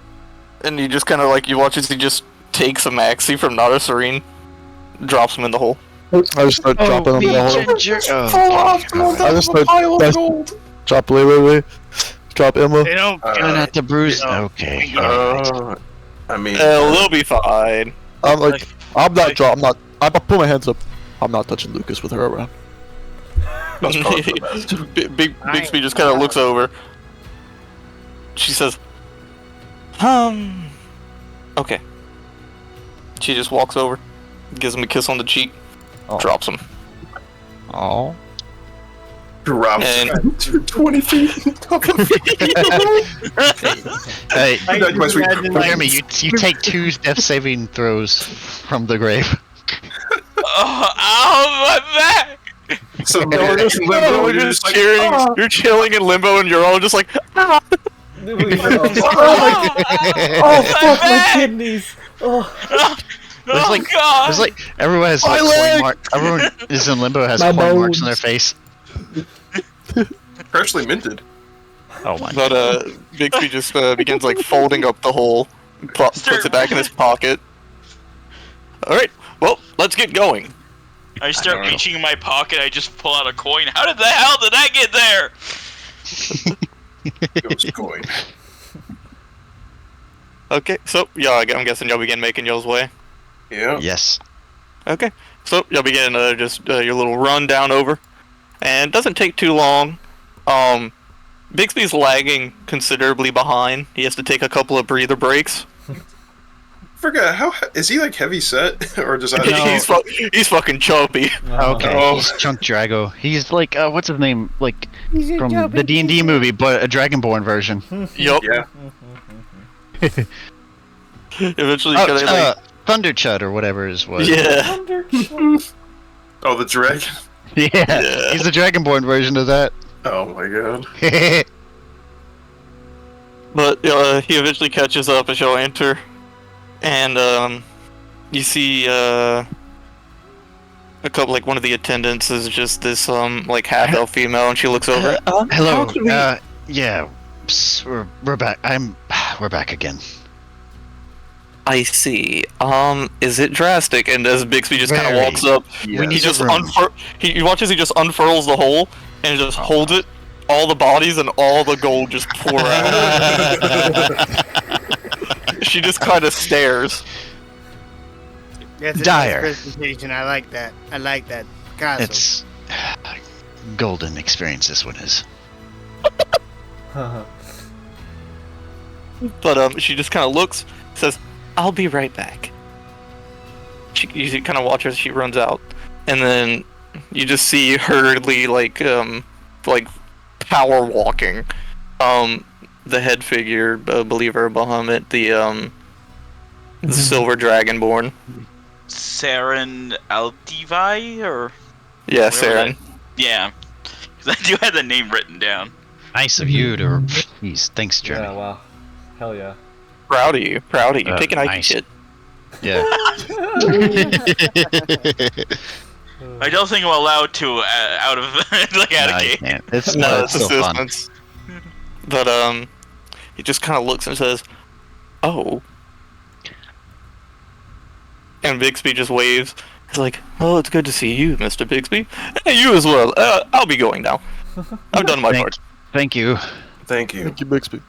and you just kind of like you watch as he just takes a Maxi from Not a Serene, drops him in the hole. I just start dropping them in the hole. I just start drop Lelelele, drop Emma. They don't. Try not to bruise. Yeah. Okay. alright. I mean, They'll be fine. I'm like, I'm not drop. I'm not. I put my hands up. I'm not touching Lucas with her around. that's probably for the best. Bixby just kind of looks over. She says, okay. She just walks over, gives him a kiss on the cheek, drops him. Oh. Drop And- 20 feet. Hey, Imagine, Jeremy, you take 2 death saving throws from the grave. Oh, ow, my back! So You're just limbo, you're just cheering, you're chilling in limbo, and you're all just like, ah! Oh fuck my kidneys! Oh, There's like, God! there's like, everyone has like coin marks. Everyone is in limbo has My coin marks on bones. their face. freshly minted. Oh my. But Bixby just begins like folding up the hole, puts it back in his pocket. All right, well, let's get going. I start reaching in my pocket, I just pull out a coin. How did the hell did that get there? Ghost coin. Okay, so yeah, I'm guessing y'all begin making y'all's way. Yeah. Yes. Okay, so y'all begin just your little run down over, and it doesn't take too long. Bixby's lagging considerably behind. He has to take a couple of breather breaks. Forgot how is he like heavy set or does that? He's fucking chubby. Okay. Oh. He's Chunk Drago. He's like, what's his name? Like from the DnD movie, but a Dragonborn version. Yup. Yeah. Eventually, he's gonna, like, Thunder Chud or whatever his was. yeah. Oh, the dragon. Yeah. He's the Dragonborn version of that. Oh my god. But he eventually catches up as y'all enter, and you see a couple, like one of the attendants is just this like half elf female, and she looks over. Hello. Yeah. Psst, we're back. We're back again. I see. Is it drastic? And as Bixby just kind of Very. walks up, We need he just a room. he watches. He just unfurls the hole and just holds it. All the bodies and all the gold just pour out. She just kind of stares. That's a Dire. nice presentation. I like that. I like that. Castle. It's golden experience. This one is. But she just kind of looks, says, "I'll be right back." You kind of watch her as she runs out, and then you just see hurriedly like power walking, the head figure, believer Bahamut, the silver dragonborn. Saren Aldivi, or Yeah, whatever Saren. that- Yeah, because I do have the name written down. Nice of you to. Jeez, thanks, Jeremy. yeah, wow. Hell yeah. Proud of you. Take an IP nice. shit. Yeah. I don't think I'm allowed to out of like out No, of you game. can't. It's No, it's it's still fun. assistance. But he just kind of looks and says, "Oh." And Bixby just waves. He's like, "Oh, it's good to see you, Mr. Bixby. Hey, you as well. I'll be going now. I've done my part." Thank you. Thank you. Thank you, Bixby.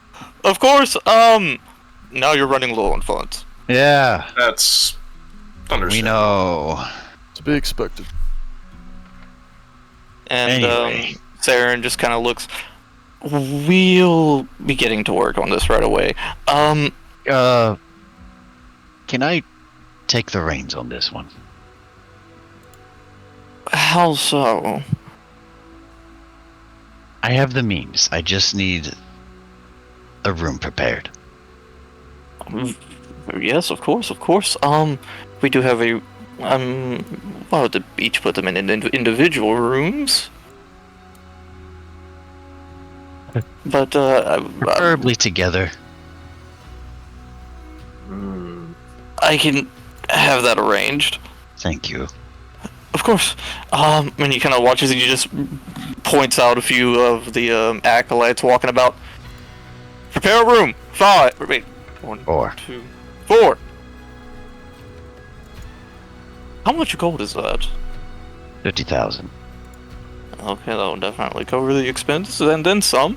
Of course. Now you're running low on funds. Yeah. That's understandable. We know. To be expected. And Anyway. Saren just kind of looks. We'll be getting to work on this right away. Can I take the reins on this one? How so? I have the means. I just need a room prepared. Yes, of course. We do have a well, to each put them in individual rooms. But Preferably together. I can have that arranged. Thank you. Of course. And he kind of watches and he just points out a few of the acolytes walking about. Prepare a room. 5. Wait. 1, 4. 2, 4. How much gold is that? 50,000. Okay, that will definitely cover the expenses and then some.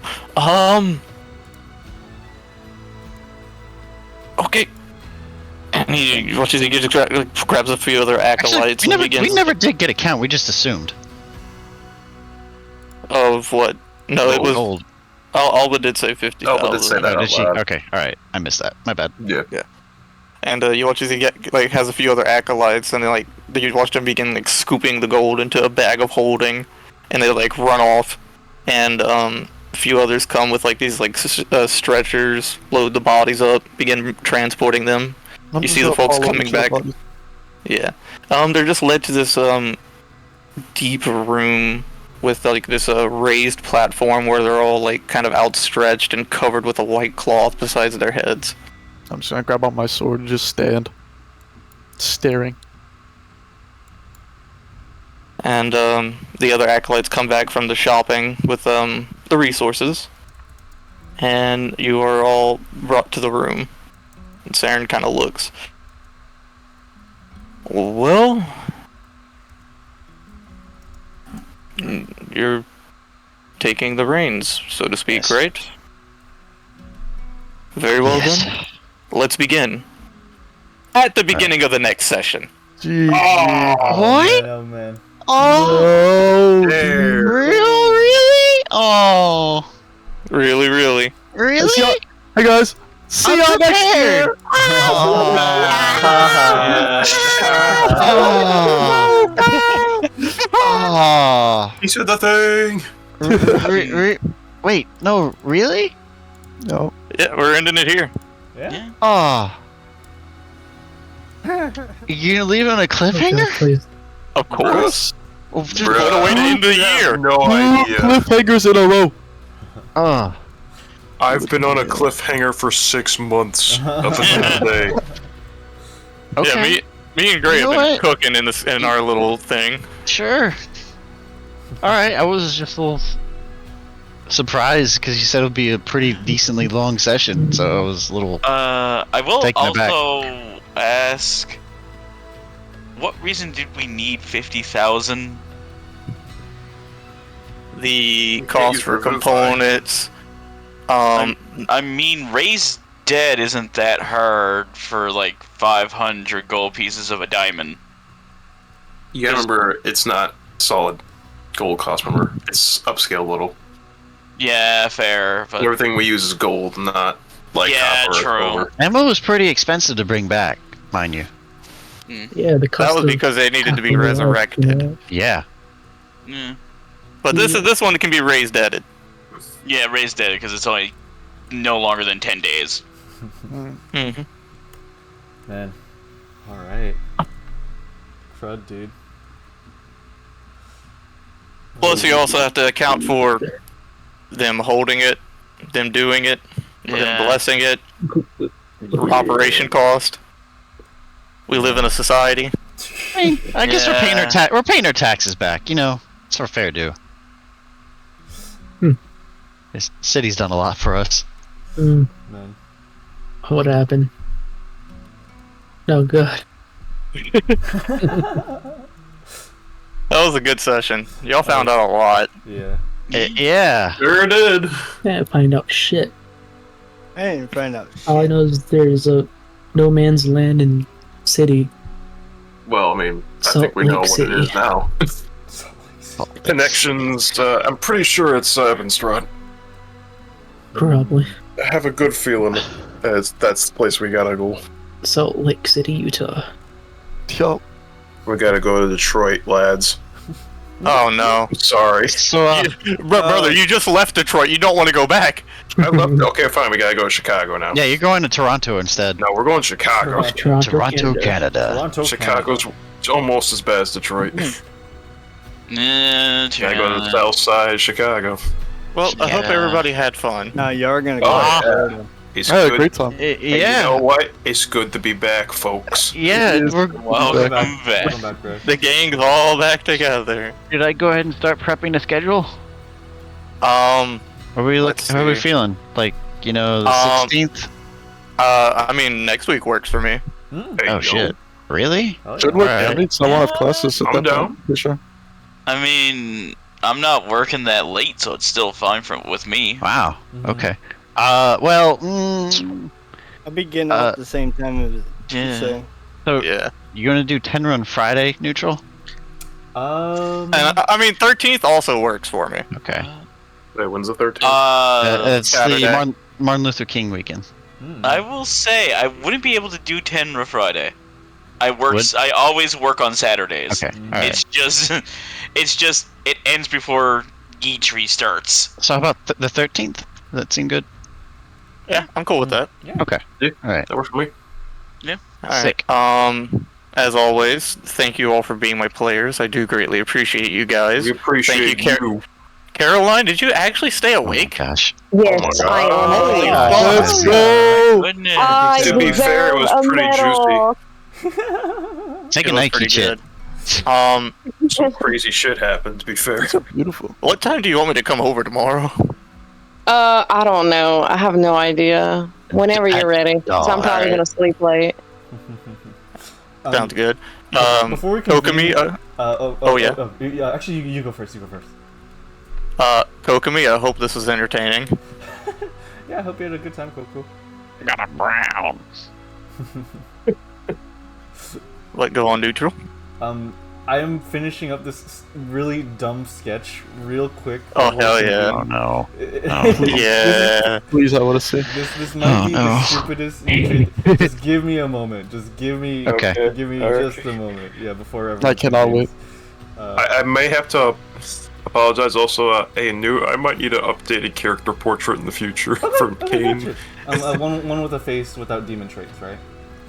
Okay. And he watches. He just grabs a few other acolytes Actually, and we begins. never did get a count. We just assumed. Of what? No, it was. Gold. Alba did say 50,000. Alba did say that. Oh, out did she? loud. Okay, all right. I missed that. My bad. Yeah. And you watch as he has a few other acolytes, and you watch them begin scooping the gold into a bag of holding, and they run off. and a few others come with like these like stretchers, load the bodies up, begin transporting them. You see the folks coming back. Yeah, they're just led to this deep room with like this raised platform where they're all like kind of outstretched and covered with a white cloth besides their heads. I'm just gonna grab out my sword and just stand, staring. And the other acolytes come back from the shopping with the resources, and you are all brought to the room. And Saren kind of looks. Well, you're taking the reins, so to speak, Yes. right? Very well Yes. then. Let's begin. At the beginning of the next session. Jeez. What? Oh man. Oh, There. really? Oh, Really, really. really? Hey guys, see y'all next year. Oh. He said the thing. Wait, no, really? No. Yeah, we're ending it here. Yeah. Oh. You gonna leave it on a Okay, cliffhanger? please. Of course. Oh, just- Bruh. What a way to end the You have year. No Two idea. cliffhangers in a row. Oh. I've been on a cliffhanger for 6 months up until today. Okay. Yeah, me and Gray You know have been what? cooking in our little thing. Sure. All right. I was just a little surprised because you said it would be a pretty decently long session, so I was a little. I will Taking it back. also ask, what reason did we need 50,000? The can't cost use for Revivify. components. I mean, raise dead isn't that hard for like 500 gold pieces of a diamond. You gotta remember, it's not solid gold cost, remember. It's upscale a little. Yeah, fair, but Everything we use is gold, not like Yeah, copper or true. silver. Ammo was pretty expensive to bring back, mind you. Yeah, the cost That was of because they needed to be half a resurrected. life, Yeah. mm, But this one can be raised deaded. yeah, raise dead because it's only no longer than 10 days. Mm-hmm. Man. All right. Crud, dude. Plus, you also have to account for them holding it, them doing it, them Yeah. blessing it, operation cost. We live in a society. I mean, I guess Yeah. we're paying our taxes back. You know, it's our fair due. Hmm. This city's done a lot for us. Mm, Man. what happened? Oh god. That was a good session. Y'all found out a lot. Yeah. Yeah. Sure did. Can't find out shit. I didn't find out. All I shit. know is there's a no man's land in city. Well, I mean, I Salt think we know Lake what it is City. now. Connections, I'm pretty sure it's Ebenstrad. Probably. I have a good feeling that's the place we gotta go. Salt Lake City, Utah. Yo. We gotta go to Detroit, lads. Oh no. Sorry. So, Brother, you just left Detroit. You don't want to go back. I left. Okay, fine. We gotta go to Chicago now. yeah, you're going to Toronto instead. No, we're going to Chicago. Toronto, Canada. Canada. Chicago's almost as bad as Detroit. Yeah, Gotta go to the south side of Chicago. Well, I hope Yeah. everybody had fun. No, you're gonna go. Oh, yeah. It's I had a good. great time. And Yeah. You know what? It's good to be back, folks. Yeah. welcome back. Welcome back, bro. The gang's all back together. Did I go ahead and start prepping the schedule? Um, Are we Let's How are we see. feeling? Like, you know, the Um, 16th? I mean, next week works for me. Mm. Hey, Oh yo. shit. Really? Oh, Should yeah. work. Alright. I mean, so I won't have classes at I'm that down. point, for sure. I mean, I'm not working that late, so it's still fine with me. Wow. Mhm. Okay. Well, I'll be getting up at the same time as Yeah. so. so Yeah. you gonna do 10 run Friday neutral? And I mean, 13th also works for me. Okay. Wait, when's the 13th? It's Saturday. the Martin Luther King weekend. Mm. I will say I wouldn't be able to do 10 on Friday. I Would? always work on Saturdays. Okay. Mm. All right. It's just, it ends before Yitri starts. So how about the 13th? Does that seem good? Yeah, I'm cool with that. Okay. Yeah. All right. That works for me. Sick. Alright, as always, thank you all for being my players. I do greatly appreciate you guys. We appreciate Thank you, Caroline, did you actually stay Oh my awake? gosh. Yes, Oh my I God. am. Holy God. fuck. Let's Oh, go! goodness. I To be fair, it was deserve a pretty medal. Take It a was Nike pretty chit. good. Some crazy shit happened, to be fair. So beautiful. What time do you want me to come over tomorrow? I don't know. I have no idea. Whenever you're ready. So I'm probably alright. gonna sleep late. Sounds good. Before we Kokumi, continue, yeah. Actually, you go first. You go first. Kokumi, I hope this was entertaining. Yeah, I hope you had a good time, Coco. Got a brown. What, go on, neutral? I am finishing up this really dumb sketch real quick. Oh, hell yeah. Oh no. Yeah. Please, I want to say. This might be no. the stupidest. Just give me a moment. Just give me. Okay. Give me Okay. just a moment. Yeah, before everyone. I cannot wait. I may have to apologize also. I might need an updated character portrait in the future from Kain. One with a face without demon traits, right?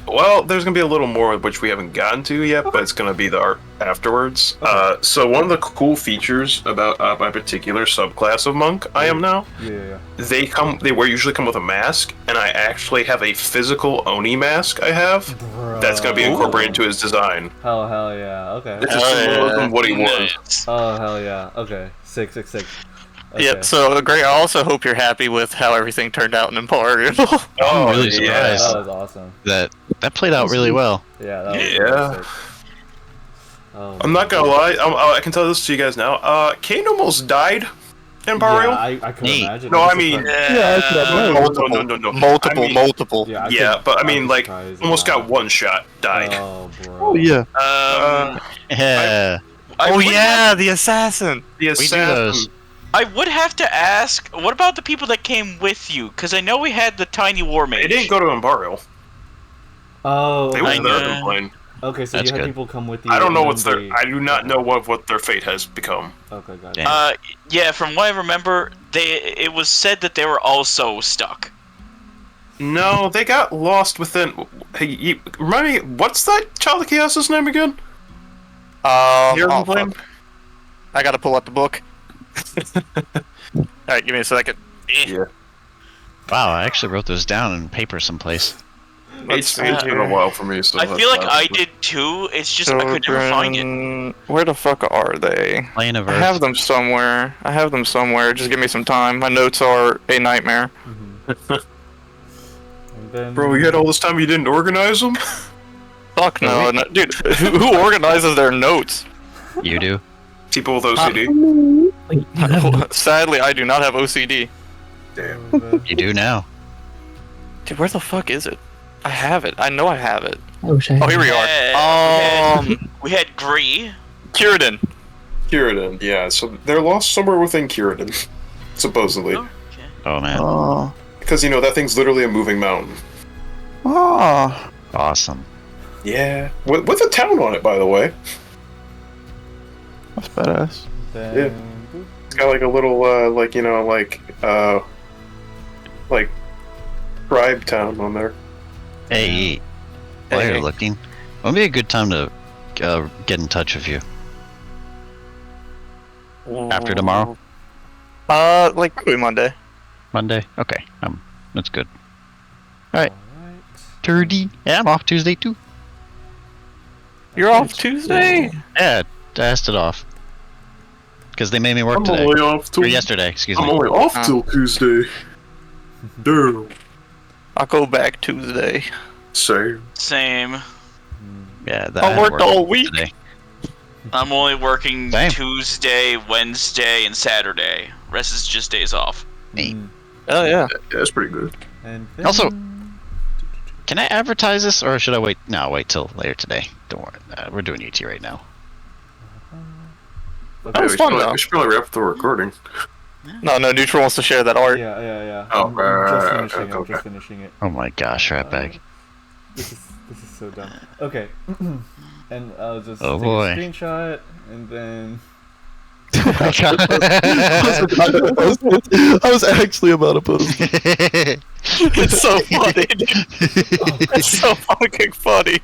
Well, there's gonna be a little more which we haven't gotten to yet, but it's gonna be the art afterwards. So one of the cool features about my particular subclass of monk I am now, Yeah. they usually come with a mask, and I actually have a physical Oni mask I have that's gonna be incorporated into his design. Hell yeah. Okay. This is symbolism what he wants. Nice. Oh hell yeah. Okay. Sick. Okay. Yep, so great. I also hope you're happy with how everything turned out in Imperial. I'm really yeah. surprised. That was awesome. That played out really well. Yeah. That was Yeah. really sick. Oh, I'm not gonna lie, I can tell this to you guys now. Kain almost died in Imperial. Yeah, I could Neat. imagine. No, I'm I mean- surprised. Yeah, I could imagine. No. Multiple, I mean, multiple. Yeah, Yeah, but I I'm mean, like, surprised almost at got one shot, died. Oh, bro. Oh, yeah. Yeah. I Oh would yeah, the assassin. The We do assassin. those. I would have to ask, what about the people that came with you? Because I know we had the tiny war mage. They didn't go to Imperial. Oh, They okay. were I there know. to plane. Okay, so That's you had good. people come with you. I don't know and what's then their. I do not know what their fate has become. Okay, got it. Damn. Yeah, from what I remember, it was said that they were also stuck. No, they got lost within. Hey, remind me, what's that Child of Chaos's name again? Hear Oh, the flame? fuck. I gotta pull out the book. Alright, give me a second. Yeah. Wow, I actually wrote those down in paper someplace. It's been a while for me, so I feel like I did too. It's just I could never find it. Children- Where the fuck are they? Plane of I Earth. have them somewhere. Just give me some time. My notes are a nightmare. And then, Bro, you had all this time you didn't organize them? Fuck no, dude. Who organizes their notes? You do? People with OCD. Wait, you have Sadly, I do not have OCD. Damn. You do now. Dude, where the fuck is it? I have it. I know I have it. I wish I Oh, had. here we are. We had Gree. Kiridan. Kiridan, yeah, so they're lost somewhere within Kiridan. Supposedly. Okay. Oh man. Oh. Because, you know, that thing's literally a moving mountain. Ah. Awesome. Yeah. With a town on it, by the way. That's badass. Then, It's got like a little, tribe town on there. Hey, while Hey. you're looking, would be a good time to get in touch with you. After tomorrow? Like probably Monday. Monday? Okay, that's good. Alright, alright. Turdy. Yeah, I'm off Tuesday too. You're off Tuesday? Yeah, I asked it off. Because they made me work today. off Or yesterday, excuse me. only off till Tuesday. Damn. I'll go back Tuesday. Same. Same. Yeah, I had worked work all week. today. I'm only working Same. Tuesday, Wednesday, and Saturday. Rest is just days off. Neat. Oh yeah. Yeah, that's pretty good. And then, Also- Can I advertise this, or should I wait? No, wait till later today. Don't worry. We're doing ET right now. That was fun though. We should probably wrap up the recording. No, Neutral wants to share that art. Yeah. Oh, I'm right, just finishing it. Oh my gosh, Ratbag. This is so dumb. Okay. And I'll just Oh, take boy. a screenshot and then I was actually about to post it. It's so funny. It's so fucking funny.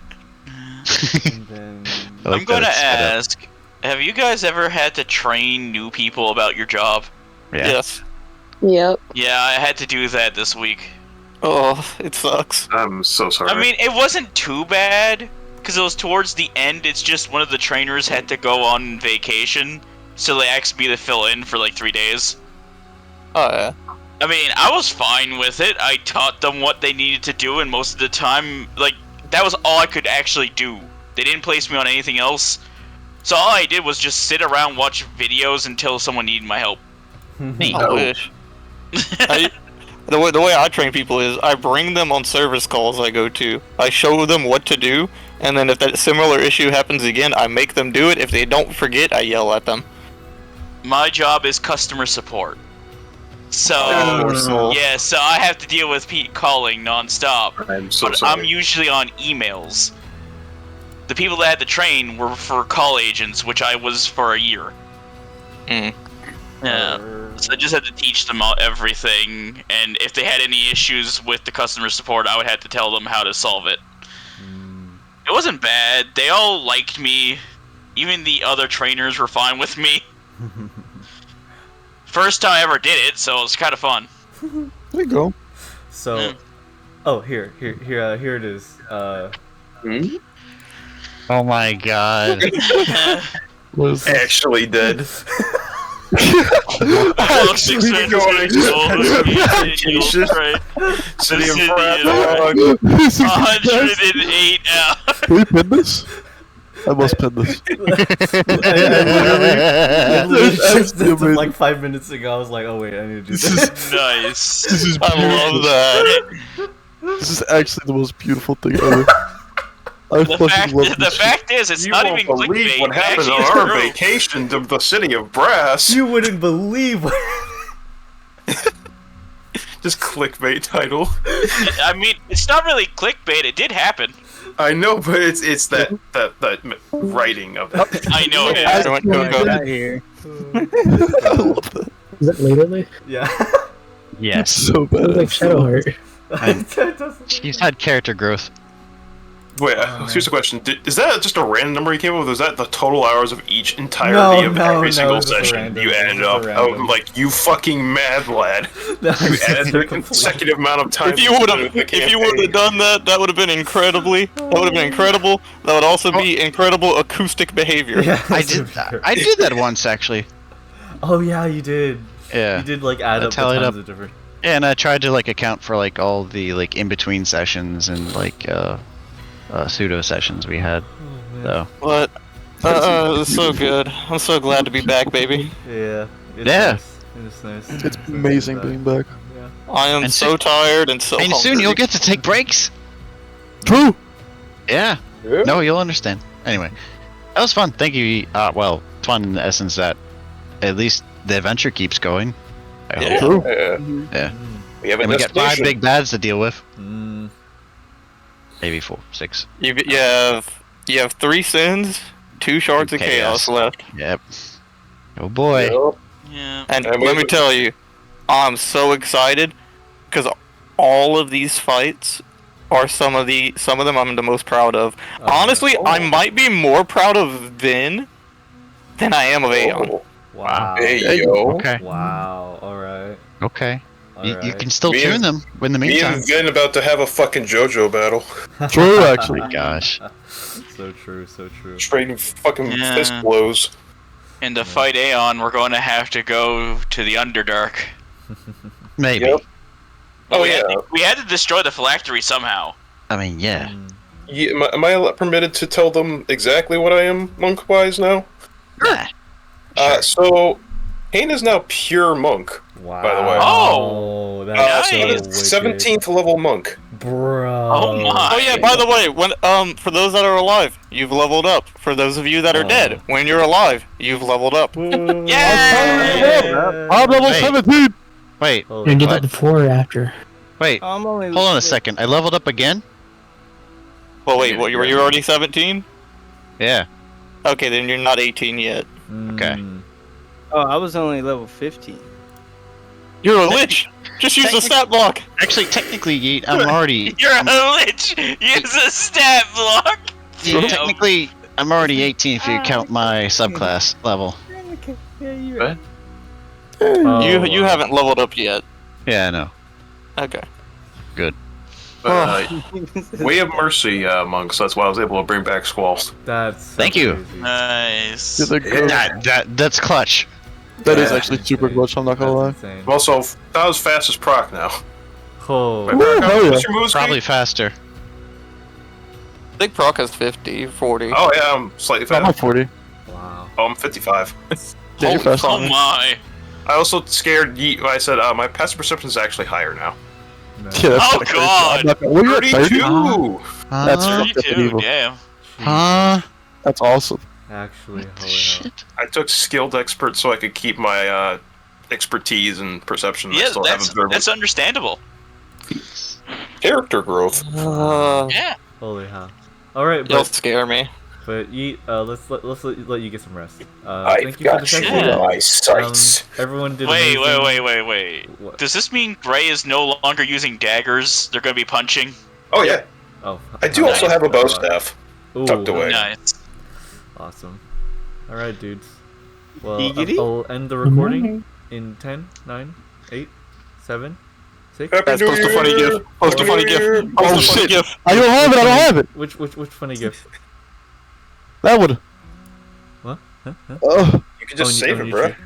And then I'm gonna ask, have you guys ever had to train new people about your job? Yeah. Yes. Yep. Yeah, I had to do that this week. Oh, it sucks. I'm so sorry. I mean, it wasn't too bad, because it was towards the end. It's just one of the trainers had to go on vacation, so they asked me to fill in for like 3 days. Oh, yeah. I mean, I was fine with it. I taught them what they needed to do, and most of the time, like, that was all I could actually do. They didn't place me on anything else. So all I did was just sit around, watch videos until someone needed my help. I wish. The way I train people is I bring them on service calls I go to. I show them what to do, and then if that similar issue happens again, I make them do it. If they don't forget, I yell at them. My job is customer support. So, yeah, so I have to deal with Pete calling nonstop. I'm so But sorry. I'm usually on emails. The people that had to train were for call agents, which I was for a year. Mm. Yeah. So I just had to teach them everything, and if they had any issues with the customer support, I would have to tell them how to solve it. It wasn't bad. They all liked me. Even the other trainers were fine with me. First time I ever did it, so it was kind of fun. There you go. So, oh, here it is. Oh my god. Was Actually dead. Actually Vacation. City of Ratbag. 108 hours. Can we pin this? I must pin this. I literally just did it amazing. like 5 minutes ago. I was like, oh wait, I need to do this. Nice. This is I love that. This is actually the most beautiful thing ever. I The fucking love this shit. fact is, it's You not won't even believe clickbait. what happened Actually, on it's our true. vacation to the city of Brass. You wouldn't believe what. Just clickbait title. I mean, it's not really clickbait. It did happen. I know, but it's that writing of it. I know it is. Everyone go. Got here. I love that. Is that Lelelele? Yeah. Yes. So It was bad. like Shadowheart. She's had character growth. Wait, here's the question: is that just a random number you came up with? Or is that the total hours of each entirety No, of no, every no, single it's just a session random- you it's added just a up? random. I'm like, you fucking mad lad! You added the consecutive amount of time. If you would have done that, that would have been incredibly. That would have been incredible. That would also be incredible acoustic behavior. Yeah, I did that once actually. Oh yeah, you did. Yeah. You did like add I up the tallied times up. of different. And I tried to like account for like all the like in between sessions and like pseudo sessions we had. So But it's so good. I'm so glad to be back, baby. Yeah. It's Yeah. Nice. It's nice. It's amazing being back. Yeah. I am And so tired and so and hungry. soon you'll get to take breaks. True. Yeah. No, you'll understand. Anyway, that was fun. Thank you. Well, fun in the essence that at least the adventure keeps going. I hope. True. Yeah. We have a And we get 5 destination. big bads to deal with. Mm. Maybe 4, 6. You have 3 sins, 2 shards of chaos left. Yep. Oh boy. Yeah. And And let we- me tell you, I'm so excited because all of these fights are some of them I'm the most proud of. Honestly, I might be more proud of Vin than I am of Aeon. Wow. Hey yo. Okay. Wow. All right. Okay. You Alright. can still Me tune and- them in the Me meantime. and Vin about to have a fucking JoJo battle. True, actually. Oh my gosh. So true. So true. Trading fucking Yeah. fist blows. And to fight Aeon, we're going to have to go to the Underdark. Maybe. Yep. Oh we yeah. we had to destroy the phylactery somehow. I mean, yeah. Mm. Am I permitted to tell them exactly what I am monk-wise now? Nah. So, Kain is now pure monk. Wow. By the way. Oh! That's so Nice. wicked. 17th level monk. Bro. Oh my. Oh yeah, by the way, when for those that are alive, you've leveled up. For those of you that are dead, when you're alive, you've leveled up. Yeah! I'm level Wait. 17! Wait. Holy You did What? that before or after? Wait. I'm only Hold on a second. I leveled up again? Well, wait, what? Were you already 17? Yeah. Okay, then you're not 18 yet. Mm. Okay. Oh, I was only level 15. You're a lich! Just use the stat block! Actually, technically, Yeet, I'm already. You're a lich! Use a stat block! Yeet, technically, I'm already 18 if you count my subclass level. Okay. Yeah, you're What? Oh, You haven't leveled up yet. Yeah, I know. Okay. Good. We have mercy, monks. That's why I was able to bring back Squall. That's so Thank you. crazy. Nice. Yeah, they're good. That's clutch. That is Yeah. actually super clutch, I'm not gonna lie. That's insane. I'm also not as fast as Prok now. Oh, Wait, Woo, Prok, hell yeah. what's your move speed? Probably faster. I think Prok has 50, 40. Oh yeah, I'm slightly I'm at fast. 40. wow. Oh, I'm 55. Yeah, you're Holy fast. Oh my. I also scared Yeet when I said my passive perception is actually higher now. Nice. Yeah, that's Oh, kinda crazy. God. I'm not gonna- what are you at, 30? 32! That's Huh? fucked up and 32, evil. damn. Huh? That's awesome. Actually, holy hell. Shit. I took skilled expert so I could keep my expertise and perception. I Yeah, still have that's observant. understandable. Character growth. Yeah. Holy hell. Alright, You'll but scare me. Yeet, let's let you get some rest. I've thank you for the got you session. Yeah. in my sights. Everyone did Wait, amazing. wait. What? Does this mean Gray is no longer using daggers? They're gonna be punching? Oh yeah, Oh, I do also have a bow staff Ooh, tucked away. Nice. Awesome. Alright, dudes. Well, Giggity? I'll end the recording in 10, 9, 8, 7, 6. Happy That's New post a funny Year! gif. Post a funny gif. Oh Post a funny shit! gif. I don't have it, I don't have it! Which funny gift? That one. What? Huh? Ugh. You can just Oh, save on it, bro. YouTube.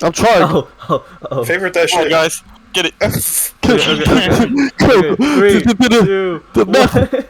I'm trying. Oh. Favorite that Come on, shit. guys. Get it. Okay, 3, 2, 1.